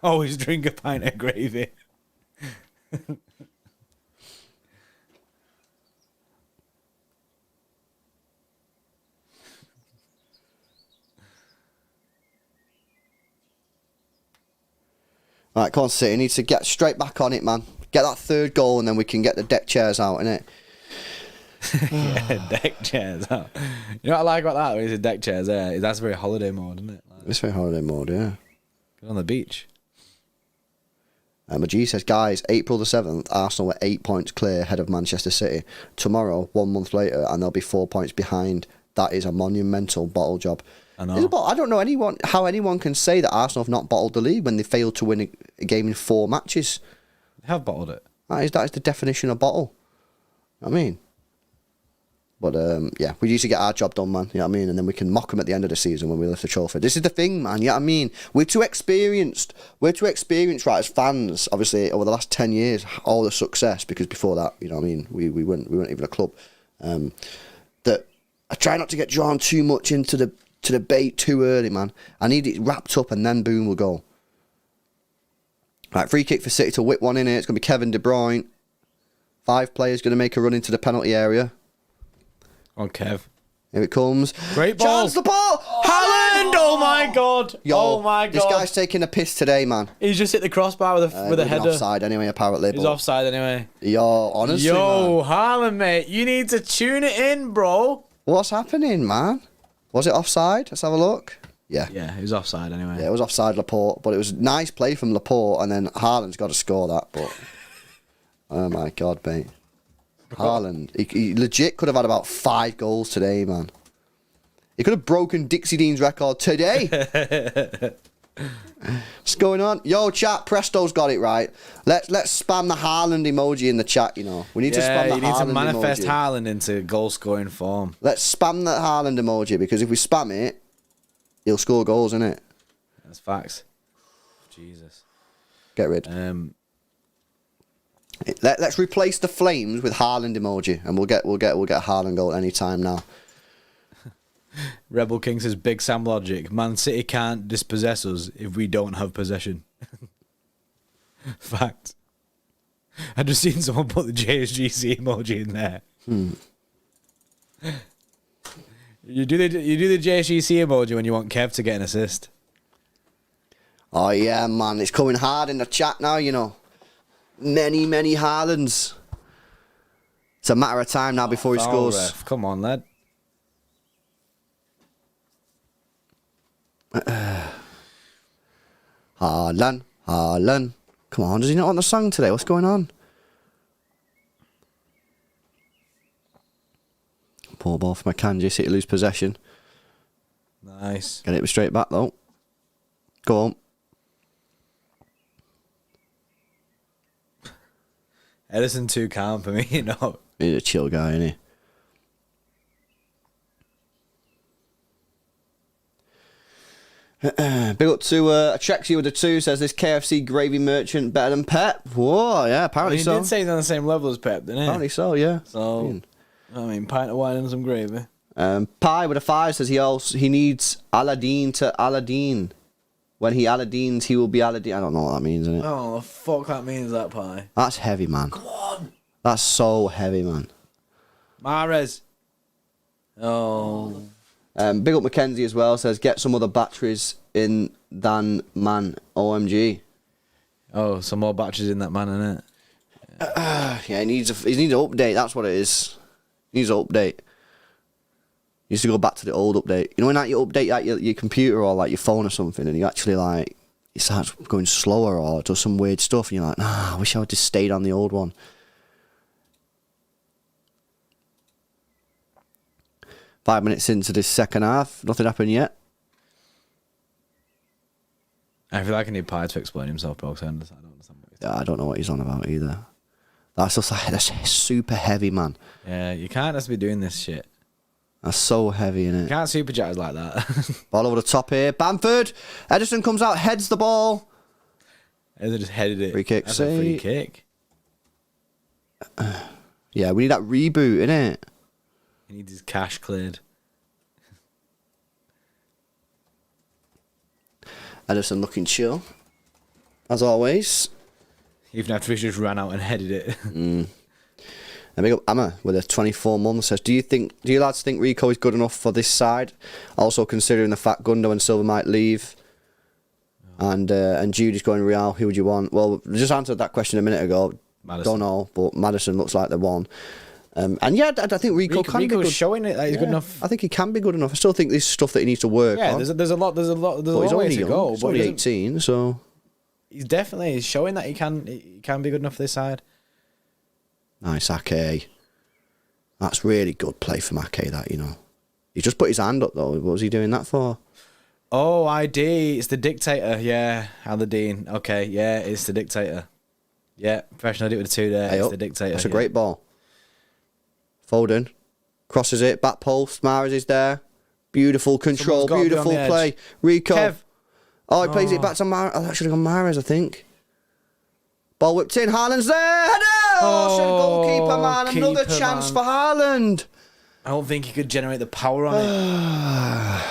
Always drink a pint of gravy. Right, come on, City. Needs to get straight back on it, man. Get that third goal, and then we can get the deck chairs out, innit? Yeah, deck chairs out. You know what I like about that? When it's deck chairs there, that's very holiday mode, isn't it? Like, It's very holiday mode, yeah. Get on the beach. Majid says, guys, April the 7th, Arsenal were 8 points clear ahead of Manchester City. Tomorrow, 1 month later, and they'll be 4 points behind. That is a monumental bottle job. I know. I don't know how anyone can say that Arsenal have not bottled the league when they failed to win a game in 4 matches. They have bottled it. That is the definition of bottle. I mean... But, yeah, we usually get our job done, man. You know what I mean? And then we can mock them at the end of the season when we lift the trophy. This is the thing, man. You know what I mean? We're too experienced. Right, as fans, obviously, over the last 10 years, all the success, because before that, you know what I mean, we weren't even a club. That I try not to get drawn too much into the debate too early, man. I need it wrapped up and then boom, we'll go. Right, free kick for City to whip one in here. It's going to be Kevin De Bruyne. 5 players going to make a run into the penalty area. On Kev. Here it comes. Great ball. Chance the ball. Haaland! Oh my god. Yo, oh my god. This guy's taking a piss today, man. He's just hit the crossbar with a header. Offside anyway, apparently. He's offside anyway. Yo, honestly, man. Haaland, mate. You need to tune it in, bro. What's happening, man? Was it offside? Let's have a look. Yeah. Yeah, he was offside anyway. Yeah, it was offside Laporte, but it was nice play from Laporte, and then Haaland's got to score that, but... Oh my god, mate. Haaland. He legit could have had about 5 goals today, man. He could have broken Dixie Dean's record today. What's going on? Yo, chat, Presto's got it right. Let's spam the Haaland emoji in the chat, you know. We need to spam the Haaland emoji. You need to manifest Haaland into goal-scoring form. Let's spam the Haaland emoji, because if we spam it, he'll score goals, innit? That's facts. Jesus. Get rid. Let's replace the flames with Haaland emoji, and we'll get a Haaland goal any time now. Rebel King says, Big Sam logic. Man City can't dispossess us if we don't have possession. Fact. I just seen someone put the JSGC emoji in there. You do the JSGC emoji when you want Kev to get an assist. Oh yeah, man, it's coming hard in the chat now, you know. Many Haalands. It's a matter of time now before he scores. Ref. Come on, lad. Haaland. Come on, does he not want the song today? What's going on? Poor ball for Makanji. City lose possession. Nice. Get it straight back though. Go on. Edison too calm for me, you know. He's a chill guy, isn't he? Big up to Trexie with the 2, says this KFC gravy merchant better than Pep. Whoa, yeah, apparently so. He did say he's on the same level as Pep, didn't he? Apparently so, yeah. So, I mean, pint of wine and some gravy. Pie with a 5 says he needs Aladdin to Aladdin. When he Aladdins, he will be Aladdin. I don't know what that means, innit? Oh, the fuck that means, that pie. That's heavy, man. Come on. That's so heavy, man. Mahrez. Oh. Big up Mackenzie as well, says get some other batteries in than man. OMG. Oh, some more batteries in that man, innit? Yeah, he needs an update. That's what it is. He needs an update. He needs to go back to the old update. You know when like you update like your computer or like your phone or something, and you actually like it starts going slower or does some weird stuff, and you're like, nah, I wish I would just stayed on the old one. Five minutes into this second half, nothing happened yet. I feel like I need Pie to explain himself, bro. I don't understand what he's Yeah, I don't know what he's on about either. That's just like that's super heavy, man. Yeah, you can't just be doing this shit. That's so heavy, innit? You can't super jackers like that. Ball over the top here. Bamford. Edison comes out, heads the ball. They just headed it. Free kick. That's a free kick. Yeah, we need that reboot, innit? He needs his cash cleared. Edison looking chill, as always. Even after he just ran out and headed it. And big up Emma with a 24 months says, do you lads think Rico is good enough for this side? Also considering the fact Gundo and Silva might leave, and Judy's going Real, who would you want? Well, we just answered that question a minute ago. Maddison. Don't know, but Maddison looks like the one. And yeah, I think Rico can be good. Showing it that he's good enough. I think he can be good enough. I still think there's stuff that he needs to work on. Yeah, there's a long way to go. He's only 18, so he's definitely showing that he can be good enough for this side. Nice, Ake. That's really good play from Ake, that, you know. He just put his hand up, though. What was he doing that for? Oh, ID. It's the dictator. Yeah, Aladdin. Okay, yeah, it's the dictator. Yeah, professional. I did it with the 2 there. It's the dictator. That's a great ball. Foden crosses it, back post. Mahrez is there. Beautiful control, beautiful play. Rico. Kev. Oh, he plays it back to Mahrez. Oh, that should have gone Mahrez, I think. Ball whipped in. Haaland's there. Header! Oh, said goalkeeper, man. Another chance for Haaland. I don't think he could generate the power on it.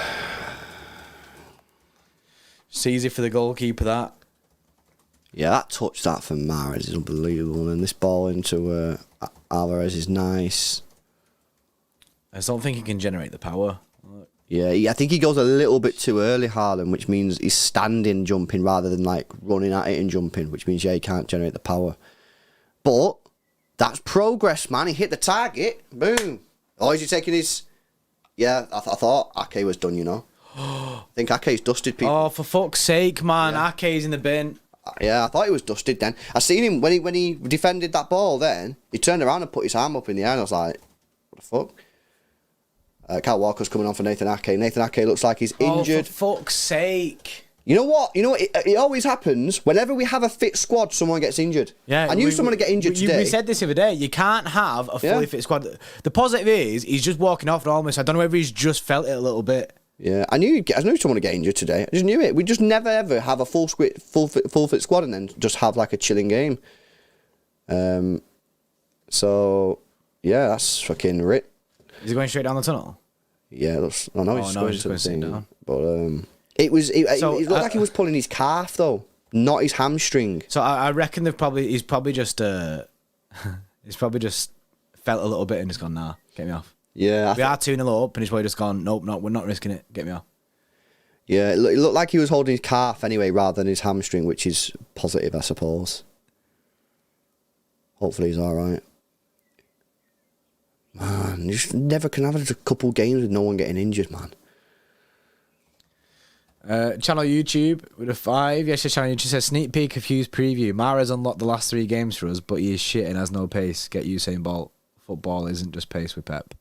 It's easy for the goalkeeper, that. Yeah, that touch that from Mahrez is unbelievable. And this ball into Alvarez is nice. I just don't think he can generate the power. Yeah, I think he goes a little bit too early, Haaland, which means he's standing jumping rather than like running at it and jumping, which means, yeah, he can't generate the power. But that's progress, man. He hit the target. Boom. Oh, is he taking his... Yeah, I thought Ake was done, you know. I think Ake's dusted people. Oh, for fuck's sake, man. Yeah. Ake's in the bin. Yeah, I thought he was dusted then. I seen him when he defended that ball then. He turned around and put his arm up in the air and I was like, what the fuck? Cal Walker's coming on for Nathan Ake. Nathan Ake looks like he's injured. Oh, for fuck's sake. You know what? It always happens. Whenever we have a fit squad, someone gets injured. Yeah, I knew someone would get injured today. We said this the other day. You can't have a fully fit squad. The positive is he's just walking off and almost. I don't know whether he's just felt it a little bit. Yeah, I knew someone would get injured today. I just knew it. We just never ever have a full fit squad and then just have like a chilling game. So yeah, that's fucking rip. Is he going straight down the tunnel? Yeah, I know he's going to sit down. But it looked like he was pulling his calf though, not his hamstring. So I reckon he's probably just felt a little bit and just gone, nah, get me off. Yeah, we are 2-0 up and he's probably just gone, nope, we're not risking it, get me off. Yeah, it looked like he was holding his calf anyway rather than his hamstring, which is positive, I suppose. Hopefully he's alright. Man, you just never can have a couple games with no one getting injured, man. Channel YouTube with a 5. Yes, channel YouTube says sneak peek of Hughes preview. Mahrez unlocked the last 3 games for us, but he is shit and has no pace. Get Usain Bolt. Football isn't just pace with Pep.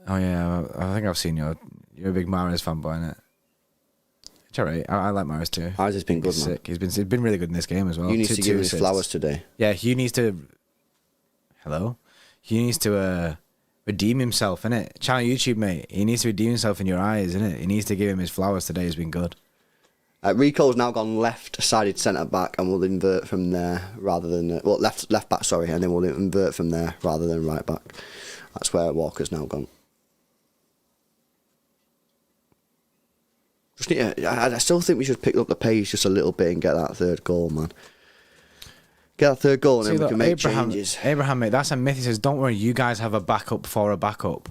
Oh yeah, I think I've seen you're a big Mahrez fanboy, innit? It's alright. I like Mahrez too. Mahrez has been good, man. Sick. He's been really good in this game as well. You need to give him his flowers today. Yeah, Hugh needs to. Hello. He needs to redeem himself, innit? Channel YouTube, mate. He needs to redeem himself in your eyes, innit? He needs to give him his flowers today. He's been good. Rico's now gone left-sided centre-back and will invert from there rather than... left back, sorry, and then we'll invert from there rather than right-back. That's where Walker's now gone. I still think we should pick up the pace just a little bit and get that 3rd goal, man. Get that 3rd goal and then we can make changes. Abraham, mate, that's a myth. He says, don't worry, you guys have a backup for a backup.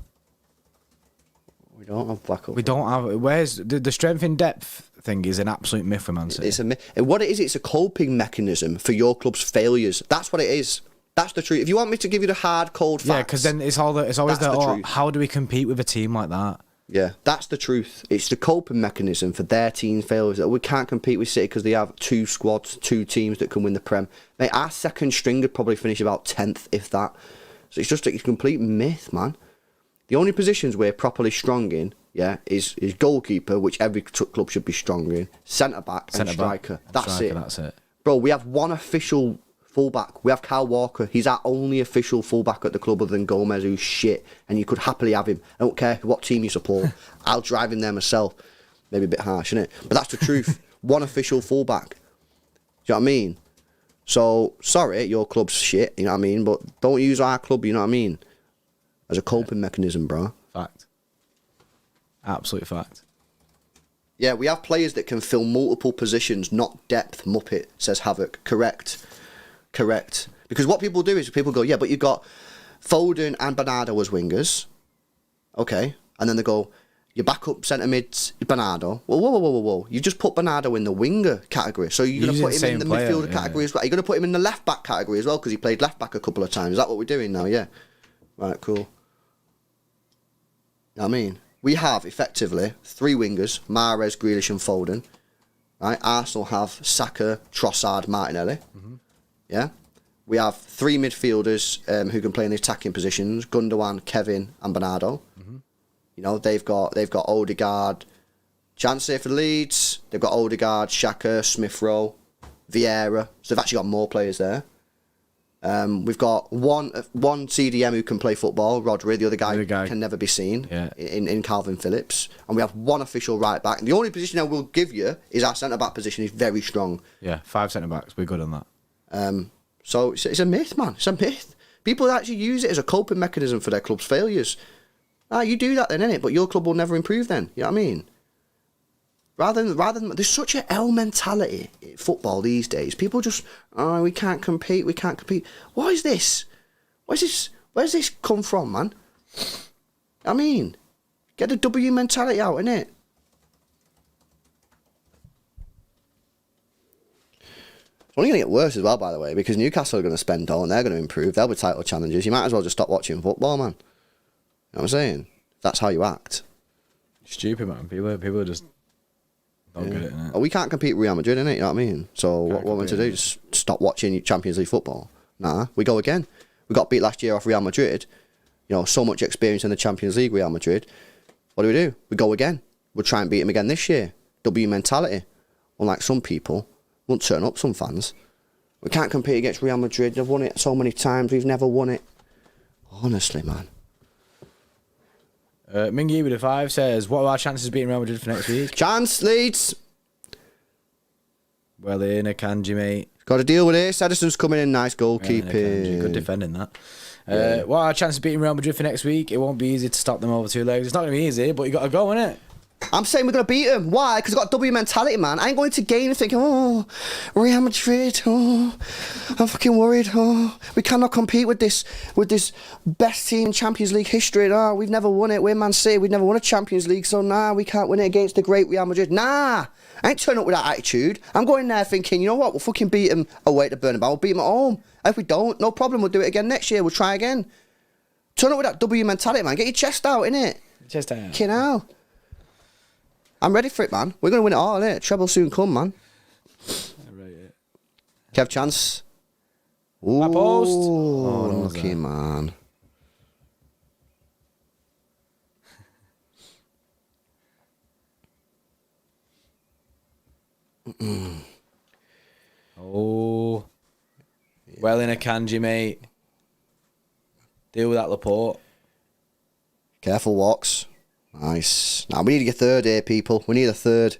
We don't have backup. We don't have... Where's... The strength in depth thing is an absolute myth for Man City. It's a myth. And what it is, it's a coping mechanism for your club's failures. That's what it is. That's the truth. If you want me to give you the hard, cold facts... Yeah, because then it's always how do we compete with a team like that? Yeah, that's the truth. It's the coping mechanism for their team failures. We can't compete with City because they have 2 squads, 2 teams that can win the Prem. Mate, our second string would probably finish about 10th, if that. So it's just a complete myth, man. The only positions we're properly strong in, is goalkeeper, which every club should be strong in, centre-back and striker. That's it. Bro, we have one official fullback. We have Kyle Walker. He's our only official fullback at the club other than Gomez, who's shit, and you could happily have him. I don't care what team you support. I'll drive him there myself. Maybe a bit harsh, innit? But that's the truth. One official fullback. Do you know what I mean? So, sorry, your club's shit, you know what I mean? But don't use our club, you know what I mean? As a coping mechanism, bro. Fact. Absolute fact. Yeah, we have players that can fill multiple positions, not depth, Muppet, says Havoc. Correct. Because what people do is people go, yeah, but you've got Foden and Bernardo as wingers. Okay. And then they go, your backup centre mid's Bernardo. Whoa. You just put Bernardo in the winger category. So you're going to put him in the midfielder category as well. You're going to put him in the left back category as well because he played left back a couple of times. Is that what we're doing now? Yeah. Right, cool. You know what I mean? We have, effectively, 3 wingers, Mahrez, Grealish and Foden. Right? Arsenal have Saka, Trossard, Martinelli. Mm-hmm. Yeah? We have 3 midfielders who can play in the attacking positions, Gundogan, Kevin and Bernardo. Mm-hmm. You know, they've got Odegaard, Chancey for Leeds. They've got Odegaard, Xhaka, Smith-Rowe, Vieira. So they've actually got more players there. We've got one CDM who can play football, Rodri. The other guy can never be seen in Calvin Phillips. And we have 1 official right back. And the only position I will give you is our centre back position is very strong. Yeah, 5 centre backs. We're good on that. So it's a myth, man. It's a myth. People actually use it as a coping mechanism for their club's failures. You do that then, innit? But your club will never improve then. You know what I mean? Rather than there's such an L mentality in football these days. People just, we can't compete. What is this? Where's this come from, man? I mean, get the W mentality out, innit? It's only going to get worse as well, by the way, because Newcastle are going to spend all and they're going to improve. They'll be title challengers. You might as well just stop watching football, man. You know what I'm saying? That's how you act. Stupid, man. People are just Not good, innit? We can't compete with Real Madrid, innit? You know what I mean? So what we're meant to do? Just stop watching Champions League football? Nah, we go again. We got beat last year off Real Madrid. You know, so much experience in the Champions League, Real Madrid. What do? We go again. We'll try and beat them again this year. W mentality. Unlike some people, won't turn up, some fans. We can't compete against Real Madrid. They've won it so many times. We've never won it. Honestly, man. Mingy with a 5 says, what are our chances of beating Real Madrid for next week? Chance, Leeds. Well, in a Kanji, mate. Got to deal with this. Edison's coming in, nice goalkeeping. Good defending that. What are our chances of beating Real Madrid for next week? It won't be easy to stop them over 2 legs. It's not going to be easy, but you got to go, innit? I'm saying we're going to beat them. Why? Because I've got W mentality, man. I ain't going to games thinking, oh, Real Madrid, oh, I'm fucking worried, oh, we cannot compete with this best team in Champions League history. No, we've never won it. We're Man City. We've never won a Champions League, so nah, we can't win it against the great Real Madrid. Nah, I ain't turning up with that attitude. I'm going there thinking, you know what, we'll fucking beat them away to Bernabeu. We'll beat them at home. If we don't, no problem, we'll do it again next year. We'll try again. Turn up with that W mentality, man. Get your chest out, innit? Chest out. Fucking hell. I'm ready for it, man. We're going to win it all, innit? Treble soon come, man. Kev Chance. Ooh, my post. Oh, lucky, man. Oh. Well in a Kanji, mate. Deal with that Laporte. Careful walks. Nice. Now, we need to get third here, people. We need a third.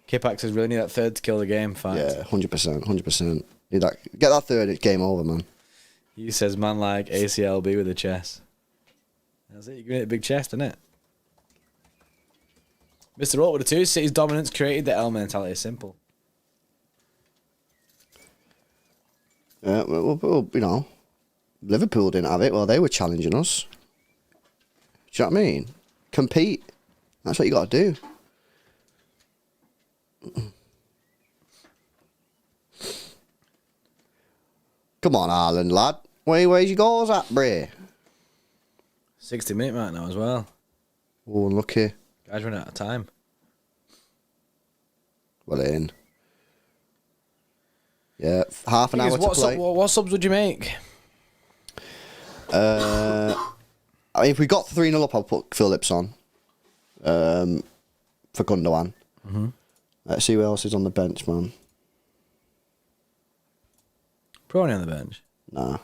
Kipax says really need that third to kill the game, fact. Yeah, 100%. 100%. Need that. Get that third, it's game over, man. He says, man, like ACLB with a chest. That's it. You're giving it a big chest, isn't it? Mr. Rolt with a 2. City's dominance created the L mentality. Simple. Yeah, well, you know, Liverpool didn't have it. Well, they were challenging us. Do you know what I mean? Compete. That's what you got to do. Come on, Ireland, lad. Where's your goals at, Bray? 60-minute mark now as well. Oh, unlucky. Guys running out of time. Well in. Yeah, half an hour to play. What subs would you make? I mean, if we got 3-0 up, I'll put Phillips on. For Gundogan. Mm-hmm. Let's see who else is on the bench, man. Probably on the bench. Nah.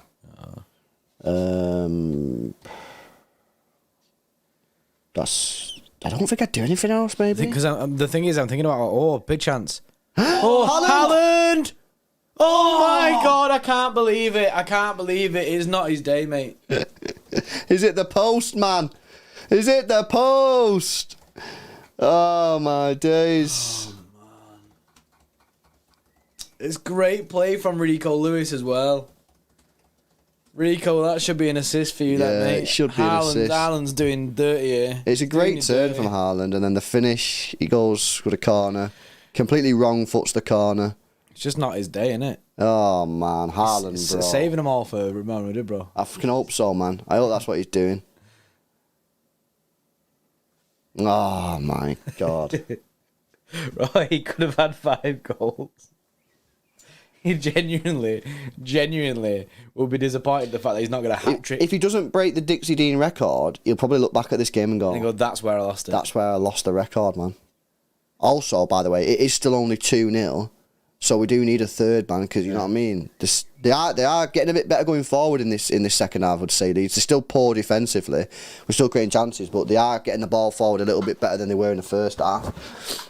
Oh. I don't think I'd do anything else, maybe. Because the thing is, I'm thinking about, big chance. Haaland! Oh my God, I can't believe it. I can't believe it. It's not his day, mate. Is it the post, man? Is it the post? Oh, my days. Oh, man. It's great play from Rico Lewis as well. Rico, that should be an assist for you, that, mate. It should be an assist. Haaland's doing dirty here. It's a great turn from Haaland, and then the finish, he goes with a corner. Completely wrong foots the corner. It's just not his day, innit? Oh, man. Haaland, bro. Saving them all for Real Madrid, bro. I fucking hope so, man. I hope that's what he's doing. Oh, my God. Bro, he could have had 5 goals. He genuinely will be disappointed the fact that he's not got a hat-trick. If he doesn't break the Dixie Dean record, he'll probably look back at this game and go, that's where I lost it. That's where I lost the record, man. Also, by the way, it is still only 2-0, so we do need a third, man, because you know what I mean? They are getting a bit better going forward in this second half, I would say. They're still poor defensively. We're still creating chances, but they are getting the ball forward a little bit better than they were in the first half.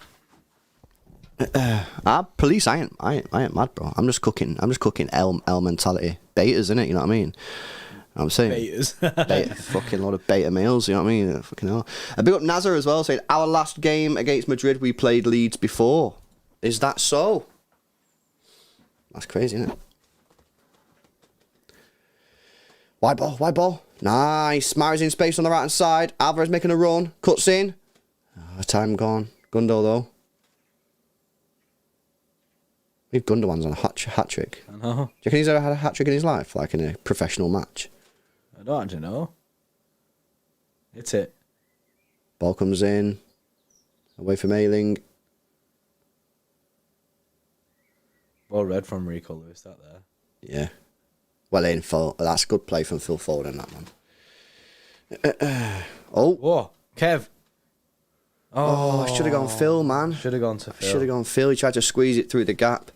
Police, I ain't mad, bro. I'm just cooking L mentality. Betas, innit? You know what I mean? I'm saying Betas. Fucking lot of beta males, you know what I mean? Fucking hell. A big up Nazar as well, saying our last game against Madrid we played Leeds before. Is that so? That's crazy, isn't it? Wide ball. Nice. Maris in space on the right hand side. Alvarez making a run. Cuts in. Time gone. Gundo though. I believe Gundogan's on a hat trick. I know. Do you reckon he's ever had a hat trick in his life, like in a professional match? I don't actually know. Hit it. Ball comes in. Away from Ayling. Well read from Rico Lewis, that there. Yeah. Well in, Phil. That's a good play from Phil Foden, that one. Oh. Whoa, Kev. Oh, should have gone Phil, man. Should have gone to Phil. Should have gone Phil. He tried to squeeze it through the gap.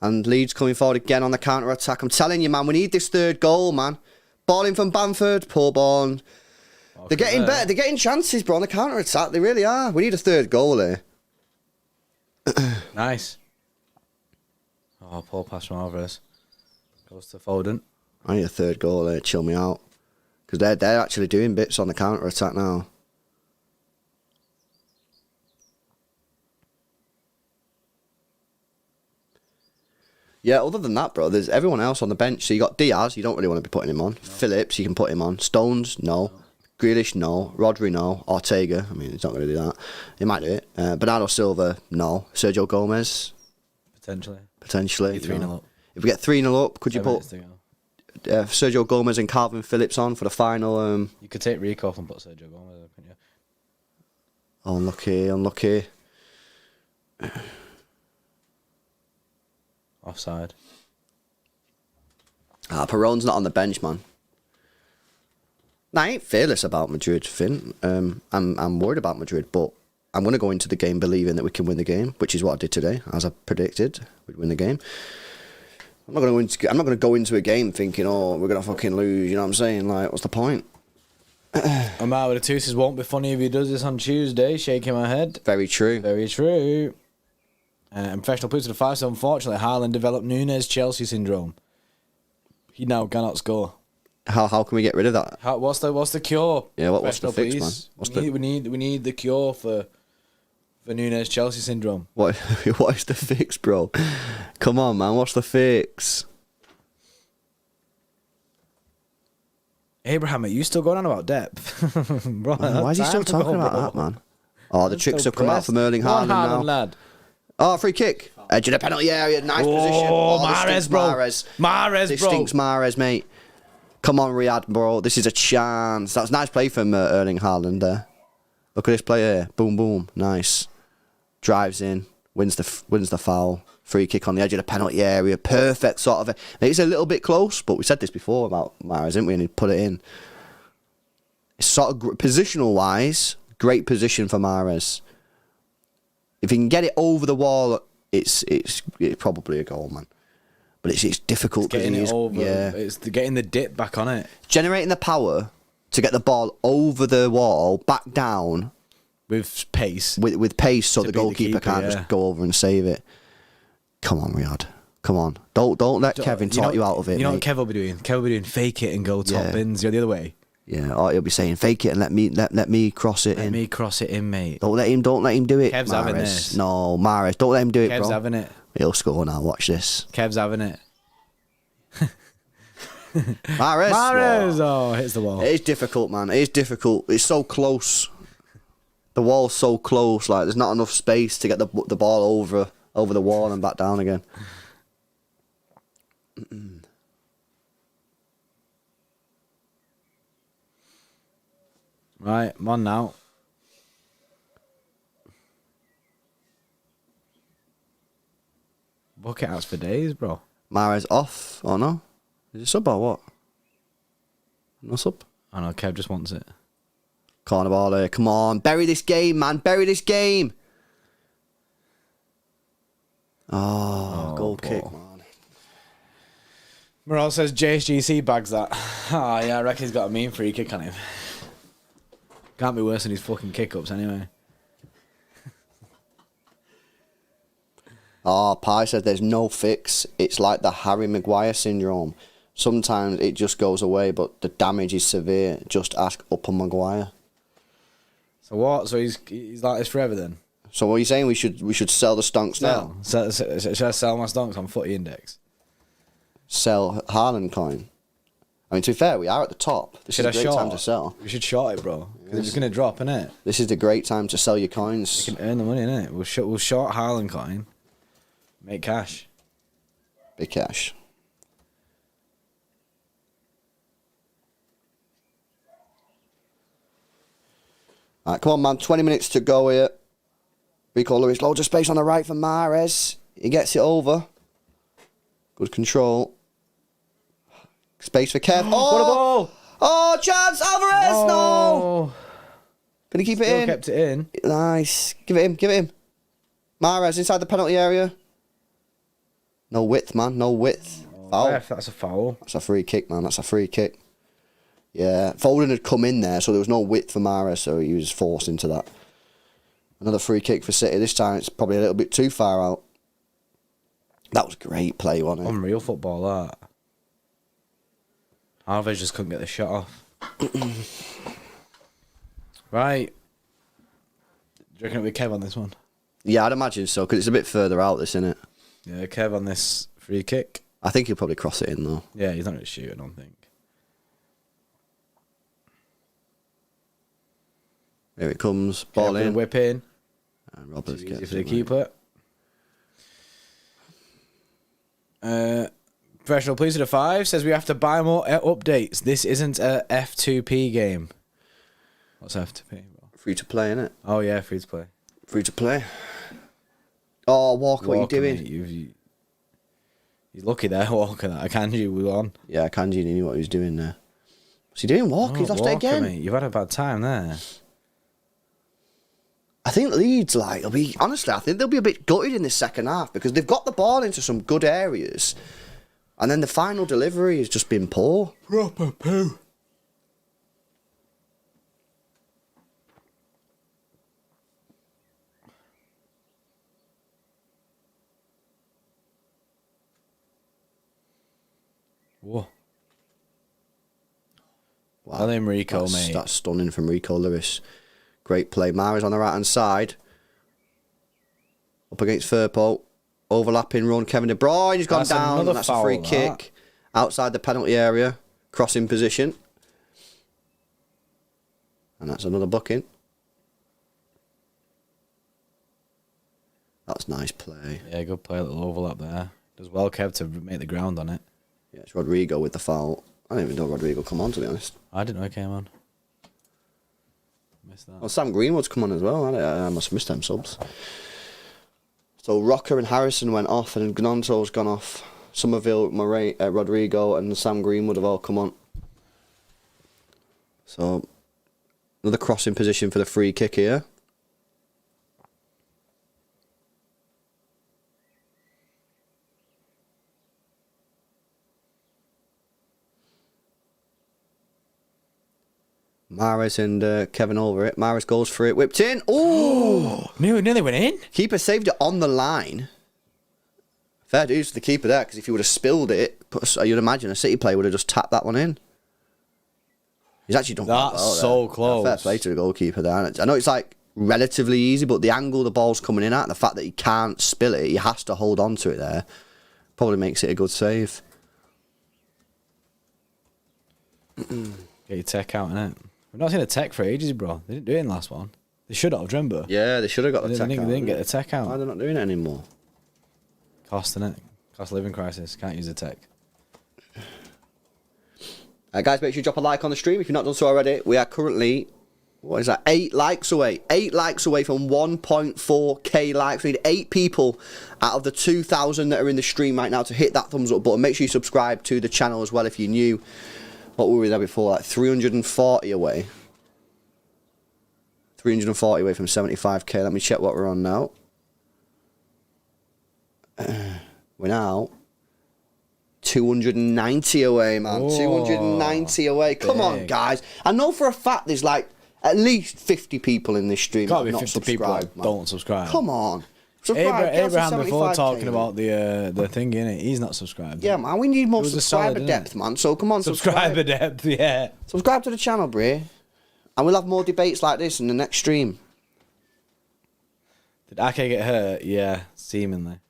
And Leeds coming forward again on the counter-attack. I'm telling you, man, we need this third goal, man. Ball in from Bamford. Poor ball. They're getting better. They're getting chances, bro, on the counter-attack. They really are. We need a third goal here. Nice. Oh, poor pass from Alvarez. Goes to Foden. I need a third goal here. Chill me out. Because they're actually doing bits on the counter-attack now. Yeah, other than that, bro, there's everyone else on the bench. So you got Diaz, you don't really want to be putting him on. No. Phillips, you can put him on. Stones, no. Grealish, no. Rodri, no. Ortega, I mean, he's not going to do that. He might do it. Bernardo Silva, no. Sergio Gomez, Potentially. 3-0 up. If we get 3-0 up, could you put Sergio Gomez and Calvin Phillips on for the final? You could take Rico off and put Sergio Gomez up, couldn't you? Unlucky. Offside. Perón's not on the bench, man. Nah, I ain't fearless about Madrid, Finn. I'm worried about Madrid, but I'm going to go into the game believing that we can win the game, which is what I did today, as I predicted. We'd win the game. I'm not going to go into a game thinking, oh, we're going to fucking lose. You know what I'm saying? Like, what's the point? Amar with the Tusis won't be funny if he does this on Tuesday. Shaking my head. Very true. Very true. Professional puts to the 5, so unfortunately, Haaland developed Nunes Chelsea syndrome. He now cannot score. How can we get rid of that? What's the cure? Yeah, what's the fix, man? We need the cure for Nunes Chelsea syndrome. What is the fix, bro? Come on, man. What's the fix? Abraham, are you still going on about depth? Bro, why is he still talking about that, man? Oh, the tricks have come out from Erling Haaland now. Lad. Oh, free kick. Edge of the penalty area. Nice position. Oh, Mahrez, bro. Mahrez, this bro. stinks Mahrez, mate. Come on, Riyadh, bro. This is a chance. That's a nice play from Erling Haaland there. Look at this play here. Boom, boom. Nice. Drives in. Wins the foul. Free kick on the edge of the penalty area. Perfect sort of. It's a little bit close, but we said this before about Mahrez, didn't we? And he put it in. It's sort of positional wise, great position for Mahrez. If he can get it over the wall, it's probably a goal, man. But it's difficult. It's getting it over. Yeah. It's getting the dip back on it. Generating the power to get the ball over the wall, back down. With pace. With pace, so the goalkeeper can't just go over and save it. Come on, Riyadh. Come on. Don't let Kevin talk you out of it. You know mate. what Kev will be doing? Kev will be doing fake it and go top bins. You're the other way. Yeah, or he'll be saying fake it and let me cross it in. Let me cross it in, mate. Don't let him do it. Kev's Mahrez. having this. No, Mahrez, don't let him do it, Kev's bro. having it. He'll score now. Watch this. Kev's having it. Mahrez. Oh, hits the wall. It is difficult, man. It is difficult. It's so close. The wall's so close. Like there's not enough space to get the ball over the wall and back down again. Right, I'm on now. Bucket outs for days, bro. Mahrez off or no? Is it sub or what? No sub? I know, Kev just wants it. Corner ball there. Come on, bury this game, man. Bury this game. Oh goal kick, man. Morale says JSGC bags that. Oh, yeah, I reckon he's got a mean free kick on him. Can't be worse than his fucking kick-ups anyway. Oh, Pi said there's no fix. It's like the Harry Maguire syndrome. Sometimes it just goes away, but the damage is severe. Just ask Upper Maguire. So what? So he's like this forever then? So what are you saying? We should sell the stonks now? Should I sell my stonks on Footy Index? Sell Haaland coin. I mean, to be fair, we are at the top. This is a great time to sell. We should short it, bro. Because it's going to drop, innit? This is the great time to sell your coins. You can earn the money, innit? We'll short Haaland coin. Make cash. Big cash. Right, come on, man. 20 minutes to go here. Rico Lewis, loads of space on the right for Mahrez. He gets it over. Good control. Space for Kev. Oh, What a ball! Oh, chance! Alvarez! No! Can he keep it Still in? kept it in. Nice. Give it him. Give it him. Mahrez inside the penalty area. No width, man. No width. Foul. Ref, that's a foul. That's a free kick, man. That's a free kick. Yeah. Foden had come in there, so there was no width for Mahrez, so he was forced into that. Another free kick for City. This time it's probably a little bit too far out. That was great play, wasn't it? Unreal football, that. Alves just couldn't get the shot off. Right. Do you reckon it'll be Kev on this one? Yeah, I'd imagine so, because it's a bit further out, this, isn't it? Yeah, Kev on this free kick. I think he'll probably cross it in, though. Yeah, he's not going to shoot, I don't think. Here it comes. Ball Kev in. whip in. And Roberts Easy gets for the it, mate. keeper. Professional Police of the 5 says we have to buy more updates. This isn't a F2P game. What's F2P? Free to play, innit? Oh, yeah, free to play. Free to play. Oh, Walker, what are you Walker, doing? mate, he's lucky there, Walker. That Akanji was on. Yeah, Kanji knew what he was doing there. What's he doing, Walker? He's lost it Walker, again. Mate, you've had a bad time there. I think Leeds, honestly, I think they'll be a bit gutted in this second half because they've got the ball into some good areas and then the final delivery has just been poor. Proper poo. Whoa. Wow. Well, then Rico, that's, mate. That's stunning from Rico Lewis. Great play. Mahrez on the right-hand side. Up against Firpo. Overlapping run. Kevin De Bruyne has gone That's down. another And that's a foul, free that. kick. Outside the penalty area. Crossing position. And that's another booking. That's nice play. Yeah, good play, a little overlap there. Does well, Kev, to make the ground on it. Yeah, it's Rodrigo with the foul. I didn't even know Rodrigo come on, to be honest. I didn't know he came on. Missed that. Well, Sam Greenwood's come on as well. I must have missed them subs. So Rocker and Harrison went off, and Gnonto's gone off. Somerville, Murray, Rodrigo, and Sam Greenwood have all come on. So another crossing position for the free kick here. Mahrez and Kevin over it. Mahrez goes for it. Whipped in. Ooh! Nearly went in. Keeper saved it on the line. Fair dues to the keeper there, because if he would have spilled it, you'd imagine a City player would have just tapped that one in. He's actually done quite That's well there. so close. Fair play to the goalkeeper there. And I know it's like relatively easy, but the angle the ball's coming in at, the fact that he can't spill it, he has to hold on to it there, probably makes it a good save. Get your tech out, innit? We've not seen a tech for ages, bro. They didn't do it in the last one. They should have, remember? Yeah, they should have got the They tech didn't, out. they didn't get the tech out. Why are they not doing it anymore? Cost, innit? Cost of living crisis. Can't use the tech. Guys, make sure you drop a like on the stream if you've not done so already. We are currently, what is that, 8 likes away. 8 likes away from 1.4k likes. We need 8 people out of the 2,000 that are in the stream right now to hit that thumbs up button. Make sure you subscribe to the channel as well if you're new. What were we there before? Like 340 away. 340 away from 75k. Let me check what we're on now. We're now 290 away, man. Oh, 290 away. Come on, big. guys. I know for a fact there's like at least 50 people in this stream Gotta that be have not 50 people that subscribed, man. don't subscribe. Come on. Subscribe. Get us to Abraham before 75K, talking man. about the thing, innit? He's not subscribed. Yeah, man. We need more It was a subscriber solid, innit? depth, man. So come on, Subscriber depth, yeah. Subscribe to the channel, Bray. And we'll have more debates like this in the next stream. Did Ake get hurt? Yeah, seemingly.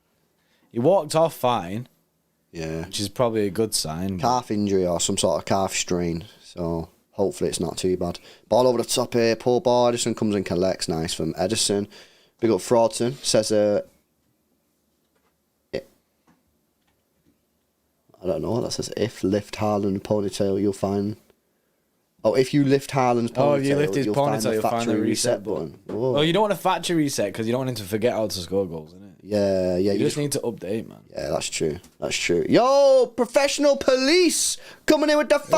He walked off fine, Yeah. which is probably a good sign. Calf injury or some sort of calf strain. So hopefully it's not too bad. Ball over the top here. Poor ball. Edison comes and collects. Nice from Edison. Big up Fraudson. Says, I don't know. That says, if lift Haaland ponytail, you'll find Oh, if you lift Haaland's ponytail, Oh, if you lift his you'll ponytail, you'll find the factory reset button. Whoa. Oh, you don't want a factory reset because you don't want him to forget how to score goals, innit? Yeah, yeah. You just need to update, man. Yeah, that's true. That's true. Yo, professional police coming in with the 5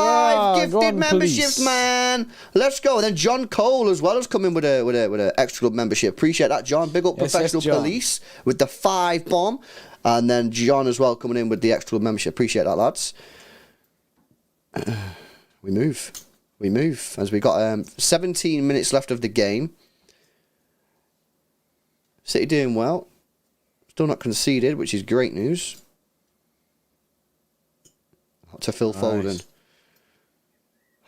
Yeah, go gifted on, memberships, police. man. Let's go. And then John Cole as well has come in with a Xtra Club membership. Appreciate that, John. Big up Yes, professional John. police with the 5 bomb, and then John as well coming in with the Xtra Club membership. Appreciate that, lads. We move as we got 17 minutes left of the game. City doing well. Still not conceded, which is great news. To Phil Foden.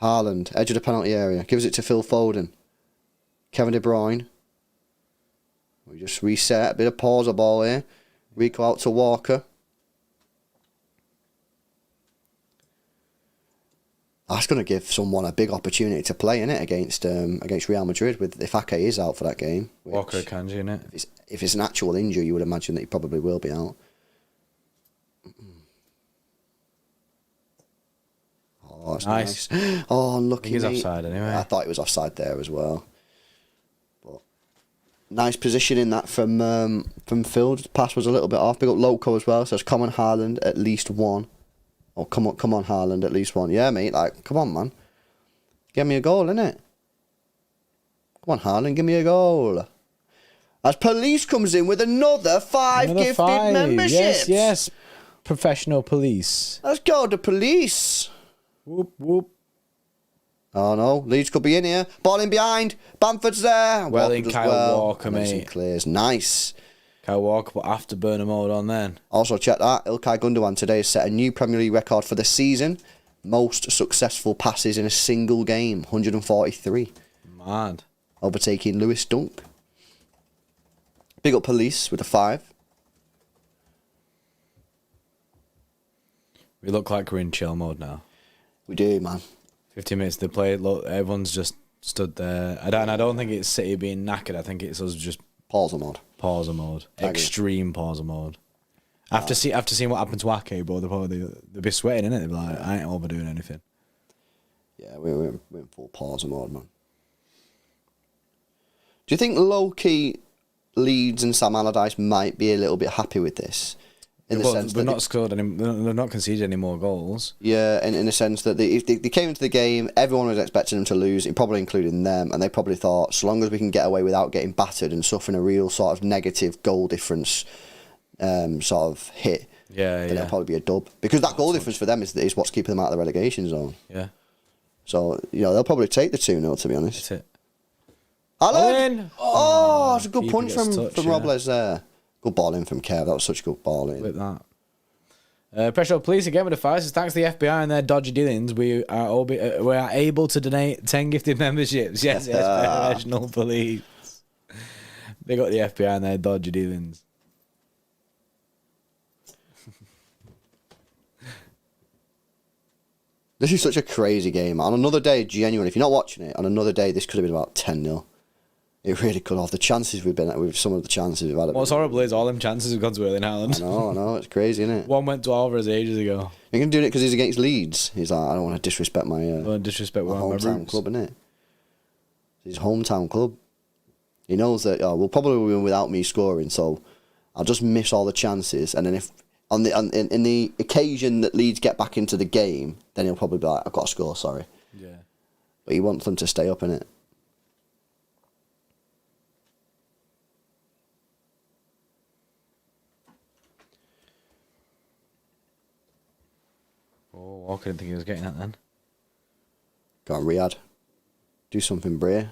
Haaland, edge of the penalty area. Gives it to Phil Foden. Kevin De Bruyne. We just reset. A bit of pause of ball here. Rico out to Walker. That's going to give someone a big opportunity to play in it against Real Madrid with if Ake is out for that game. Walker Kanji, innit? If it's an actual injury, you would imagine that he probably will be out. Oh, that's nice. Oh, unlucky. He's mate. offside anyway. I thought he was offside there as well. But nice position in that from Phil. The pass was a little bit off. Big up Loco as well. So it's come on Haaland at least one. Oh, come on Haaland at least one. Yeah, mate. Like, come on, man. Give me a goal, innit? Come on, Haaland. Give me a goal. As police comes in with another 5 gifted 5. memberships. Yes. Professional police. Let's go to police. Whoop, whoop. Oh no, Leeds could be in here. Ball in behind. Bamford's there. Well Walker in does Kyle Walker, Mason mate. Clears. Nice. Kyle Walker, but after burner mode on then. Also, check that. Ilkay Gundogan today has set a new Premier League record for the season. Most successful passes in a single game. 143. Mad. Overtaking Lewis Dunk. Big up police with a 5. We look like we're in chill mode now. We do, man. 15 minutes to play. Look, everyone's just stood there. I don't think it's City being knackered. I think it's us just Pause mode. pause mode. Extreme pause mode. After seeing what happened to Ake, bro, they'll be sweating, innit? They'll be like, I ain't overdoing anything. Yeah, we're in full pause mode, man. Do you think low-key Leeds and Sam Allardyce might be a little bit happy with this? In the sense they've that not scored any, they've not conceded any more goals. Yeah, and in the sense that if they came into the game, everyone was expecting them to lose, probably including them, and they probably thought, so long as we can get away without getting battered and suffering a real sort of negative goal difference sort of hit, then it'll probably be a dub. Because that goal difference for them is what's keeping them out of the relegation zone. Yeah. So, they'll probably take the 2-0, to be honest. That's it. Alan! Oh, it's a good Keeper punch gets from touch, Robles there. Good ball in from Kev. That was such a good ball in. With that. Pressure police again with the fire. Thanks to the FBI and their dodgy dealings, we are able to donate 10 gifted memberships. Yes, professional police. They got the FBI and their dodgy dealings. This is such a crazy game. On another day, genuinely, if you're not watching it, on another day, this could have been about 10-0. It really could have. The chances we've been at, with some of the chances we've had. What's horrible is all them chances have gone to Erling Haaland. I know, it's crazy, isn't it? One went to Alvarez ages ago. He can do it because he's against Leeds. He's like, I don't want to disrespect my, Disrespect my my hometown roots. club, innit? His hometown club. He knows that we'll probably win without me scoring, so I'll just miss all the chances. And then if in the occasion that Leeds get back into the game, then he'll probably be like, I've got to score, sorry. Yeah. But he wants them to stay up, innit? Oh, Walker didn't think he was getting that then. Go on, Riyadh. Do something, Bray.